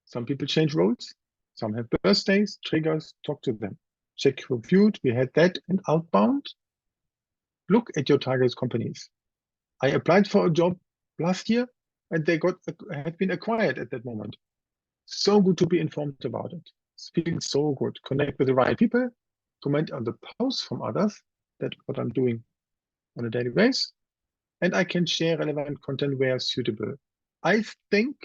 Some people change roles. Some have birthdays, triggers, talk to them. Check who viewed. We had that in outbound. Look at your target companies. I applied for a job last year and they had been acquired at that moment. So good to be informed about it. It's feeling so good. Connect with the right people, comment on the posts from others. That's what I'm doing on a daily basis. And I can share relevant content where suitable. I think,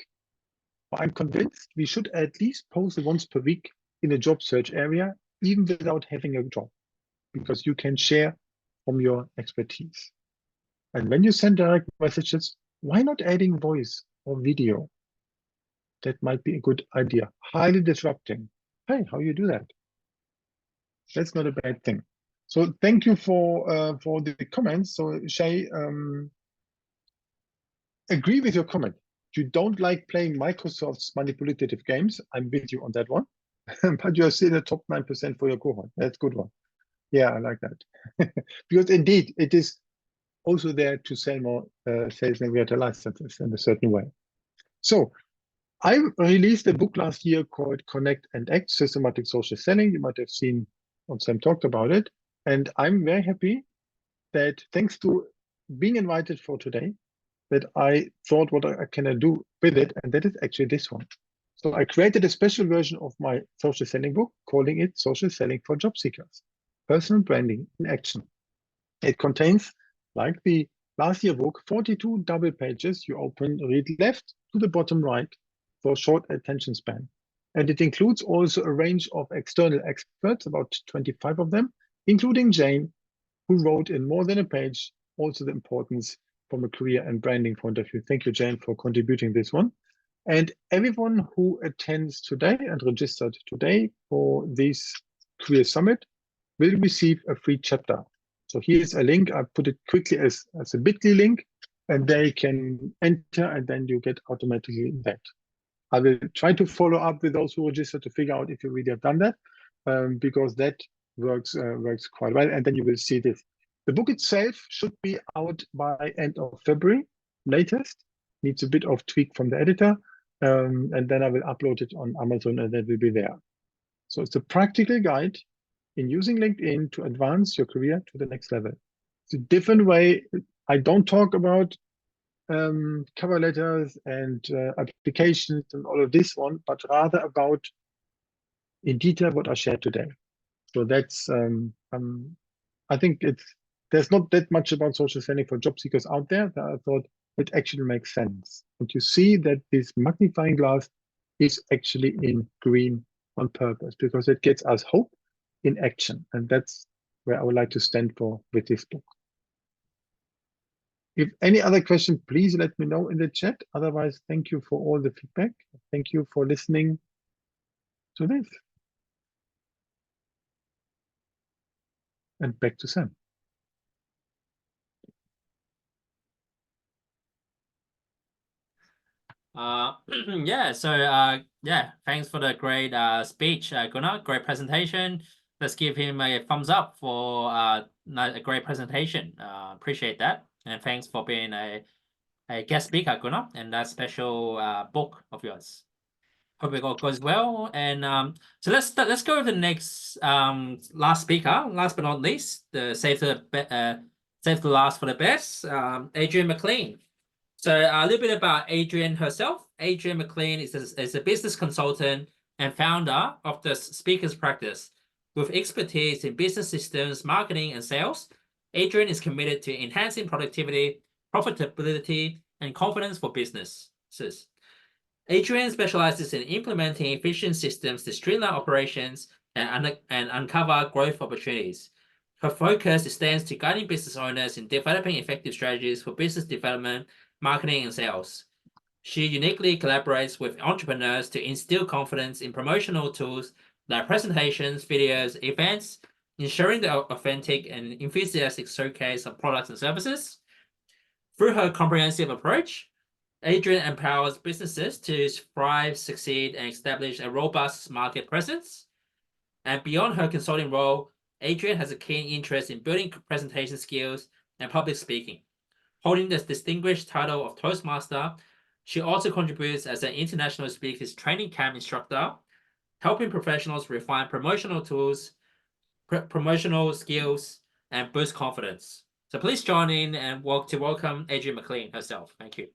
or I'm convinced, we should at least post once per week in a job search area, even without having a job, because you can share from your expertise. And when you send direct messages, why not adding voice or video? That might be a good idea. Highly disrupting. Hey, how you do that? That's not a bad thing. So thank you for the comments. So Shay, agree with your comment. You don't like playing Microsoft's manipulative games. I'm with you on that one. But you're still in the top 9% for your cohort. That's a good one. Yeah, I like that. Because indeed, it is also there to sell more sales navigator licenses in a certain way. So I released a book last year called Connect and Act, Systematic Social Selling. You might have seen when Sam talked about it. And I'm very happy that thanks to being invited for today, that I thought what I can do with it, and that is actually this one. So I created a special version of my social selling book, calling it Social Selling for Job Seekers, Personal Branding in Action. It contains, like the last year book, 42 double pages. You open, read left to the bottom right for short attention span. And it includes also a range of external experts, about 25 of them, including Jane, who wrote in more than a page also the importance from a career and branding point of view. Thank you, Jane, for contributing this one. And everyone who attends today and registered today for this Career Summit will receive a free chapter. So here's a link. I put it quickly as a bit.ly link, and they can enter, and then you get automatically that. I will try to follow up with those who register to figure out if you really have done that, because that works quite well. And then you will see this. The book itself should be out by end of February, latest. Needs a bit of tweak from the editor. And then I will upload it on Amazon, and that will be there. So it's a practical guide in using LinkedIn to advance your career to the next level. It's a different way. I don't talk about cover letters and applications and all of this one, but rather about in detail what I shared today. So that's I think there's not that much about social selling for job seekers out there that I thought it actually makes sense. And you see that this magnifying glass is actually in green on purpose, because it gets us hope in action. And that's where I would like to stand for with this book. If any other questions, please let me know in the chat. Otherwise, thank you for all the feedback. Thank you for listening to this. And back to Sam. Yeah, so yeah, thanks for the great speech, Gunnar. Great presentation. Let's give him a thumbs up for a great presentation. Appreciate that. And thanks for being a guest speaker, Gunnar, and that special book of yours. Hope it all goes well. And so let's go with the next last speaker, last but not least, the save the last for the best, Adrienne McLean. So a little bit about Adrienne herself. Adrienne McLean is a business consultant and founder of the Speakers Practice. With expertise in business systems, marketing, and sales, Adrienne is committed to enhancing productivity, profitability, and confidence for businesses. Adrienne specializes in implementing efficient systems to streamline operations and uncover growth opportunities. Her focus extends to guiding business owners in developing effective strategies for business development, marketing, and sales. She uniquely collaborates with entrepreneurs to instill confidence in promotional tools like presentations, videos, events, ensuring the authentic and enthusiastic showcase of products and services. Through her comprehensive approach, Adrienne empowers businesses to thrive, succeed, and establish a robust market presence. And beyond her consulting role, Adrienne has a keen interest in building presentation skills and public speaking. Holding the distinguished title of Toastmaster, she also contributes as an international speakers training camp instructor, helping professionals refine promotional tools, promotional skills, and boost confidence. So please join in and welcome Adrienne McLean herself. Thank you.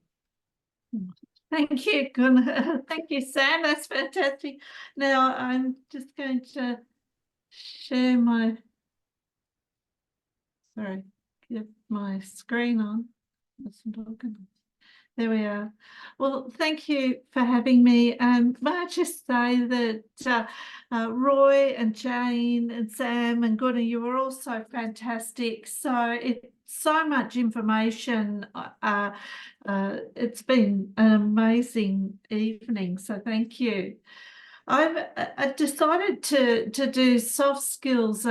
Thank you, Gunnar. Thank you, Sam. That's fantastic. Now I'm just going to share get my screen on. There we are. Well, thank you for having me. May I just say that Roy and Jane and Sam and Gunnar, you were all so fantastic. So it's so much information. It's been an amazing evening. So thank you. I've decided to do soft skills,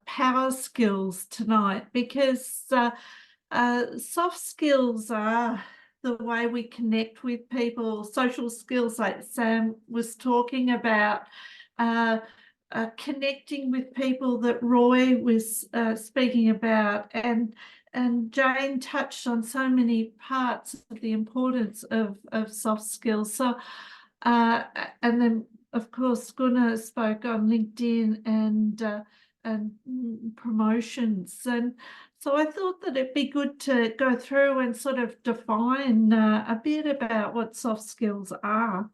power skills tonight because soft skills are the way we connect with people, social skills like Sam was talking about, connecting with people that Roy was speaking about, and Jane touched on so many parts of the importance of soft skills. So, and then of course Gunnar spoke on LinkedIn and promotions, and so I thought that it'd be good to go through and sort of define a bit about what soft skills are.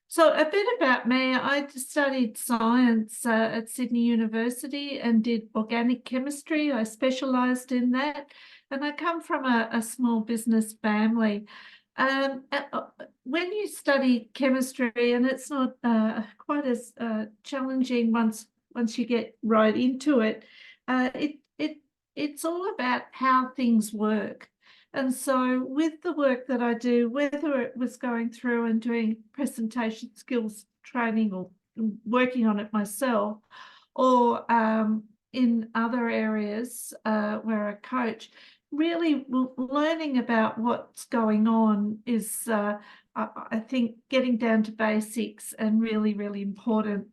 So a bit about me. I studied science at Sydney University and did organic chemistry. I specialised in that, and I come from a small business family. When you study chemistry, and it's not quite as challenging once you get right into it, it's all about how things work. And so with the work that I do, whether it was going through and doing presentation skills training or working on it myself, or in other areas where I coach, really learning about what's going on is, I think, getting down to basics and really, really important.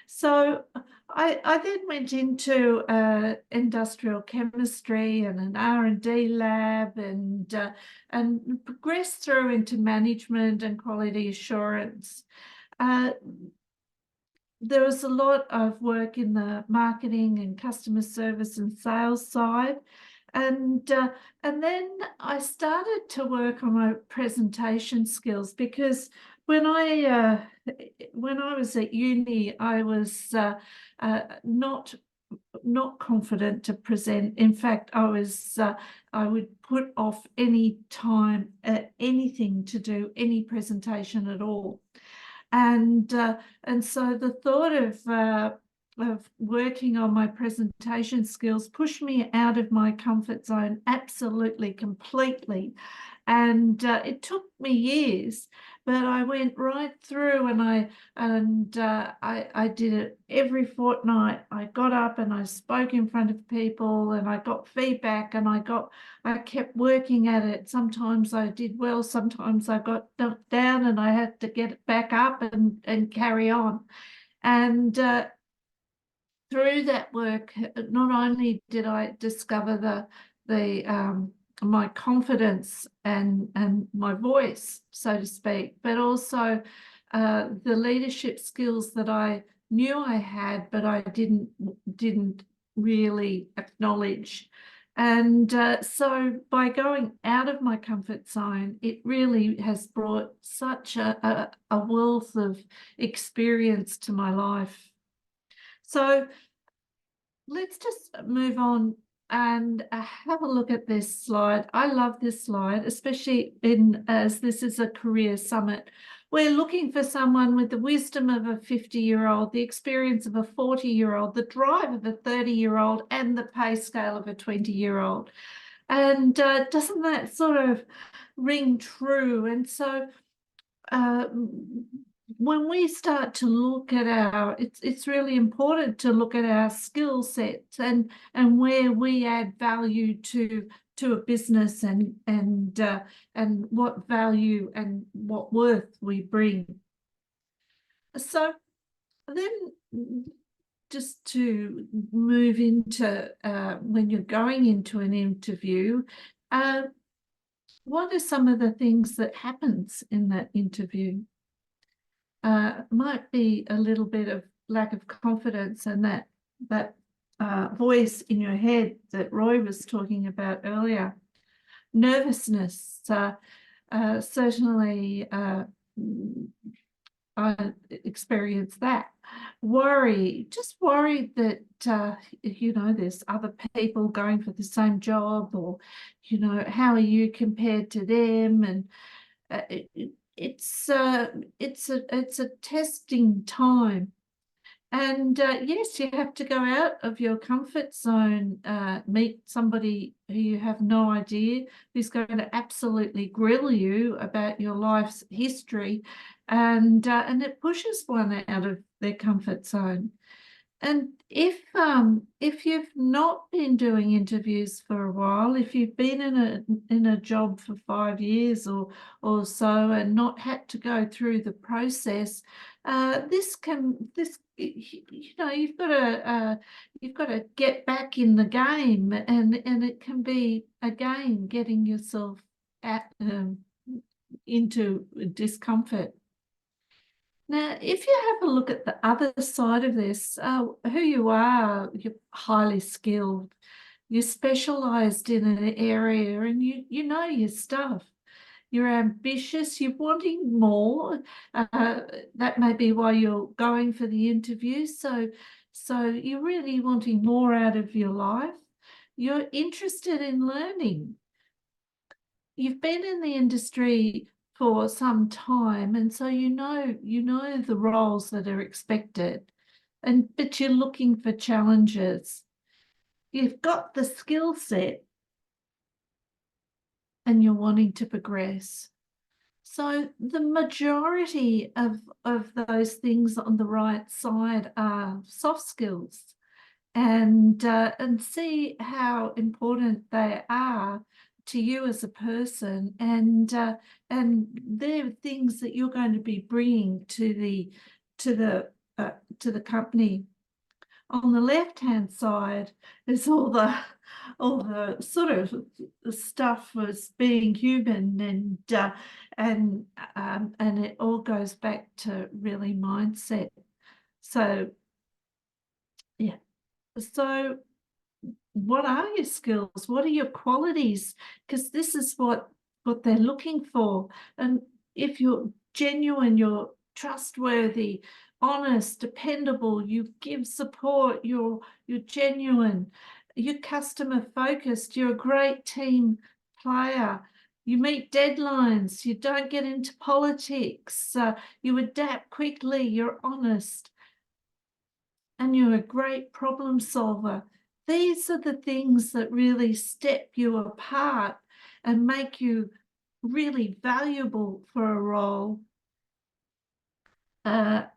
So I then went into industrial chemistry and an R&D lab and progressed through into management and quality assurance. There was a lot of work in the marketing and customer service and sales side. And then I started to work on my presentation skills, because when I was at uni, I was not confident to present. In fact, I would put off any time, anything to do any presentation at all. And so the thought of working on my presentation skills pushed me out of my comfort zone absolutely, completely. And it took me years, but I went right through, and I did it every fortnight. I got up and I spoke in front of people, and I got feedback, and I kept working at it. Sometimes I did well, sometimes I got knocked down, and I had to get it back up and carry on. And through that work, not only did I discover my confidence and my voice, so to speak, but also the leadership skills that I knew I had, but I didn't really acknowledge. And so by going out of my comfort zone, it really has brought such a wealth of experience to my life. So let's just move on and have a look at this slide. I love this slide, especially as this is a career summit. We're looking for someone with the wisdom of a 50-year-old, the experience of a 40-year-old, the drive of a 30-year-old, and the pay scale of a 20-year-old. And doesn't that sort of ring true? And so when we start to look at it's really important to look at our skill sets and where we add value to a business and what value and what worth we bring. So then, just to move into when you're going into an interview, what are some of the things that happens in that interview? Might be a little bit of lack of confidence, and that voice in your head that Roy was talking about earlier. Nervousness, certainly I experienced that. Worry, just worried that there's other people going for the same job, or how are you compared to them? And it's a testing time, and yes, you have to go out of your comfort zone, meet somebody who you have no idea, who's going to absolutely grill you about your life's history, and it pushes one out of their comfort zone. And if you've not been doing interviews for a while, if you've been in a job for 5 years or so and not had to go through the process, you've got to get back in the game, and it can be again getting yourself into discomfort. Now, if you have a look at the other side of this, who you are, you're highly skilled, you're specialised in an area, and you know your stuff. You're ambitious, you're wanting more. That may be why you're going for the interview. So you're really wanting more out of your life. You're interested in learning. You've been in the industry for some time, and so you know the roles that are expected, but you're looking for challenges. You've got the skill set and you're wanting to progress. So the majority of those things on the right side are soft skills, and see how important they are to you as a person, and they're things that you're going to be bringing to the company. On the left-hand side is all the sort of stuff as being human, and it all goes back to really mindset. So yeah. So what are your skills? What are your qualities? Because this is what they're looking for. And if you're genuine, you're trustworthy, honest, dependable, you give support, you're genuine, you're customer focused, you're a great team player, you meet deadlines, you don't get into politics, you adapt quickly, you're honest, and you're a great problem solver. These are the things that really step you apart and make you really valuable for a role, and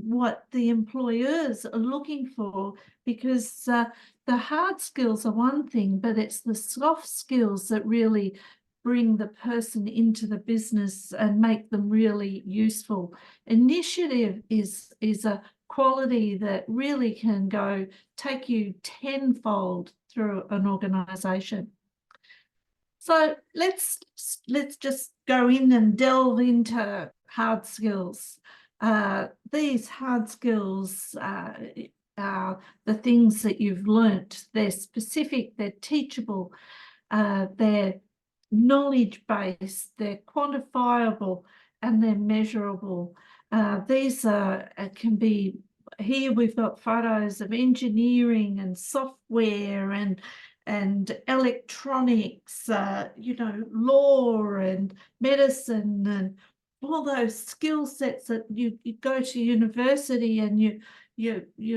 what the employers are looking for, because the hard skills are one thing, but it's the soft skills that really bring the person into the business and make them really useful. Initiative is a quality that really can take you tenfold through an organisation. So let's just go in and delve into hard skills. These hard skills are the things that you've learnt. They're specific, they're teachable, they're knowledge-based, they're quantifiable, and they're measurable. These can be, here we've got photos of engineering and software and electronics, you know, law and medicine, and all those skill sets that you go to university and you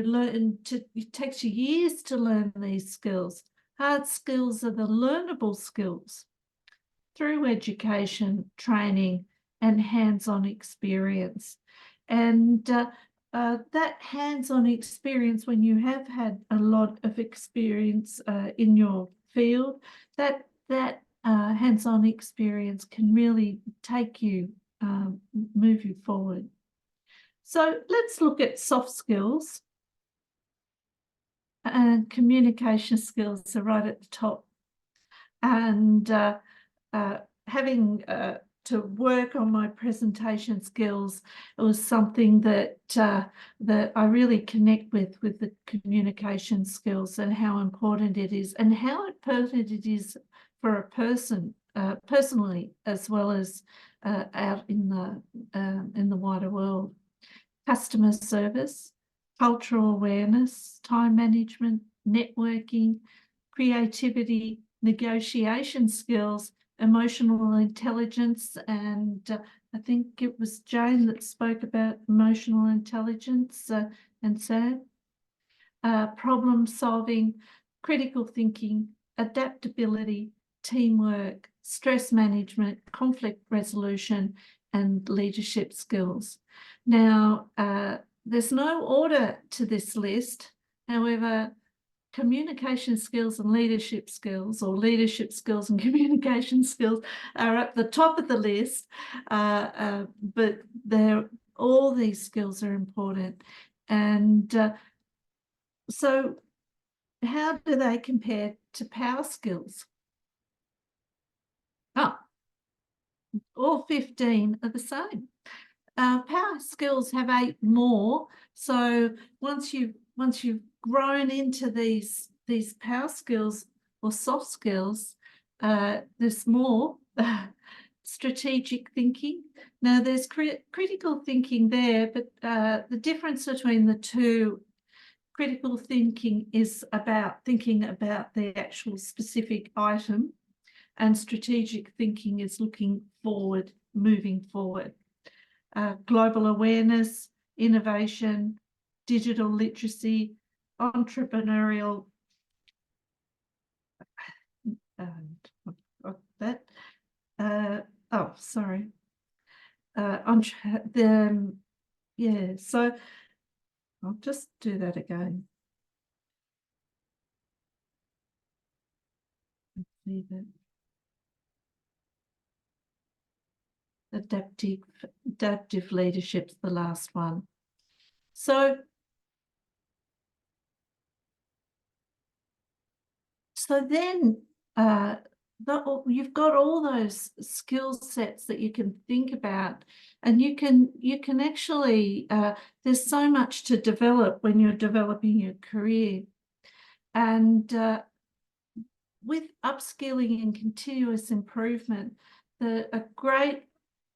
learn to, it takes you years to learn these skills. Hard skills are the learnable skills through education, training, and hands-on experience. And that hands-on experience, when you have had a lot of experience in your field, that hands-on experience can really take you, move you forward. So let's look at soft skills. And communication skills are right at the top. And having to work on my presentation skills, it was something that that I really connect with the communication skills, and how important it is, and how important it is for a person personally, as well as out in the wider world. Customer service, cultural awareness, time management, networking, creativity, negotiation skills, emotional intelligence, and I think it was Jane that spoke about emotional intelligence, and Sam. Problem solving, critical thinking, adaptability, teamwork, stress management, conflict resolution, and leadership skills. Now, there's no order to this list. However, communication skills and leadership skills, or leadership skills and communication skills, are at the top of the list, but all these skills are important. And so how do they compare to power skills? Oh, all 15 are the same. Power skills have 8 more. So once you've grown into these power skills or soft skills, there's more. Strategic thinking. Now there's critical thinking there, but the difference between the two, critical thinking is about thinking about the actual specific item, and strategic thinking is looking forward, moving forward. Global awareness, innovation, digital literacy, entrepreneurial, yeah, so I'll just do that again. Let's see that. Adaptive leadership's the last one. So then you've got all those skill sets that you can think about, and you can actually there's so much to develop when you're developing your career. And with upskilling and continuous improvement, a great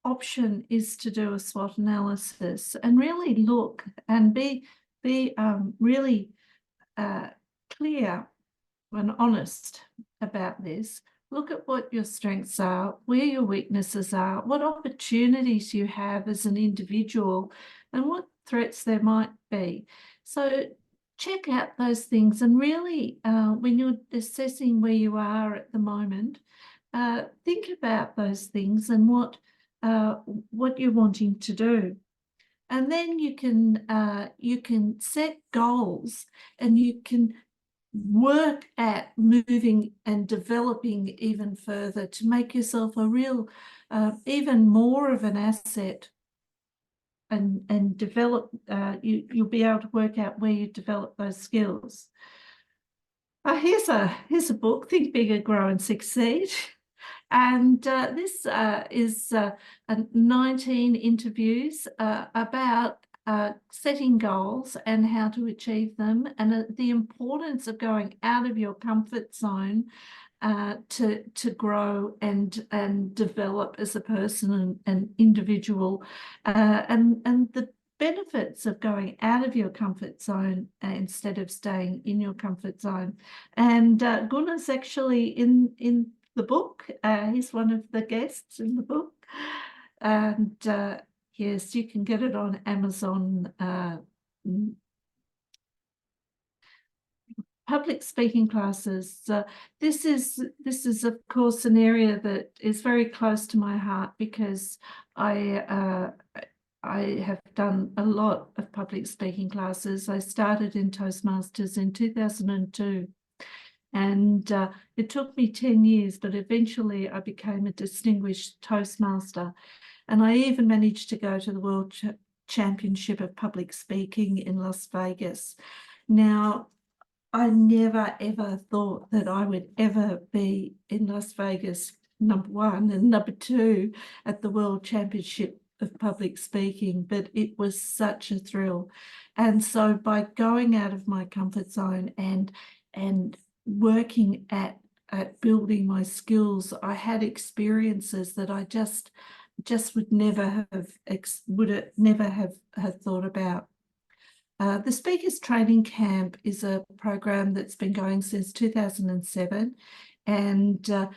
option is to do a SWOT analysis and really look and be really clear and honest about this. Look at what your strengths are, where your weaknesses are, what opportunities you have as an individual, and what threats there might be. So check out those things and really, when you're assessing where you are at the moment, think about those things and what you're wanting to do. And then you can set goals, and you can work at moving and developing even further to make yourself a real, even more of an asset, and develop, you'll be able to work out where you develop those skills. Here's a book, Think Bigger, Grow and Succeed. And this is 19 interviews about setting goals and how to achieve them, and the importance of going out of your comfort zone to grow and develop as a person and individual, and the benefits of going out of your comfort zone instead of staying in your comfort zone. And Gunnar's actually in the book. He's one of the guests in the book, and yes, you can get it on Amazon. Public speaking classes. This is of course an area that is very close to my heart, because I have done a lot of public speaking classes. I started in Toastmasters in 2002. And it took me 10 years, but eventually I became a distinguished Toastmaster. And I even managed to go to the World Championship of Public Speaking in Las Vegas. Now, I never, ever thought that I would ever be in Las Vegas, number one, and number two at the World Championship of Public Speaking, but it was such a thrill. And so by going out of my comfort zone and working at building my skills, I had experiences that I just would never have thought about. The Speakers Training Camp is a program that's been going since 2007, and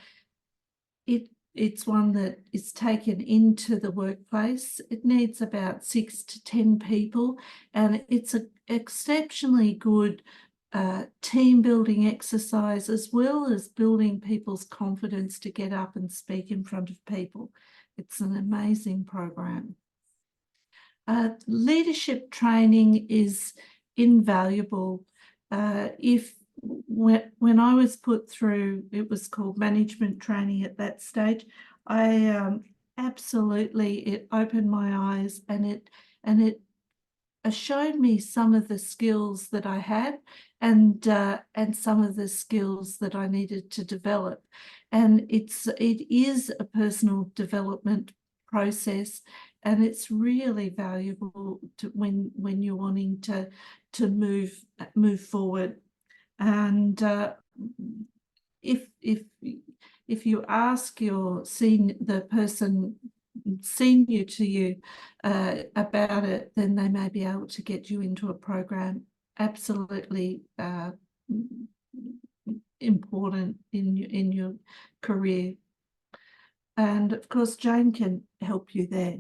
it's one that is taken into the workplace. It needs about 6 to 10 people, and it's an exceptionally good team building exercise, as well as building people's confidence to get up and speak in front of people. It's an amazing program. Leadership training is invaluable. When I was put through, it was called management training at that stage, I absolutely, it opened my eyes, and it showed me some of the skills that I had, and some of the skills that I needed to develop. And it is a personal development process, and it's really valuable to when you're wanting to move forward. And if you ask the person senior to you about it, then they may be able to get you into a program. Absolutely important in your career. And of course, Jane can help you there.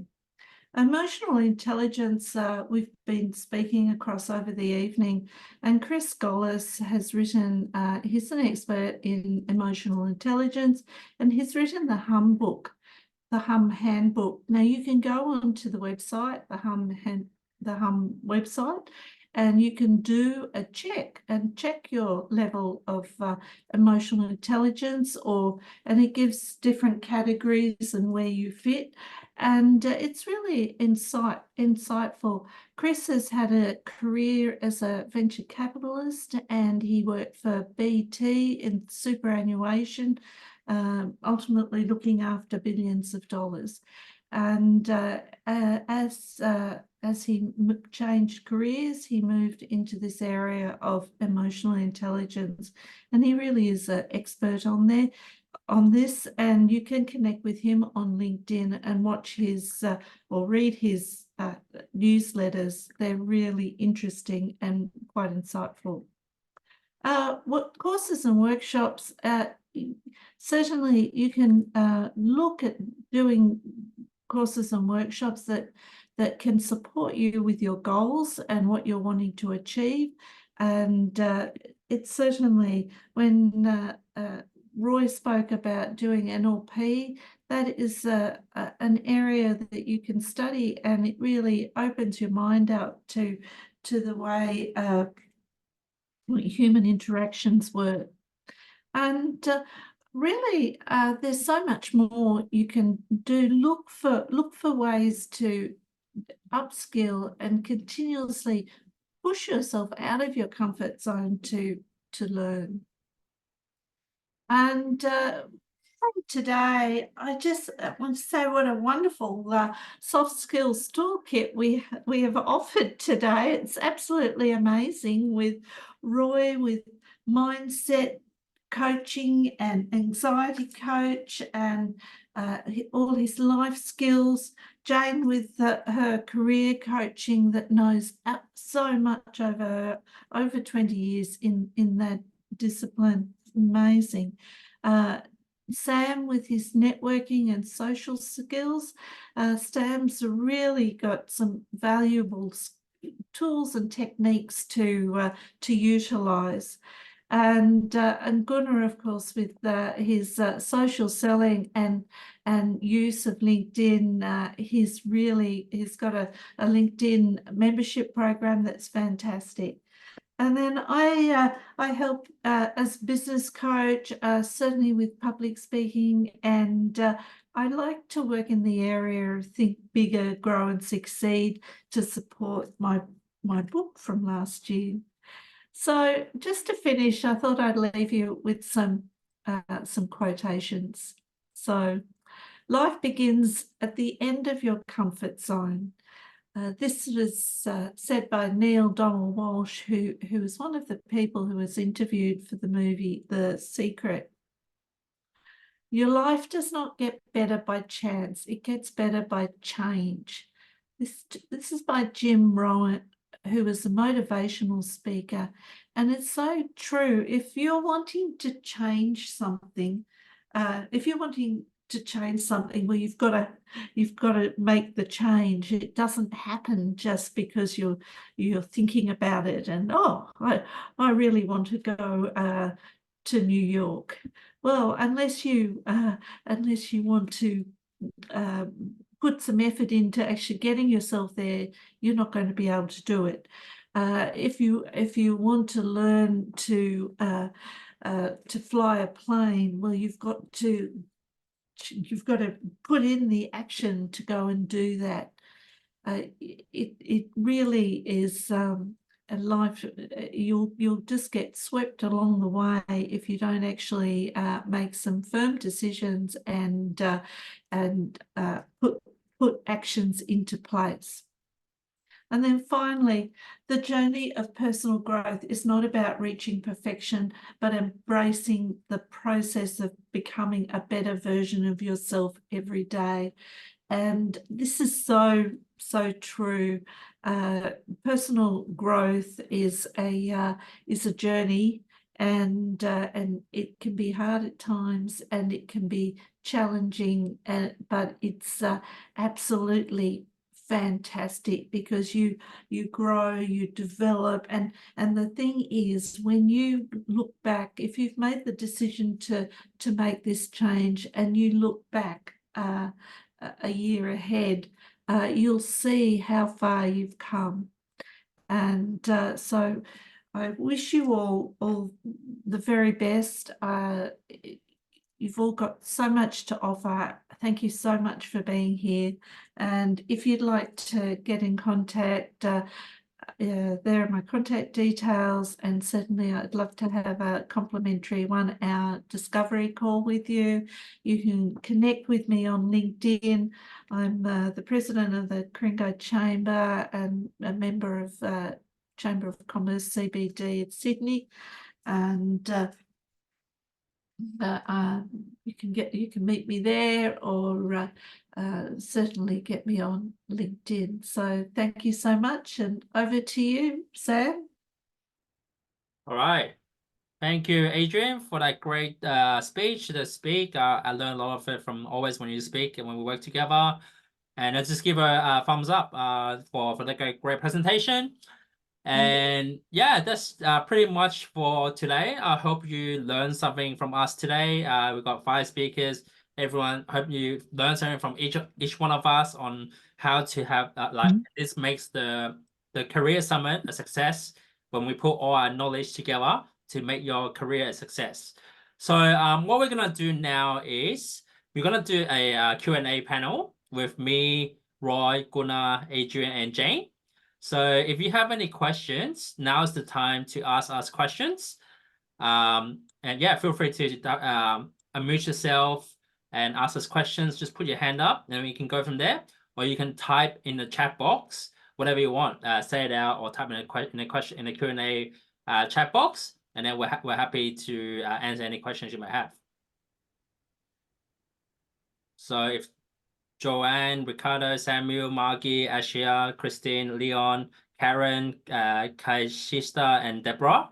Emotional intelligence, we've been speaking across over the evening, and Chris Gollis has written, he's an expert in emotional intelligence, and he's written the HUM book, the HUM Handbook. Now you can go onto the website, the HUM website, and you can do a check your level of emotional intelligence, and it gives different categories and where you fit. And it's really insightful. Chris has had a career as a venture capitalist, and he worked for BT in superannuation, ultimately looking after billions of dollars. And as he changed careers, he moved into this area of emotional intelligence, and he really is an expert on this. And you can connect with him on LinkedIn and watch his or read his newsletters. They're really interesting and quite insightful. What courses and workshops? Certainly, you can look at doing courses and workshops that can support you with your goals and what you're wanting to achieve. And it's certainly when Roy spoke about doing NLP, that is an area that you can study, and it really opens your mind up to the way human interactions work. And really, there's so much more you can do. Look for ways to upskill and continuously push yourself out of your comfort zone to learn. And today, I just want to say what a wonderful soft skills toolkit we have offered today. It's absolutely amazing with Roy, with mindset coaching and anxiety coach, and all his life skills. Jane with her career coaching that knows so much over 20 years in that discipline. Amazing. Sam with his networking and social skills. Sam's really got some valuable tools and techniques to utilize. And Gunnar, of course, with his social selling and use of LinkedIn, he's got a LinkedIn membership program that's fantastic. And then I help as business coach, certainly with public speaking, and I like to work in the area of Think Bigger, Grow and Succeed to support my book from last year. So just to finish, I thought I'd leave you with some quotations. So, life begins at the end of your comfort zone. This was said by Neil Donald Walsh, who was one of the people who was interviewed for the movie The Secret. Your life does not get better by chance. It gets better by change. This is by Jim Rohn, who is a motivational speaker. And it's so true. If you're wanting to change something, well, you've got to make the change. It doesn't happen just because you're thinking about it and I really want to go to New York. Well, unless you want to put some effort into actually getting yourself there, you're not going to be able to do it. If you want to learn to fly a plane, well, you've got to put in the action to go and do that. It really is a life. You'll just get swept along the way if you don't actually make some firm decisions and put actions into place. And then finally, the journey of personal growth is not about reaching perfection, but embracing the process of becoming a better version of yourself every day. And this is so true. Personal growth is a journey, and it can be hard at times, and it can be challenging, but it's absolutely fantastic because you grow, you develop, and the thing is, when you look back, if you've made the decision to make this change and you look back a year ahead, you'll see how far you've come. And so I wish you all the very best. You've all got so much to offer. Thank you so much for being here. And if you'd like to get in contact, there are my contact details, and certainly I'd love to have a complimentary 1-hour discovery call with you. You can connect with me on LinkedIn. I'm the president of the Ku-ring-gai Chamber and a member of Chamber of Commerce CBD at Sydney, and you can meet me there, or certainly get me on LinkedIn. So thank you so much, and over to you, Sam. All right. Thank you, Adrian, for that great speech. I learned a lot of it from always when you speak and when we work together. And let's just give a thumbs up for the great presentation. And yeah, that's pretty much for today. I hope you learned something from us today. We've got 5 speakers. Everyone, hope you learned something from each one of us on how to have this makes the career summit a success when we put all our knowledge together to make your career a success. So what we're gonna do now is we're gonna do a Q&A panel with me, Roy, Gunnar, Adrian, and Jane. So if you have any questions, now's the time to ask us questions. And yeah, feel free to unmute yourself and ask us questions. Just put your hand up and we can go from there. Or you can type in the chat box, whatever you want. Say it out or type in the Q&A chat box. And then we're happy to answer any questions you might have. So if Joanne, Ricardo, Samuel, Margie, Ashia, Christine, Leon, Karen, Kaishista, and Deborah.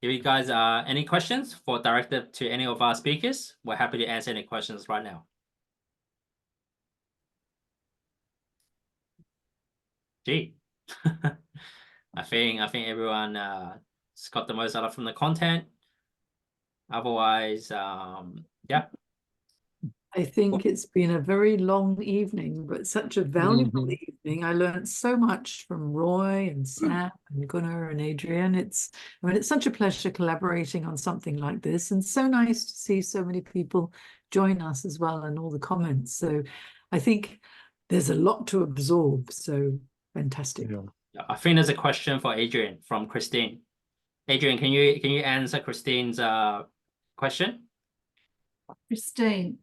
If you guys any questions directed to any of our speakers, we're happy to answer any questions right now. Gee, I think everyone got the most out of from the content. Otherwise, yeah. I think it's been a very long evening, but such a valuable evening. I learned so much from Roy and Sam and Gunnar and Adrian. I mean, it's such a pleasure collaborating on something like this, and so nice to see so many people join us as well and all the comments. So I think there's a lot to absorb. So fantastic. Yeah, I think there's a question for Adrian from Christine. Adrian, can you answer Christine's question? Christine.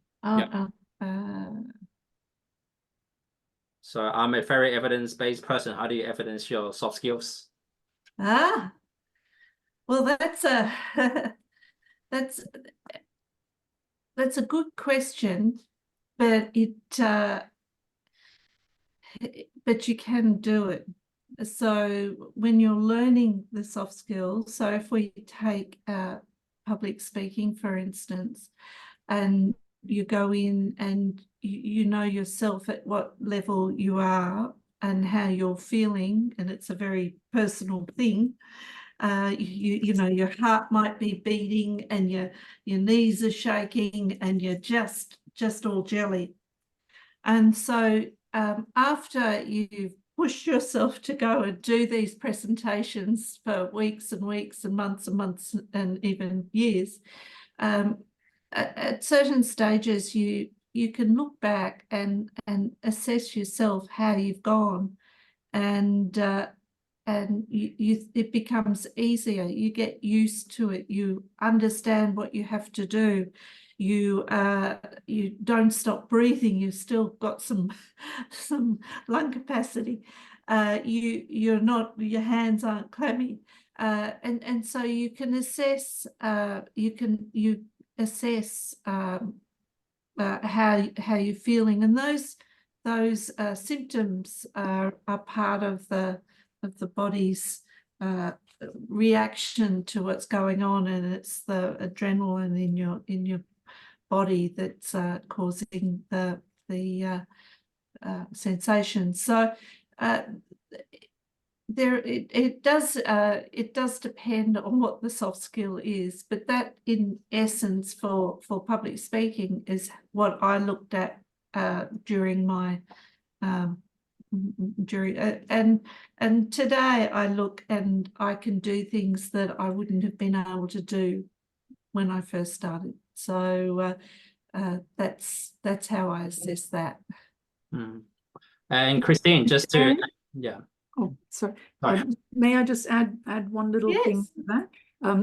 So I'm a very evidence-based person. How do you evidence your soft skills? Well, that's a that's a good question, but but you can do it. So when you're learning the soft skills, so if we take public speaking, for instance, and you go in and you know yourself at what level you are and how you're feeling, and it's a very personal thing. You know, your heart might be beating and your knees are shaking and you're just all jelly. And so after you've pushed yourself to go and do these presentations for weeks and weeks and months and even years, at certain stages you can look back and assess yourself how you've gone, and it becomes easier. You get used to it. You understand what you have to do. You don't stop breathing. You've still got some lung capacity. Your hands aren't clammy, and so you can assess. You assess how you're feeling, and those symptoms are part of the body's reaction to what's going on, and it's the adrenaline in your body that's causing the sensation. So it does depend on what the soft skill is, but that in essence for public speaking is what I looked at during my and today I look and I can do things that I wouldn't have been able to do when I first started. So that's how I assess that. And Christine, just to Oh, sorry. May I just add one little thing to that?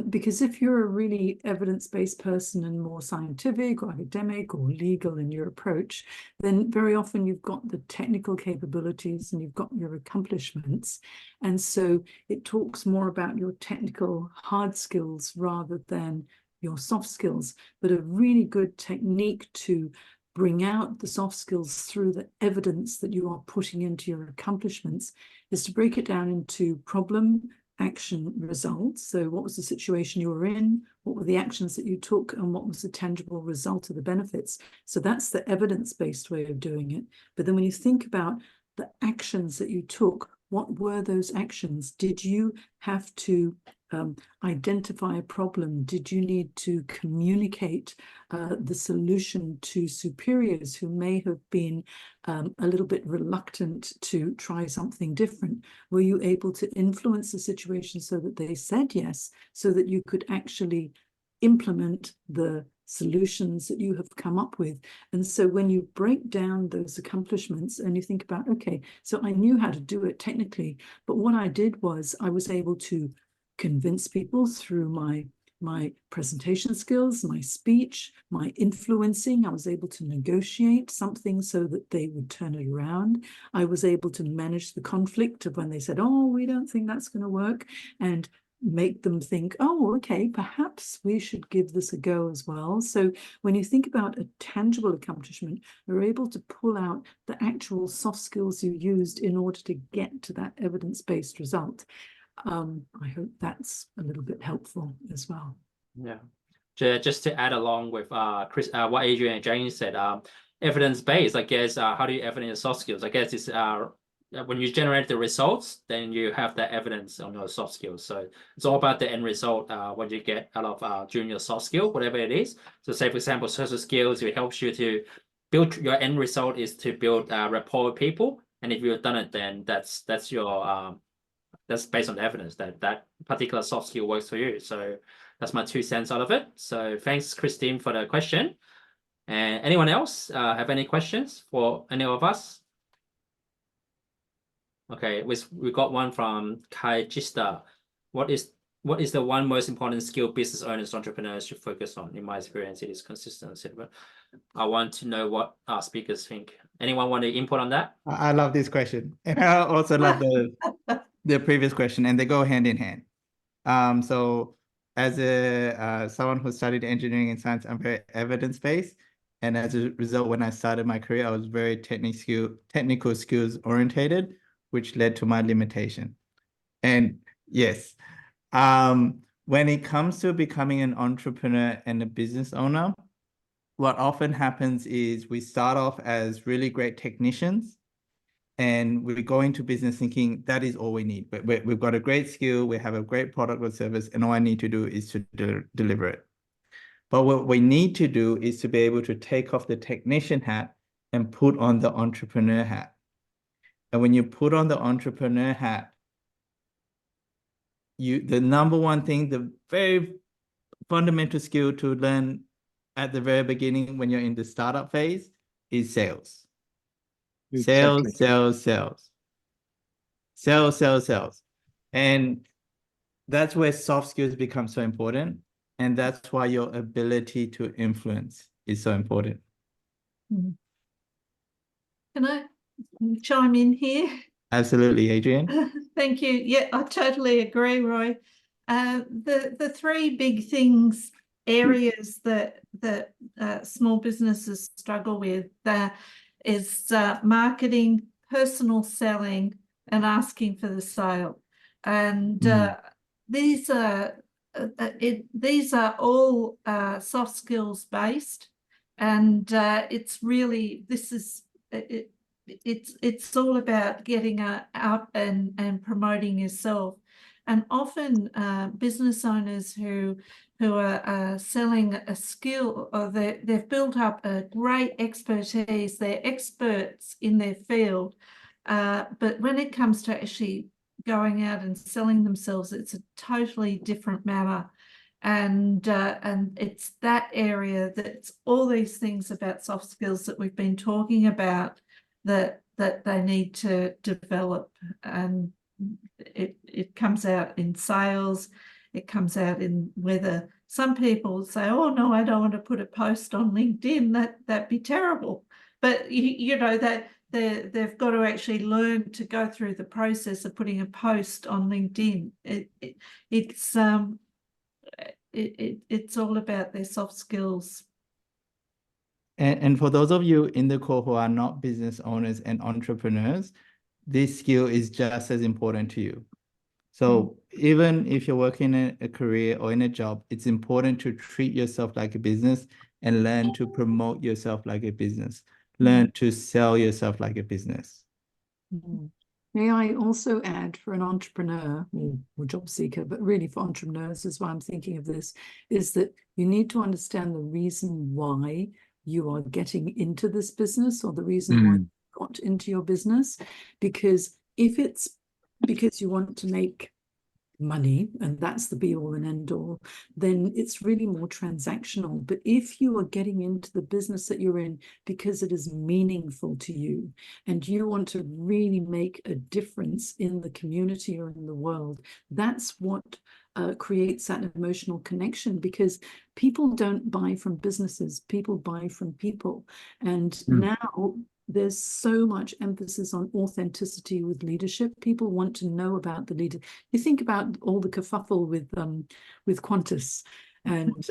Because if you're a really evidence-based person and more scientific or academic or legal in your approach, then very often you've got the technical capabilities and you've got your accomplishments. And so it talks more about your technical hard skills rather than your soft skills. But a really good technique to bring out the soft skills through the evidence that you are putting into your accomplishments is to break it down into problem, action, results. So what was the situation you were in? What were the actions that you took? And what was the tangible result of the benefits? So that's the evidence-based way of doing it. But then when you think about the actions that you took, what were those actions? Did you have to identify a problem? Did you need to communicate the solution to superiors who may have been a little bit reluctant to try something different? Were you able to influence the situation so that they said yes, so that you could actually implement the solutions that you have come up with? And so when you break down those accomplishments and you think about, okay, so I knew how to do it technically, but what I did was I was able to convince people through my presentation skills, my speech, my influencing. I was able to negotiate something so that they would turn it around. I was able to manage the conflict of when they said, oh, we don't think that's going to work, and make them think, oh, okay, perhaps we should give this a go as well. So when you think about a tangible accomplishment, you're able to pull out the actual soft skills you used in order to get to that evidence-based result. I hope that's a little bit helpful as well. Yeah. Just to add along with Chris, what Adrian and Jane said, evidence-based, I guess, how do you evidence your soft skills? I guess it's when you generate the results, then you have the evidence on your soft skills. So it's all about the end result, what you get out of doing your soft skill, whatever it is. So say, for example, social skills, it helps you to build, your end result is to build rapport with people. And if you've done it, then that's your that's based on the evidence that that particular soft skill works for you. So that's my 2 cents out of it. So thanks, Christine, for the question. And anyone else have any questions for any of us? Okay, we got one from Kai Gista. What is the one most important skill business owners, entrepreneurs should focus on? In my experience, it is consistency. But I want to know what our speakers think. Anyone want to input on that? I love this question. And I also love the previous question, and they go hand in hand. So as someone who studied engineering and science, I'm very evidence-based. And as a result, when I started my career, I was very technical skills orientated, which led to my limitation. And yes, when it comes to becoming an entrepreneur and a business owner, what often happens is we start off as really great technicians, and we go into business thinking that is all we need. But we've got a great skill, we have a great product or service, and all I need to do is to deliver it. But what we need to do is to be able to take off the technician hat and put on the entrepreneur hat. And when you put on the entrepreneur hat, the number one thing, the very fundamental skill to learn at the very beginning when you're in the startup phase is sales. Exactly. Sales. And that's where soft skills become so important. And that's why your ability to influence is so important. Can I chime in here? Absolutely, Adrian. Thank you. Yeah, I totally agree, Roy. The 3 big things, areas that small businesses struggle with is marketing, personal selling, and asking for the sale. And these are all soft skills based, and it's really, it's all about getting out and promoting yourself. And often business owners who are selling a skill, or they've built up a great expertise, they're experts in their field, but when it comes to actually going out and selling themselves, it's a totally different matter. And it's that area, that's all these things about soft skills that we've been talking about that they need to develop. And it comes out in sales, it comes out in whether some people say, oh no, I don't want to put a post on LinkedIn, that'd be terrible. But you know that they've got to actually learn to go through the process of putting a post on LinkedIn. It's all about their soft skills. And for those of you in the call who are not business owners and entrepreneurs, this skill is just as important to you. So even if you're working in a career or in a job, it's important to treat yourself like a business and learn to promote yourself like a business. Learn to sell yourself like a business. May I also add for an entrepreneur or job seeker, but really for entrepreneurs is why I'm thinking of this, is that you need to understand the reason why you are getting into this business or the reason why you got into your business. Because if it's because you want to make money and that's the be all and end all, then it's really more transactional. But if you are getting into the business that you're in because it is meaningful to you and you want to really make a difference in the community or in the world, that's what creates that emotional connection, because people don't buy from businesses, people buy from people. And now there's so much emphasis on authenticity with leadership. People want to know about the leader. You think about all the kerfuffle with Qantas and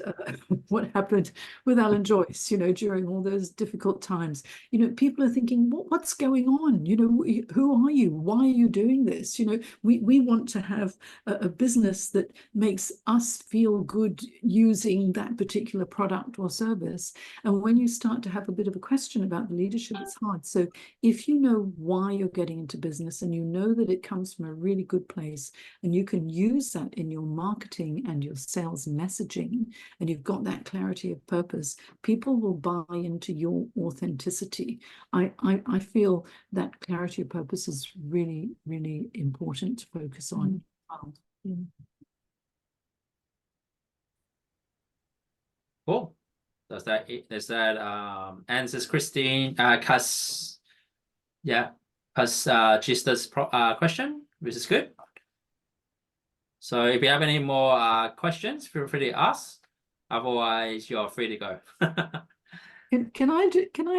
what happened with Alan Joyce, you know, during all those difficult times. You know, people are thinking, what's going on? You know, who are you? Why are you doing this? You know, we want to have a business that makes us feel good using that particular product or service. And when you start to have a bit of a question about the leadership, it's hard. So if you know why you're getting into business and you know that it comes from a really good place and you can use that in your marketing and your sales messaging, and you've got that clarity of purpose, people will buy into your authenticity. I feel that clarity of purpose is really, really important to focus on. Cool. Does that answers Christine Gista's question, which is good. So if you have any more questions, feel free to ask. Otherwise, you're free to go. Can I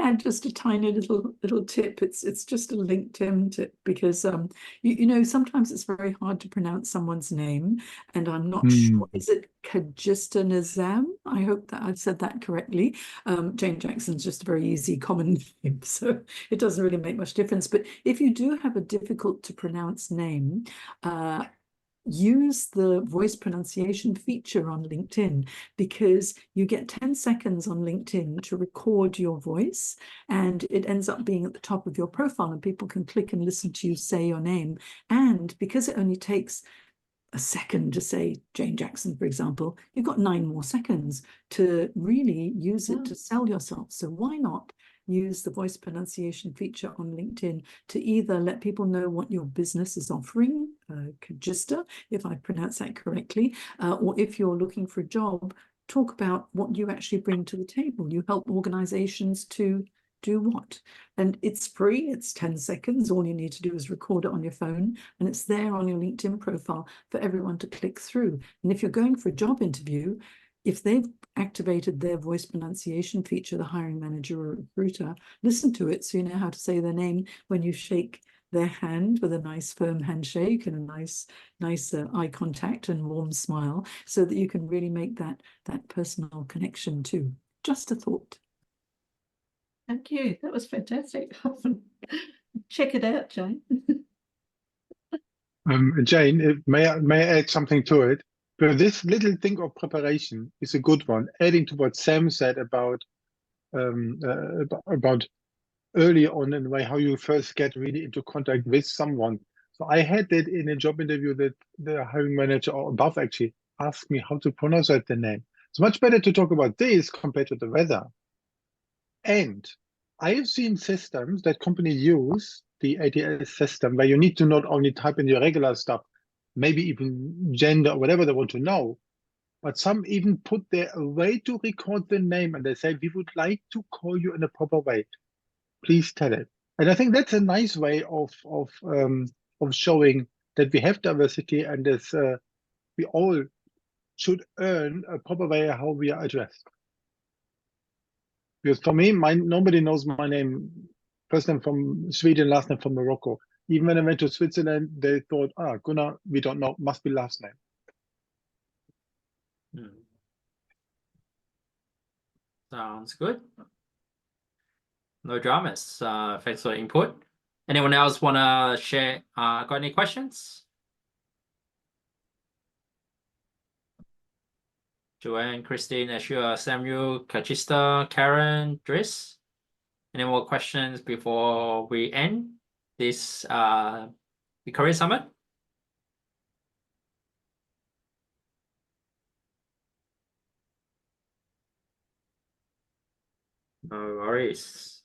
add just a tiny little tip? It's just a LinkedIn tip, because you know, sometimes it's very hard to pronounce someone's name, and I'm not sure. Is it Kajista Nizam? I hope that I've said that correctly. Jane Jackson's just a very easy common name, so it doesn't really make much difference. But if you do have a difficult to pronounce name, use the voice pronunciation feature on LinkedIn, because you get 10 seconds on LinkedIn to record your voice, and it ends up being at the top of your profile and people can click and listen to you say your name. And because it only takes a second to say Jane Jackson, for example, you've got 9 more seconds to really use it to sell yourself. So why not use the voice pronunciation feature on LinkedIn to either let people know what your business is offering, Kajista, if I pronounce that correctly, or if you're looking for a job, talk about what you actually bring to the table. You help organizations to do what? And it's free, it's 10 seconds. All you need to do is record it on your phone, and it's there on your LinkedIn profile for everyone to click through. And if you're going for a job interview, if they've activated their voice pronunciation feature, the hiring manager or recruiter, listen to it so you know how to say their name when you shake their hand with a nice firm handshake and a nice eye contact and warm smile, so that you can really make that personal connection too. Just a thought. Thank you. That was fantastic. Check it out, Jane. Jane, may I add something to it? But this little thing of preparation is a good one, adding to what Sam said about early on in the way how you first get really into contact with someone. So I had that in a job interview that the hiring manager or above actually asked me how to pronounce the name. It's much better to talk about this compared to the weather. And I have seen systems that companies use, the ATS system, where you need to not only type in your regular stuff, maybe even gender or whatever they want to know, but some even put there a way to record the name, and they say, we would like to call you in a proper way. Please tell it. And I think that's a nice way of showing that we have diversity, and this we all should earn a proper way how we are addressed. Because for me, nobody knows my name. First name from Sweden, last name from Morocco. Even when I went to Switzerland, they thought, Gunnar, we don't know, must be last name. Sounds good. No dramas. Thanks for the input. Anyone else want to share? Got any questions? Joanne, Christine, Ashua, Samuel, Kajista, Karen, Driss. Any more questions before we end this the Career Summit? No worries.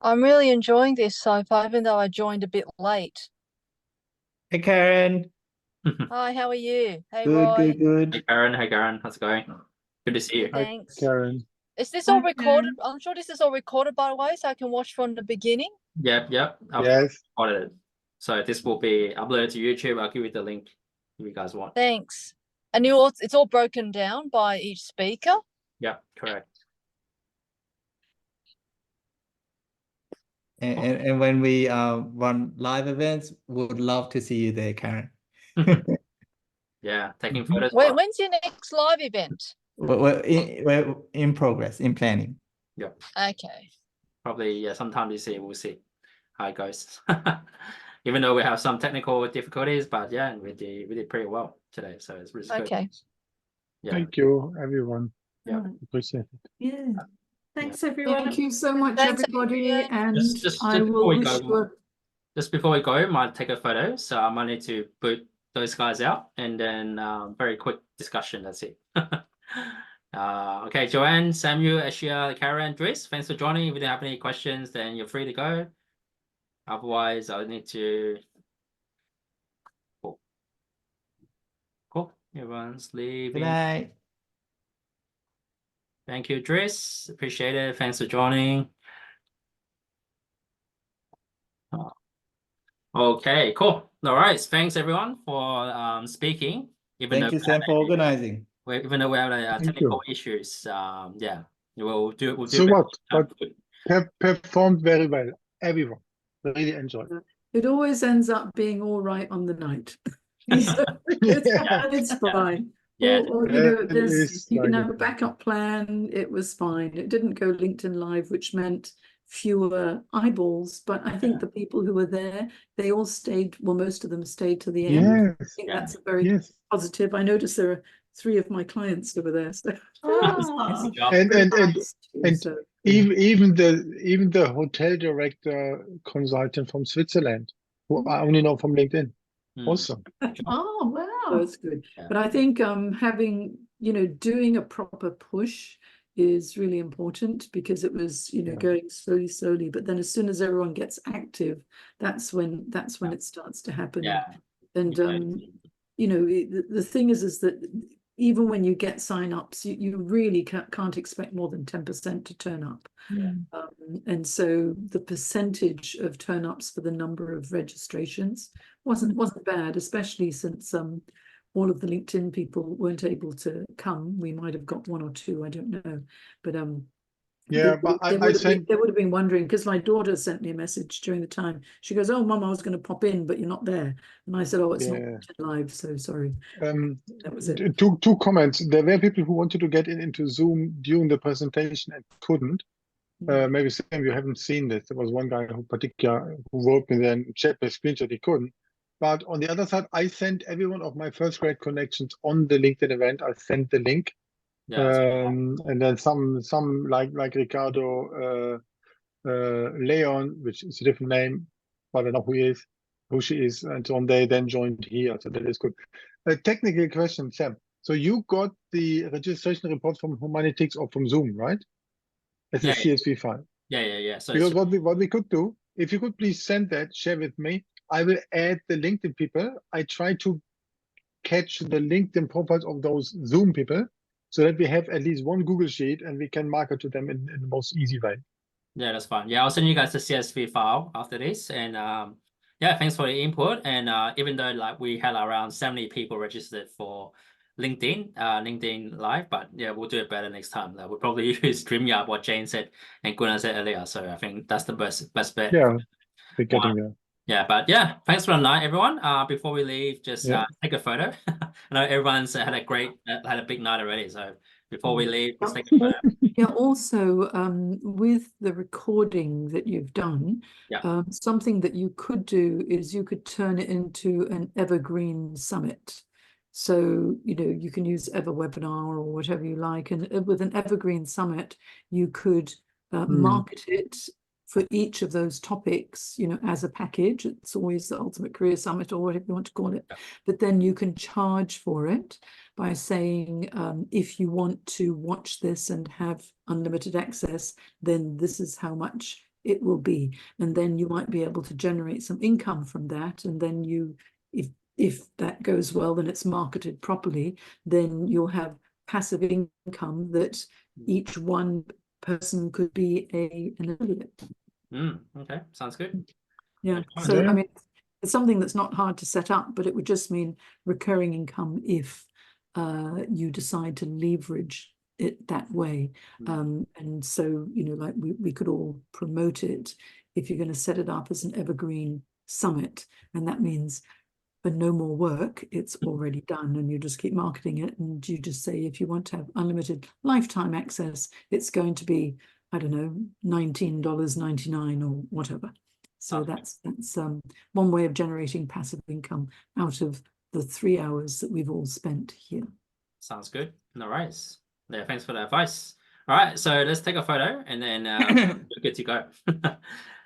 I'm really enjoying this so far, even though I joined a bit late. Hey, Karen. Hi, how are you? Hey, Good, Roy. good, good. Hey Karen, how's it going? Good to see you. Hi, Thanks. Karen. Is this Hi, all recorded? Karen. I'm sure this is all recorded, by the way, so I can watch from the beginning. Yep. I've Yes. recorded it. So this will be uploaded to YouTube. I'll give you the link if you guys want. Thanks. And it's all broken down by each speaker. Yep, correct. And when we run live events, would love to see you there, Karen. Yeah, taking Mhm. photos. When's your next live event? We're in progress, in planning. Yep. Okay. Probably sometime this year we'll see how it goes. Even though we have some technical difficulties, but yeah, we did pretty well today, so it's really good. Okay. Yeah. Thank you, everyone. Yeah. Appreciate it. Yeah. Thanks, everyone. Thank you so much, Thanks, everybody, Adrian. and Just I before will we wish go, you a Just before we go, I might take a photo, so I might need to put those guys out, and then very quick discussion. That's it. Okay, Joanne, Samuel, Ashia, Karen, Dries, thanks for joining. If you don't have any questions, then you're free to go. Otherwise, I'll need to. Cool. Everyone's Good leaving. night. Thank you, Dries. Appreciate it. Thanks for joining. Okay, cool. All right. Thanks everyone for speaking. Thank you, Sam, for organizing. Even though we have Thank technical you. issues, yeah, we'll do So better. what? But performed very well. Everyone really enjoyed. It always ends up being all right on the night. So it's fine. Yeah. Or, you know, That is you can like have a it. backup plan. It was fine. It didn't go LinkedIn Live, which meant fewer eyeballs. But I think the people who were there, they all stayed. Well, most of them stayed to the end. I Yes. think Yeah. that's a very Yes. positive. I noticed there are 3 of my clients who were there. So Oh. Good job. And and so, even the hotel director consultant from Switzerland, who I only know from LinkedIn. Awesome. Oh, so wow. it's good. Yeah. But I think having, you know, doing a proper push is really important, because it was, you know, Yeah. going slowly, but then as soon as everyone gets active, that's when it starts to happen. Yeah. And you know, the thing is that even when you get sign-ups, you really can't expect more than 10% to turn up. Yeah. And so the percentage of turn-ups for the number of registrations wasn't bad, especially since all of the LinkedIn people weren't able to come. We might have got 1 or 2, I don't know, but Yeah, but they I sent. would have been wondering, because my daughter sent me a message during the time. She goes, "Oh, Mum, I was going to pop in, but you're not there." And I said, "Oh, it's not live, so sorry." That was it. Two comments. There were people who wanted to get into Zoom during the presentation and couldn't. Maybe Sam, you haven't seen this. There was one guy who wrote me then chat by screenshot he couldn't. But on the other side, I sent every one of my first grade connections on the LinkedIn event. I sent the link. Yeah. And then some like Ricardo, Leon, which is a different name, but I don't know who she is, and so on. They then joined here, so that is good. A technical question, Sam. So you got the registration report from Humanitix or from Zoom, right? As a CSV file. Yeah. So because what we could do, if you could please send that, share with me. I will add the LinkedIn people. I try to catch the LinkedIn profiles of those Zoom people, so that we have at least one Google sheet and we can market to them in the most easy way. yeah, that's fine. Yeah, I'll send you guys the CSV file after this, and yeah, thanks for the input. And even though like we had around 70 people registered for LinkedIn Live, but yeah, we'll do it better next time. Like, we'll probably use StreamYard, what Jane said and Gunnar said earlier. So I think that's the best bet. Yeah, we're getting there. Yeah, but yeah, thanks for the night, everyone. Before we leave, just take a photo. I know everyone's had a big night already, so before we leave, let's take a photo. Yeah, also with the recording that you've done, something that you could do is you could turn it into an evergreen summit. So, you know, you can use EverWebinar or whatever you like, and with an evergreen summit, you could market it for each of those topics, you know, as a package. It's always the Ultimate Career Summit or whatever you want to call it. But then you can charge for it by saying, if you want to watch this and have unlimited access, then this is how much it will be. And then you might be able to generate some income from that. And then you, if that goes well, then it's marketed properly, then you'll have passive income that each one person could be an affiliate. Okay, sounds good. Yeah, Yeah. so I mean, it's something that's not hard to set up, but it would just mean recurring income if you decide to leverage it that way. And so, you know, like we could all promote it if you're going to set it up as an evergreen summit. And that means for no more work, it's already done, and you just keep marketing it, and you just say, if you want to have unlimited lifetime access, it's going to be, I don't know, $19.99 or whatever. So that's one way of generating passive income out of the 3 hours that we've all spent here. Sounds good. No worries. Yeah, thanks for the advice. All right, so let's take a photo and then we're good to go.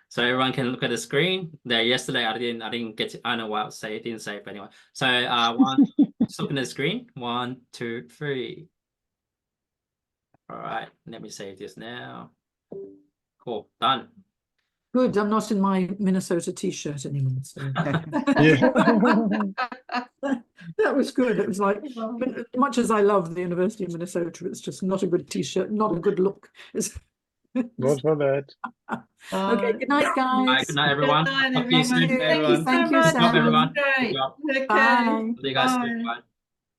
So everyone can look at the screen. There, yesterday I didn't get to, I don't know what it didn't save anyway. So just looking at the screen. 1, 2, 3. All right, let me save this now. Cool, done. Good, I'm not in my Minnesota t-shirt anymore. So. That was good. It was like, as much as I love the University of Minnesota, it's just not a good t-shirt, not a good look. Not for that. Okay, good night, guys. Bye, good night, everyone. Good night, Talk to you soon, everyone. everyone. Thank you, Good job, Sam. everyone. Great. Good job. Okay. Bye. See you guys soon. Bye.